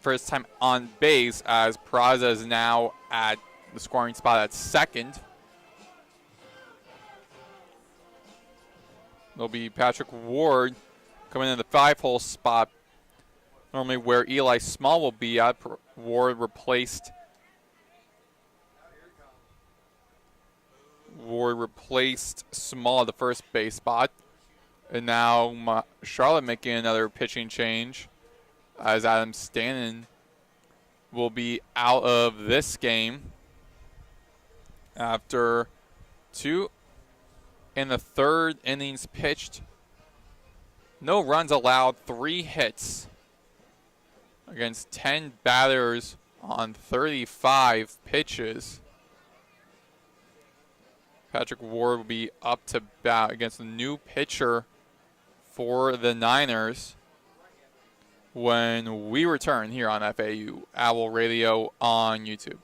first time on base, as Peraza is now at the scoring spot at second. There'll be Patrick Ward coming in the 5-hole spot, normally where Eli Small will be at. Ward replaced Small at the first base spot. And now Charlotte making another pitching change, as Adam Stanton will be out of this game after 2 in the 3rd innings pitched. No runs allowed, 3 hits against 10 batters on 35 pitches. Patrick Ward will be up to bat against the new pitcher for the Niners when we return here on FAU Owl Radio on YouTube.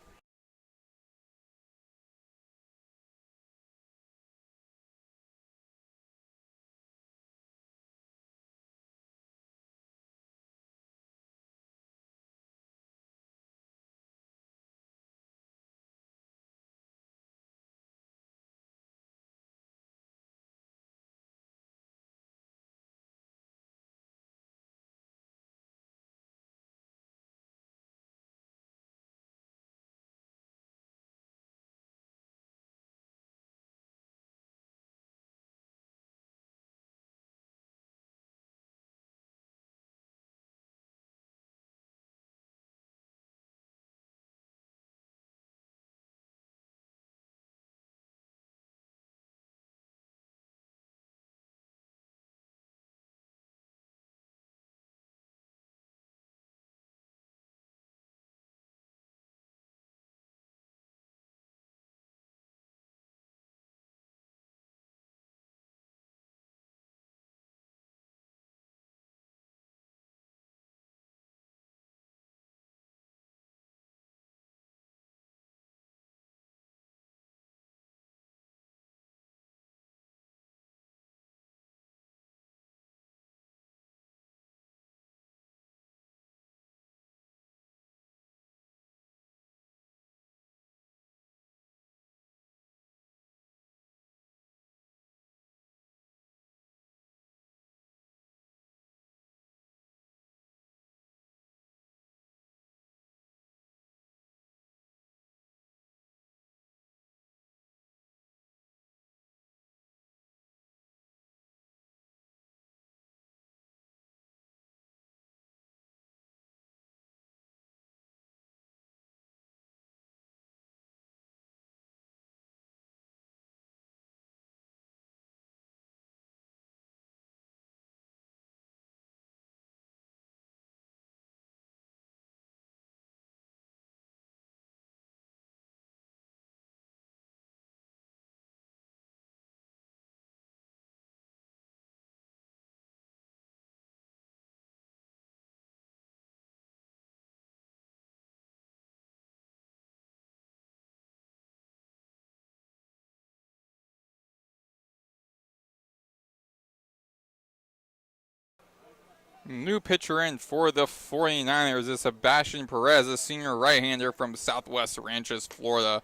New pitcher in for the 49ers is Sebastian Perez, a senior right-hander from Southwest Ranches, Florida.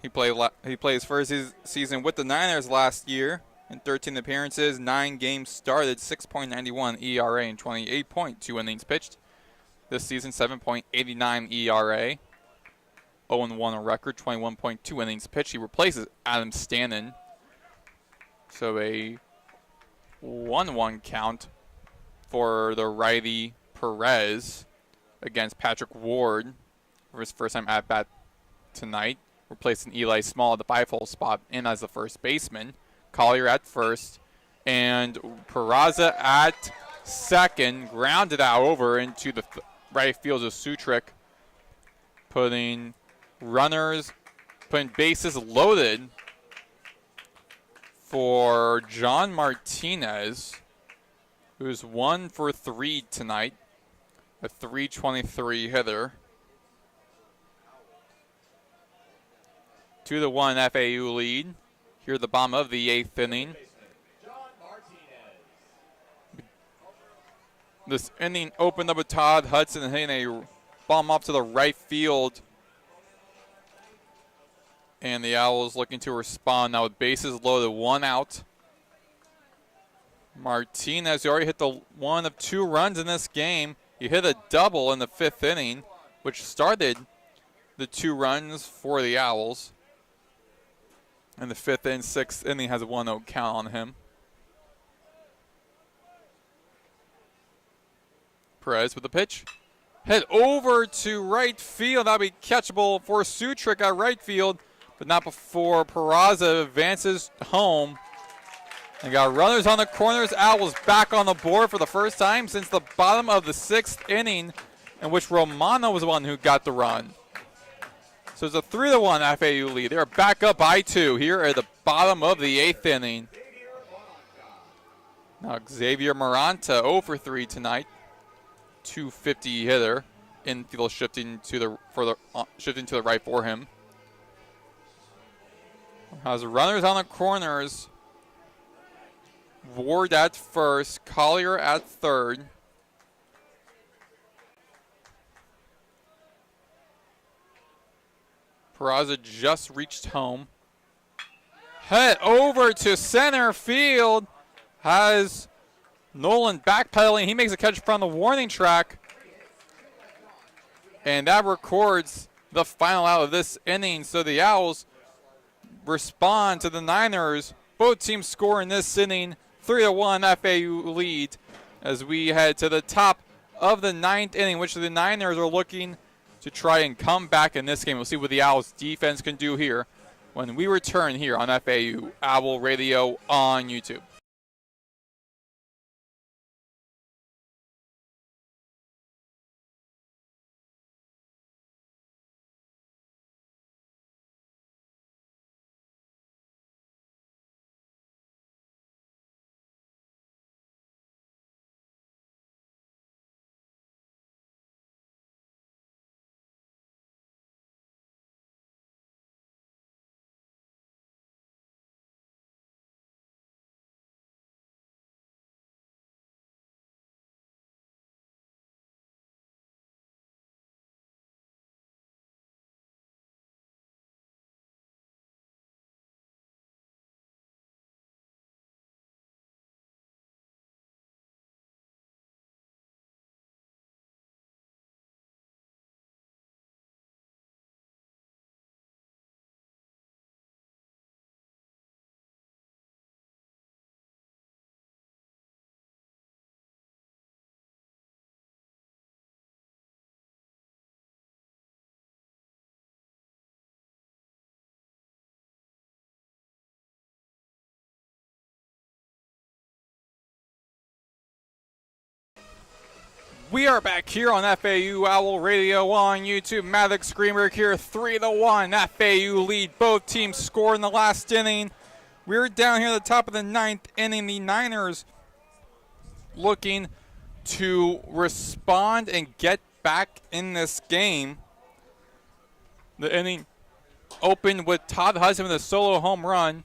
He played his first season with the Niners last year in 13 appearances, 9 games started, 6.91 ERA and 28.2 innings pitched. This season, 7.89 ERA, 0-1 record, 21.2 innings pitched. He replaces Adam Stanton. So a 1-1 count for the righty Perez against Patrick Ward for his first time at bat tonight, replacing Eli Small at the 5-hole spot in as the first baseman. Collier at first, and Peraza at second, grounded out over into the right field of Sutrick, putting bases loaded for John Martinez, who's 1 for 3 tonight, a .323 hitter. 2-1 FAU lead here at the bottom of the 8th inning. This inning opened up with Todd Hudson hitting a bomb off to the right field. And the Owls looking to respond now with bases loaded, 1 out. Martinez, who already hit the 1 of 2 runs in this game. He hit a double in the 5th inning, which started the 2 runs for the Owls. And the 5th and 6th inning has a 1-0 count on him. Perez with the pitch. Hit over to right field. That'll be catchable for Sutrick at right field, but not before Peraza advances home. And got runners on the corners. Owls back on the board for the first time since the bottom of the 6th inning, in which Romano was the one who got the run. So it's a 3-1 FAU lead. They're back up by 2 here at the bottom of the 8th inning. Now Xavier Maranta 0 for 3 tonight. 250 hitter. Infield shifting to the right for him. Has runners on the corners. Ward at first, Collier at third. Peraza just reached home. Hit over to center field. Has Nolan backpedaling. He makes a catch from the warning track. And that records the final out of this inning. So the Owls respond to the Niners. Both teams score in this inning. 3-1 FAU lead as we head to the top of the 9th inning, which the Niners are looking to try and come back in this game. We'll see what the Owls defense can do here when we return here on FAU Owl Radio on YouTube. We are back here on FAU Owl Radio on YouTube. Maddox, Greenberg here, 3-1. FAU lead. Both teams scored in the last inning. We're down here at the top of the 9th inning. The Niners looking to respond and get back in this game. The inning opened with Todd Hudson with a solo home run.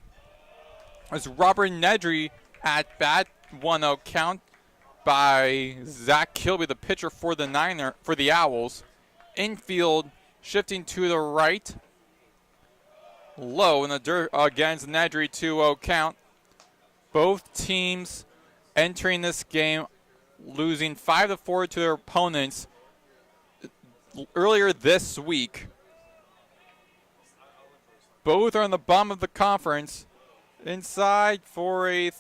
As Robert Nedry at bat, 1-0 count by Zach Kilby, the pitcher for the Owls. Infield shifting to the right. Low in the dirt against Nedry, 2-0 count. Both teams entering this game losing 5-4 to their opponents earlier this week. Both are on the bottom of the conference. Inside for a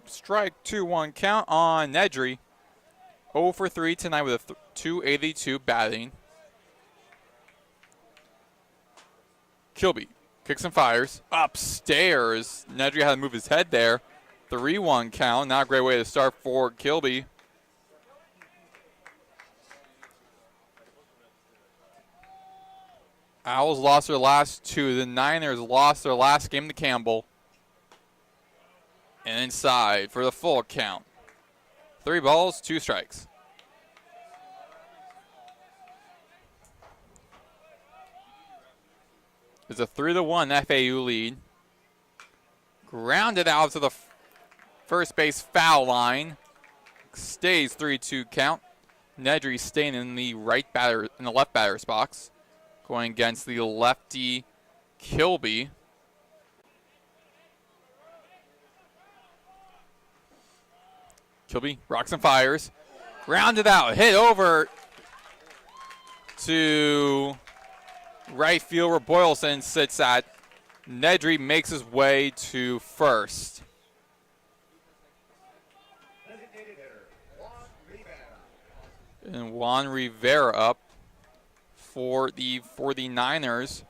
strike, 2-1 count on Nedry. 0 for 3 tonight with a .282 batting. Kilby kicks and fires. Upstairs. Nedry had to move his head there. 3-1 count. Not a great way to start for Kilby. Owls lost their last 2. The Niners lost their last game to Campbell. And inside for the full count. 3 balls, 2 strikes. It's a 3-1 FAU lead. Grounded out to the first base foul line. stays 3-2 count. Nedry staying in the left batter's box, going against the lefty Kilby. Kilby rocks and fires, grounded out, hit over to right field where Boylston sits at. Nedry makes his way to first. And Juan Rivera up for the 49ers.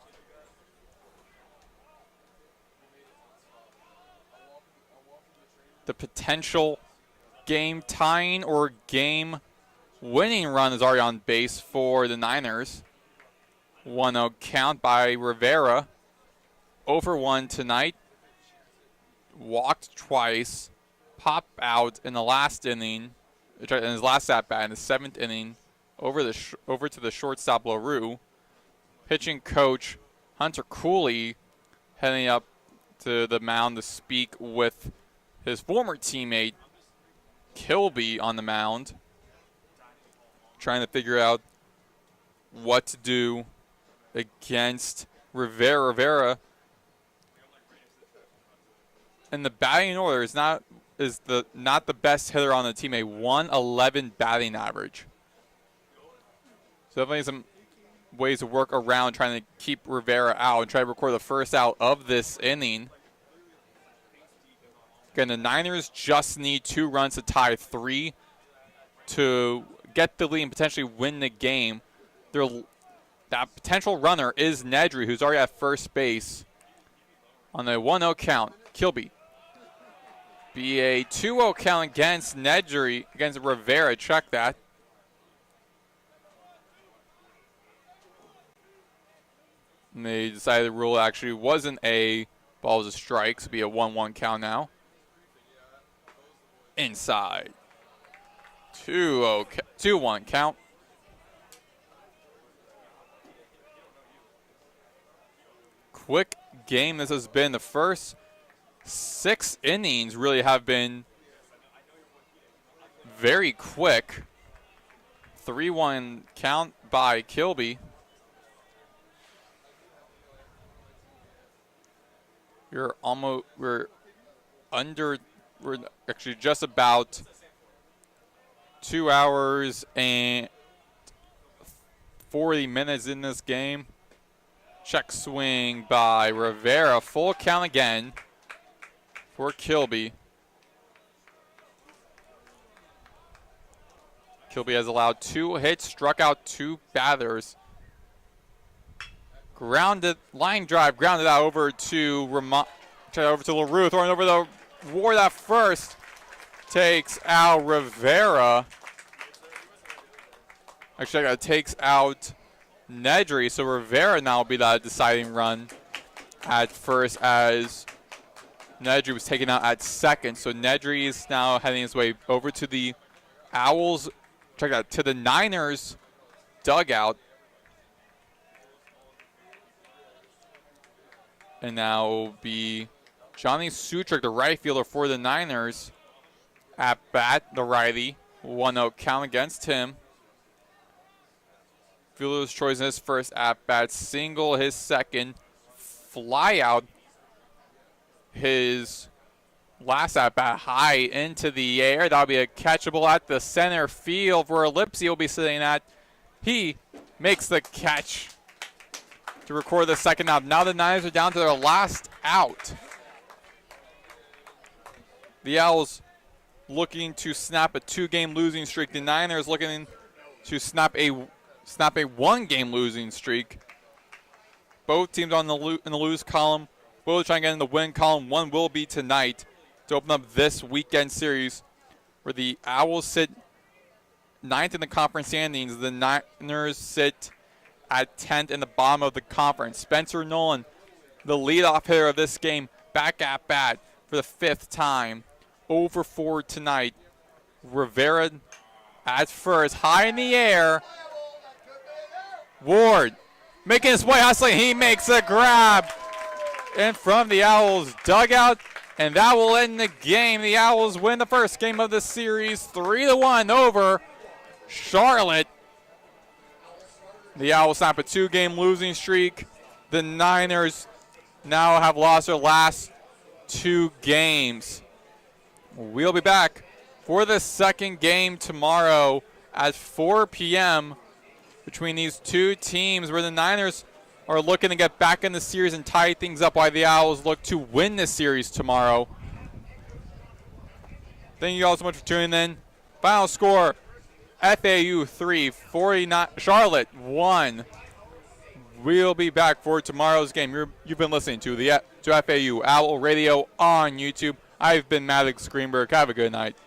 The potential game tying or game winning run is already on base for the Niners. 1-0 count by Rivera. 0-for-1 tonight. Walked twice. Pop out in the last inning. In his last at bat in the 7th inning. Over to the shortstop LaRue. Pitching coach Hunter Cooley heading up to the mound to speak with his former teammate Kilby on the mound, trying to figure out what to do against Rivera. Rivera in the batting order is not the best hitter on the team. A 111 batting average. So definitely some ways to work around trying to keep Rivera out and try to record the first out of this inning. Again, the Niners just need 2 runs to tie 3 to get the lead and potentially win the game. That potential runner is Nedry, who's already at first base on the 1-0 count. Kilby. Be a 2-0 count against Nedry, against Rivera. Check that. And they decided the rule actually wasn't a ball, was a strike, so it'll be a 1-1 count now. Inside. 2-1 count. Quick game this has been. The first 6 innings really have been very quick. 3-1 count by Kilby. We're actually just about 2 hours and 40 minutes in this game. Check swing by Rivera. Full count again for Kilby. Kilby has allowed 2 hits, struck out 2 batters. Grounded, line drive, grounded out over to LaRue, throwing over the Ward at first. Takes out Rivera. Actually, that takes out Nedry, so Rivera now will be that deciding run at first as Nedry was taken out at second. So Nedry is now heading his way over to the Owls, check that, to the Niners dugout. And now will be Johnny Sutrick, the right fielder for the Niners, at bat, the righty. 1-0 count against him. Fielder's choice in his first at bat, single his second, fly out his last at bat high into the air. That'll be a catchable at the center field where Lipsy will be sitting at. He makes the catch to record the second out. Now the Niners are down to their last out. The Owls looking to snap a 2-game losing streak. The Niners looking to snap a 1-game losing streak. Both teams in the lose column. Both trying to get in the win column. One will be tonight to open up this weekend series where the Owls sit 9th in the conference standings. The Niners sit at 10th in the bottom of the conference. Spencer Nolan, the leadoff hitter of this game, back at bat for the 5th time. 0-for-4 tonight. Rivera at first, high in the air. Ward making his way hustling. He makes a grab in from the Owls dugout. And that will end the game. The Owls win the first game of the series 3-1 over Charlotte. The Owls snap a 2-game losing streak. The Niners now have lost their last 2 games. We'll be back for the second game tomorrow at 4 p.m. between these two teams, where the Niners are looking to get back in the series and tie things up, while the Owls look to win this series tomorrow. Thank you all so much for tuning in. Final score, FAU 3, Charlotte 1. We'll be back for tomorrow's game. You've been listening to FAU Owl Radio on YouTube. I've been Maddox Greenberg. Have a good night.